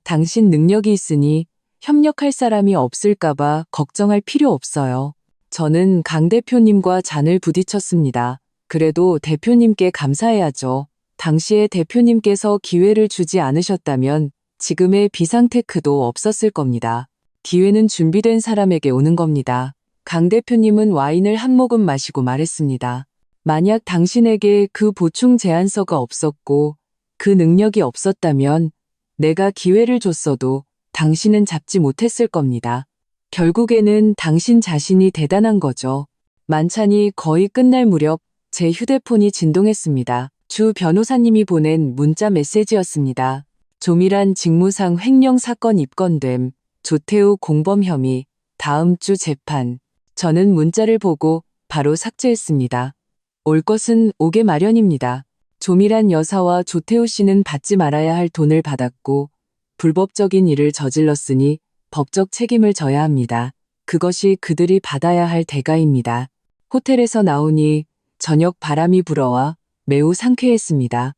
당신 능력이 있으니 협력할 사람이 없을까봐 걱정할 필요 없어요. 저는 강 대표님과 잔을 부딪혔습니다. 그래도 대표님께 감사해야죠. 당시에 대표님께서 기회를 주지 않으셨다면 지금의 비상테크도 없었을 겁니다. 기회는 준비된 사람에게 오는 겁니다. 강 대표님은 와인을 한 모금 마시고 말했습니다. 만약 당신에게 그 보충 제안서가 없었고 그 능력이 없었다면 내가 기회를 줬어도 당신은 잡지 못했을 겁니다. 결국에는 당신 자신이 대단한 거죠. 만찬이 거의 끝날 무렵 제 휴대폰이 진동했습니다. 주 변호사님이 보낸 문자 메시지였습니다. 조밀한 직무상 횡령 사건 입건됨. 조태우 공범 혐의. 다음 주 재판. 저는 문자를 보고 바로 삭제했습니다. 올 것은 오게 마련입니다. 조밀한 여사와 조태우 씨는 받지 말아야 할 돈을 받았고 불법적인 일을 저질렀으니 법적 책임을 져야 합니다. 그것이 그들이 받아야 할 대가입니다. 호텔에서 나오니 저녁 바람이 불어와 매우 상쾌했습니다.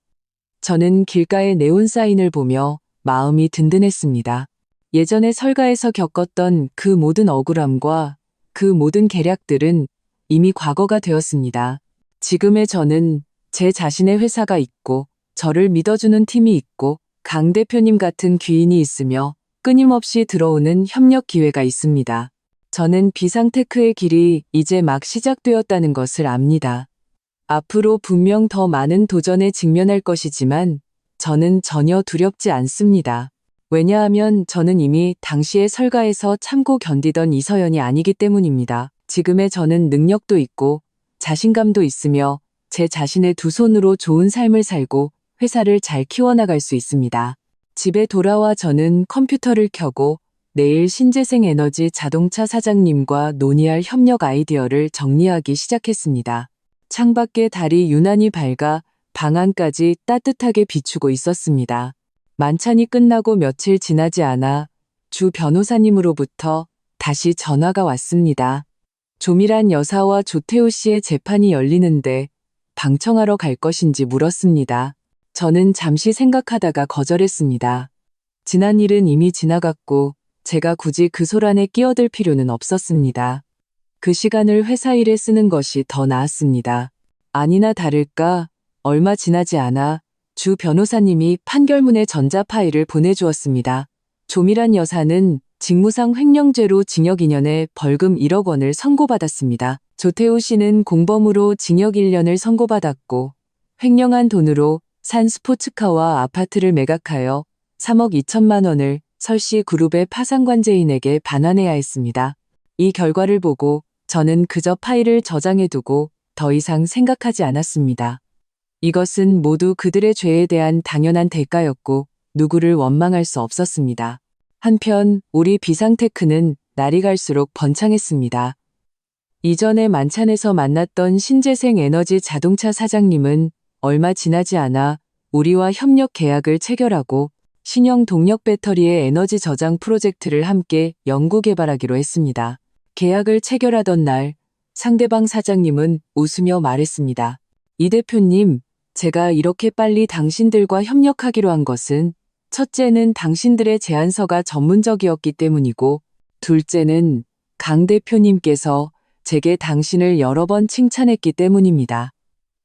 저는 길가의 네온사인을 보며 마음이 든든했습니다. 예전에 설가에서 겪었던 그 모든 억울함과 그 모든 계략들은 이미 과거가 되었습니다. 지금의 저는 제 자신의 회사가 있고 저를 믿어주는 팀이 있고 강 대표님 같은 귀인이 있으며 끊임없이 들어오는 협력 기회가 있습니다. 저는 비상테크의 길이 이제 막 시작되었다는 것을 압니다. 앞으로 분명 더 많은 도전에 직면할 것이지만 저는 전혀 두렵지 않습니다. 왜냐하면 저는 이미 당시의 설가에서 참고 견디던 이서연이 아니기 때문입니다. 지금의 저는 능력도 있고 자신감도 있으며 제 자신의 두 손으로 좋은 삶을 살고 회사를 잘 키워나갈 수 있습니다. 집에 돌아와 저는 컴퓨터를 켜고 내일 신재생 에너지 자동차 사장님과 논의할 협력 아이디어를 정리하기 시작했습니다. 창밖에 달이 유난히 밝아 방 안까지 따뜻하게 비추고 있었습니다. 만찬이 끝나고 며칠 지나지 않아 주 변호사님으로부터 다시 전화가 왔습니다. 조밀한 여사와 조태우 씨의 재판이 열리는데 방청하러 갈 것인지 물었습니다. 저는 잠시 생각하다가 거절했습니다. 지난 일은 이미 지나갔고 제가 굳이 그 소란에 끼어들 필요는 없었습니다. 그 시간을 회사 일에 쓰는 것이 더 나았습니다. 아니나 다를까 얼마 지나지 않아 주 변호사님이 판결문의 전자 파일을 보내주었습니다. 조밀한 여사는 직무상 횡령죄로 징역 2년에 벌금 1억 원을 선고받았습니다. 조태우 씨는 공범으로 징역 1년을 선고받았고 횡령한 돈으로 산 스포츠카와 아파트를 매각하여 3억 2천만 원을 설씨 그룹의 파산관제인에게 반환해야 했습니다. 이 결과를 보고 저는 그저 파일을 저장해두고 더 이상 생각하지 않았습니다. 이것은 모두 그들의 죄에 대한 당연한 대가였고 누구를 원망할 수 없었습니다. 한편 우리 비상테크는 날이 갈수록 번창했습니다. 이전에 만찬에서 만났던 신재생 에너지 자동차 사장님은 얼마 지나지 않아 우리와 협력 계약을 체결하고 신형 동력 배터리의 에너지 저장 프로젝트를 함께 연구 개발하기로 했습니다. 계약을 체결하던 날 상대방 사장님은 웃으며 말했습니다. 이 대표님, 제가 이렇게 빨리 당신들과 협력하기로 한 것은 첫째는 당신들의 제안서가 전문적이었기 때문이고 둘째는 강 대표님께서 제게 당신을 여러 번 칭찬했기 때문입니다.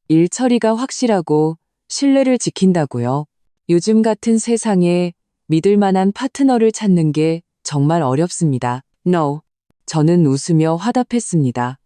일 처리가 확실하고 신뢰를 지킨다고요. 요즘 같은 세상에 믿을 만한 파트너를 찾는 게 정말 어렵습니다. No. 저는 웃으며 화답했습니다.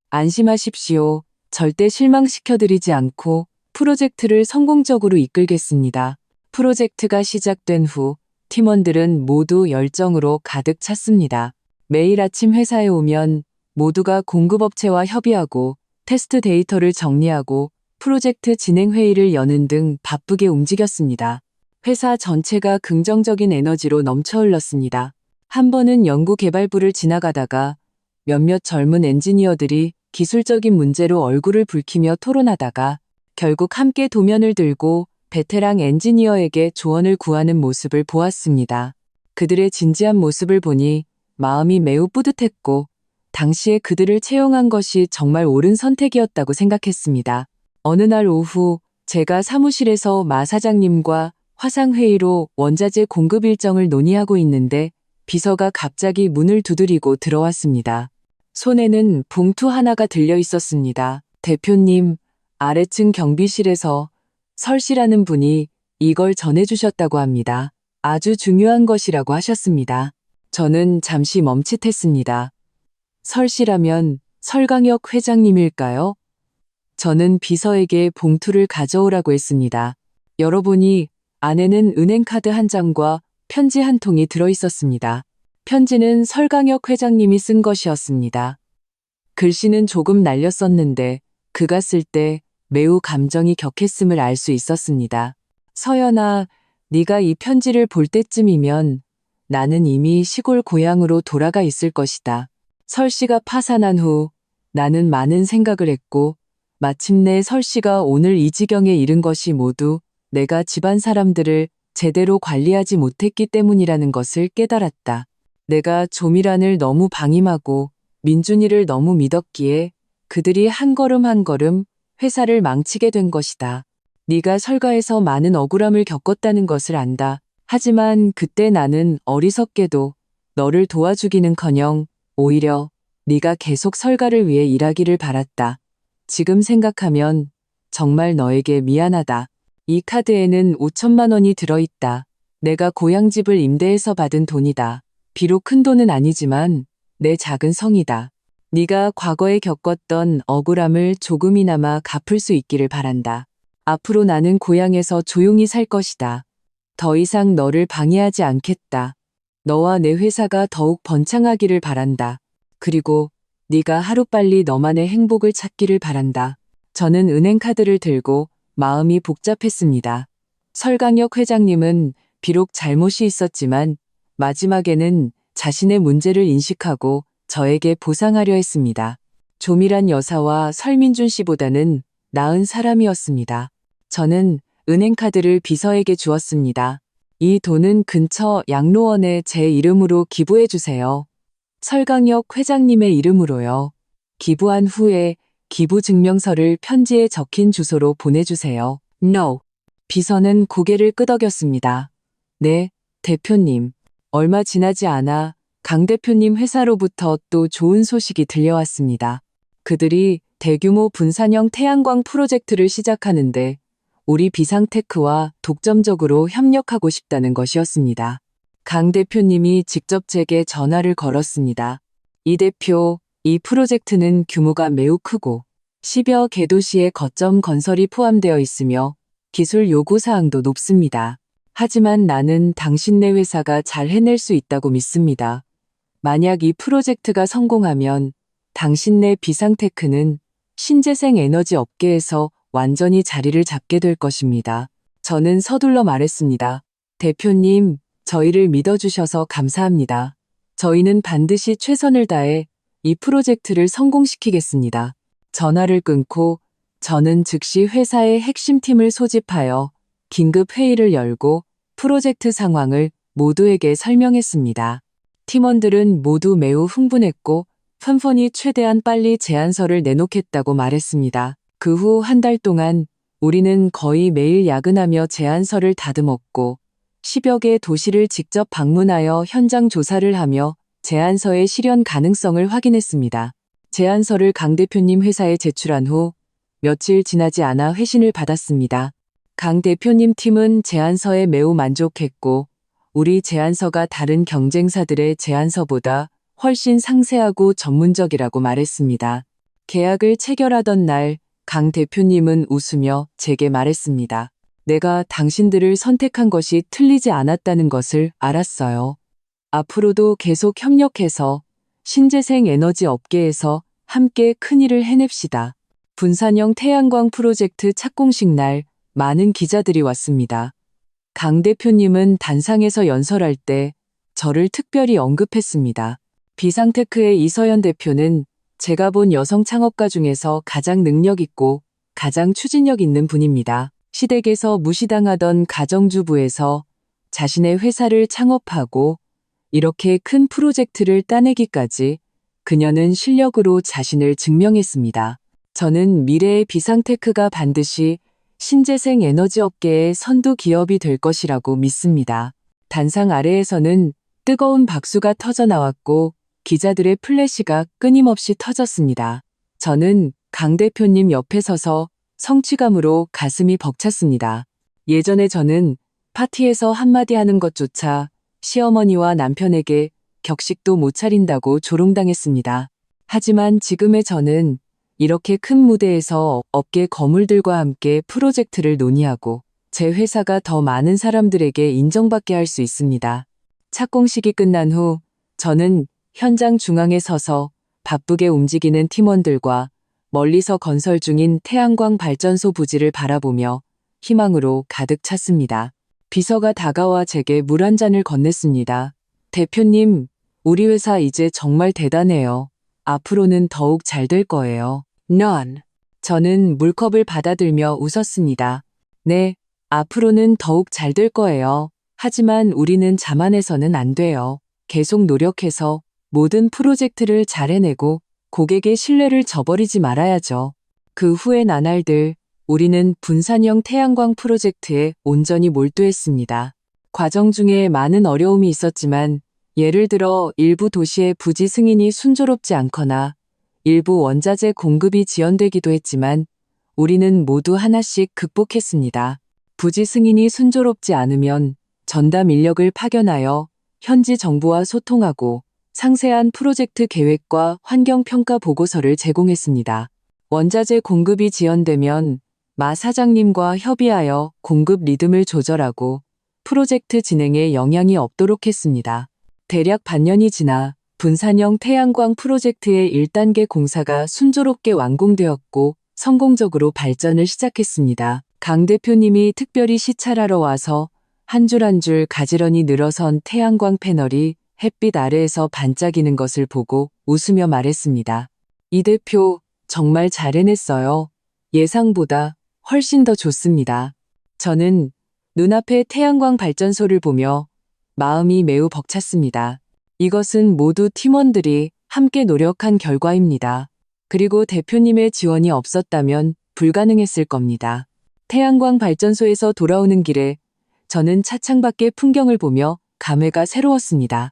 안심하십시오. 절대 실망시켜드리지 않고 프로젝트를 성공적으로 이끌겠습니다. 프로젝트가 시작된 후 팀원들은 모두 열정으로 가득 찼습니다. 매일 아침 회사에 오면 모두가 공급업체와 협의하고 테스트 데이터를 정리하고 프로젝트 진행 회의를 여는 등 바쁘게 움직였습니다. 회사 전체가 긍정적인 에너지로 넘쳐 흘렀습니다. 한 번은 연구개발부를 지나가다가 몇몇 젊은 엔지니어들이 기술적인 문제로 얼굴을 붉히며 토론하다가 결국 함께 도면을 들고 베테랑 엔지니어에게 조언을 구하는 모습을 보았습니다. 그들의 진지한 모습을 보니 마음이 매우 뿌듯했고 당시에 그들을 채용한 것이 정말 옳은 선택이었다고 생각했습니다. 어느 날 오후 제가 사무실에서 마 사장님과 화상회의로 원자재 공급 일정을 논의하고 있는데 비서가 갑자기 문을 두드리고 들어왔습니다. 손에는 봉투 하나가 들려 있었습니다. 대표님, 아래층 경비실에서 설 씨라는 분이 이걸 전해주셨다고 합니다. 아주 중요한 것이라고 하셨습니다. 저는 잠시 멈칫했습니다. 설 씨라면 설강혁 회장님일까요? 저는 비서에게 봉투를 가져오라고 했습니다. 열어보니 안에는 은행카드 한 장과 편지 한 통이 들어 있었습니다. 편지는 설강혁 회장님이 쓴 것이었습니다. 글씨는 조금 날렸었는데 그가 쓸 때 매우 감정이 격했음을 알 수 있었습니다. 서연아, 네가 이 편지를 볼 때쯤이면 나는 이미 시골 고향으로 돌아가 있을 것이다. 설 씨가 파산한 후 나는 많은 생각을 했고 마침내 설 씨가 오늘 이 지경에 이른 것이 모두 내가 집안 사람들을 제대로 관리하지 못했기 때문이라는 것을 깨달았다. 내가 조미란을 너무 방임하고 민준이를 너무 믿었기에 그들이 한 걸음 한 걸음 회사를 망치게 된 것이다. 네가 설가에서 많은 억울함을 겪었다는 것을 안다. 하지만 그때 나는 어리석게도 너를 도와주기는커녕 오히려 네가 계속 설가를 위해 일하기를 바랐다. 지금 생각하면 정말 너에게 미안하다. 이 카드에는 5천만 원이 들어있다. 내가 고향집을 임대해서 받은 돈이다. 비록 큰 돈은 아니지만 내 작은 성이다. 네가 과거에 겪었던 억울함을 조금이나마 갚을 수 있기를 바란다. 앞으로 나는 고향에서 조용히 살 것이다. 더 이상 너를 방해하지 않겠다. 너와 내 회사가 더욱 번창하기를 바란다. 그리고 네가 하루빨리 너만의 행복을 찾기를 바란다. 저는 은행카드를 들고 마음이 복잡했습니다. 설강혁 회장님은 비록 잘못이 있었지만 마지막에는 자신의 문제를 인식하고 저에게 보상하려 했습니다. 조미란 여사와 설민준 씨보다는 나은 사람이었습니다. 저는 은행카드를 비서에게 주었습니다. 이 돈은 근처 양로원에 제 이름으로 기부해 주세요. 설강혁 회장님의 이름으로요. 기부한 후에 기부 증명서를 편지에 적힌 주소로 보내주세요. No. 비서는 고개를 끄덕였습니다. 네, 대표님. 얼마 지나지 않아 강 대표님 회사로부터 또 좋은 소식이 들려왔습니다. 그들이 대규모 분산형 태양광 프로젝트를 시작하는데 우리 비상테크와 독점적으로 협력하고 싶다는 것이었습니다. 강 대표님이 직접 제게 전화를 걸었습니다. 이 대표, 이 프로젝트는 규모가 매우 크고 10여 개 도시의 거점 건설이 포함되어 있으며 기술 요구사항도 높습니다. 하지만 나는 당신네 회사가 잘 해낼 수 있다고 믿습니다. 만약 이 프로젝트가 성공하면 당신네 비상테크는 신재생 에너지 업계에서 완전히 자리를 잡게 될 것입니다. 저는 서둘러 말했습니다. 대표님, 저희를 믿어주셔서 감사합니다. 저희는 반드시 최선을 다해 이 프로젝트를 성공시키겠습니다. 전화를 끊고 저는 즉시 회사의 핵심 팀을 소집하여 긴급 회의를 열고 프로젝트 상황을 모두에게 설명했습니다. 팀원들은 모두 매우 흥분했고 펀펀이 최대한 빨리 제안서를 내놓겠다고 말했습니다. 그 후 한 달 동안 우리는 거의 매일 야근하며 제안서를 다듬었고 10여 개 도시를 직접 방문하여 현장 조사를 하며 제안서의 실현 가능성을 확인했습니다. 제안서를 강 대표님 회사에 제출한 후 며칠 지나지 않아 회신을 받았습니다. 강 대표님 팀은 제안서에 매우 만족했고 우리 제안서가 다른 경쟁사들의 제안서보다 훨씬 상세하고 전문적이라고 말했습니다. 계약을 체결하던 날 강 대표님은 웃으며 제게 말했습니다. 내가 당신들을 선택한 것이 틀리지 않았다는 것을 알았어요. 앞으로도 계속 협력해서 신재생 에너지 업계에서 함께 큰일을 해냅시다. 분산형 태양광 프로젝트 착공식 날 많은 기자들이 왔습니다. 강 대표님은 단상에서 연설할 때 저를 특별히 언급했습니다. 비상테크의 이서연 대표는 제가 본 여성 창업가 중에서 가장 능력 있고 가장 추진력 있는 분입니다. 시댁에서 무시당하던 가정주부에서 자신의 회사를 창업하고 이렇게 큰 프로젝트를 따내기까지 그녀는 실력으로 자신을 증명했습니다. 저는 미래의 비상테크가 반드시 신재생 에너지 업계의 선두 기업이 될 것이라고 믿습니다. 단상 아래에서는 뜨거운 박수가 터져 나왔고 기자들의 플래시가 끊임없이 터졌습니다. 저는 강 대표님 옆에 서서 성취감으로 가슴이 벅찼습니다. 예전에 저는 파티에서 한마디 하는 것조차 시어머니와 남편에게 격식도 못 차린다고 조롱당했습니다. 하지만 지금의 저는 이렇게 큰 무대에서 업계 거물들과 함께 프로젝트를 논의하고 제 회사가 더 많은 사람들에게 인정받게 할 수 있습니다. 착공식이 끝난 후 저는 현장 중앙에 서서 바쁘게 움직이는 팀원들과 멀리서 건설 중인 태양광 발전소 부지를 바라보며 희망으로 가득 찼습니다. 비서가 다가와 제게 물 한 잔을 건넸습니다. 대표님, 우리 회사 이제 정말 대단해요. 앞으로는 더욱 잘 될 거예요. None. 저는 물컵을 받아들며 웃었습니다. 네, 앞으로는 더욱 잘 될 거예요. 하지만 우리는 자만해서는 안 돼요. 계속 노력해서 모든 프로젝트를 잘 해내고 고객의 신뢰를 저버리지 말아야죠. 그 후의 나날들 우리는 분산형 태양광 프로젝트에 온전히 몰두했습니다. 과정 중에 많은 어려움이 있었지만 예를 들어 일부 도시의 부지 승인이 순조롭지 않거나 일부 원자재 공급이 지연되기도 했지만 우리는 모두 하나씩 극복했습니다. 부지 승인이 순조롭지 않으면 전담 인력을 파견하여 현지 정부와 소통하고 상세한 프로젝트 계획과 환경평가 보고서를 제공했습니다. 원자재 공급이 지연되면 마 사장님과 협의하여 공급 리듬을 조절하고 프로젝트 진행에 영향이 없도록 했습니다. 대략 반년이 지나 분산형 태양광 프로젝트의 1단계 공사가 순조롭게 완공되었고 성공적으로 발전을 시작했습니다. 강 대표님이 특별히 시찰하러 와서 한 줄 한 줄 가지런히 늘어선 태양광 패널이 햇빛 아래에서 반짝이는 것을 보고 웃으며 말했습니다. 이 대표 정말 잘 해냈어요. 예상보다 훨씬 더 좋습니다. 저는 눈앞의 태양광 발전소를 보며 마음이 매우 벅찼습니다. 이것은 모두 팀원들이 함께 노력한 결과입니다. 그리고 대표님의 지원이 없었다면 불가능했을 겁니다. 태양광 발전소에서 돌아오는 길에 저는 차창 밖의 풍경을 보며 감회가 새로웠습니다.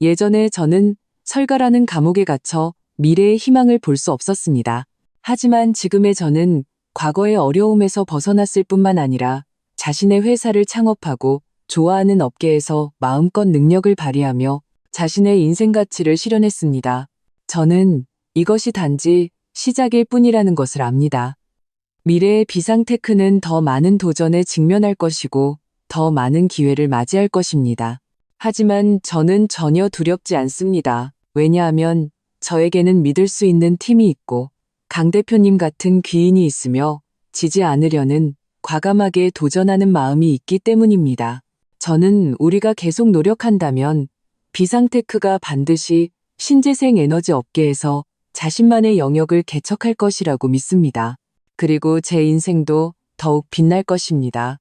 예전에 저는 설가라는 감옥에 갇혀 미래의 희망을 볼 수 없었습니다. 하지만 지금의 저는 과거의 어려움에서 벗어났을 뿐만 아니라 자신의 회사를 창업하고 좋아하는 업계에서 마음껏 능력을 발휘하며 자신의 인생 가치를 실현했습니다. 저는 이것이 단지 시작일 뿐이라는 것을 압니다. 미래의 비상테크는 더 많은 도전에 직면할 것이고 더 많은 기회를 맞이할 것입니다. 하지만 저는 전혀 두렵지 않습니다. 왜냐하면 저에게는 믿을 수 있는 팀이 있고 강 대표님 같은 귀인이 있으며 지지 않으려는 과감하게 도전하는 마음이 있기 때문입니다. 저는 우리가 계속 노력한다면 비상테크가 반드시 신재생 에너지 업계에서 자신만의 영역을 개척할 것이라고 믿습니다. 그리고 제 인생도 더욱 빛날 것입니다.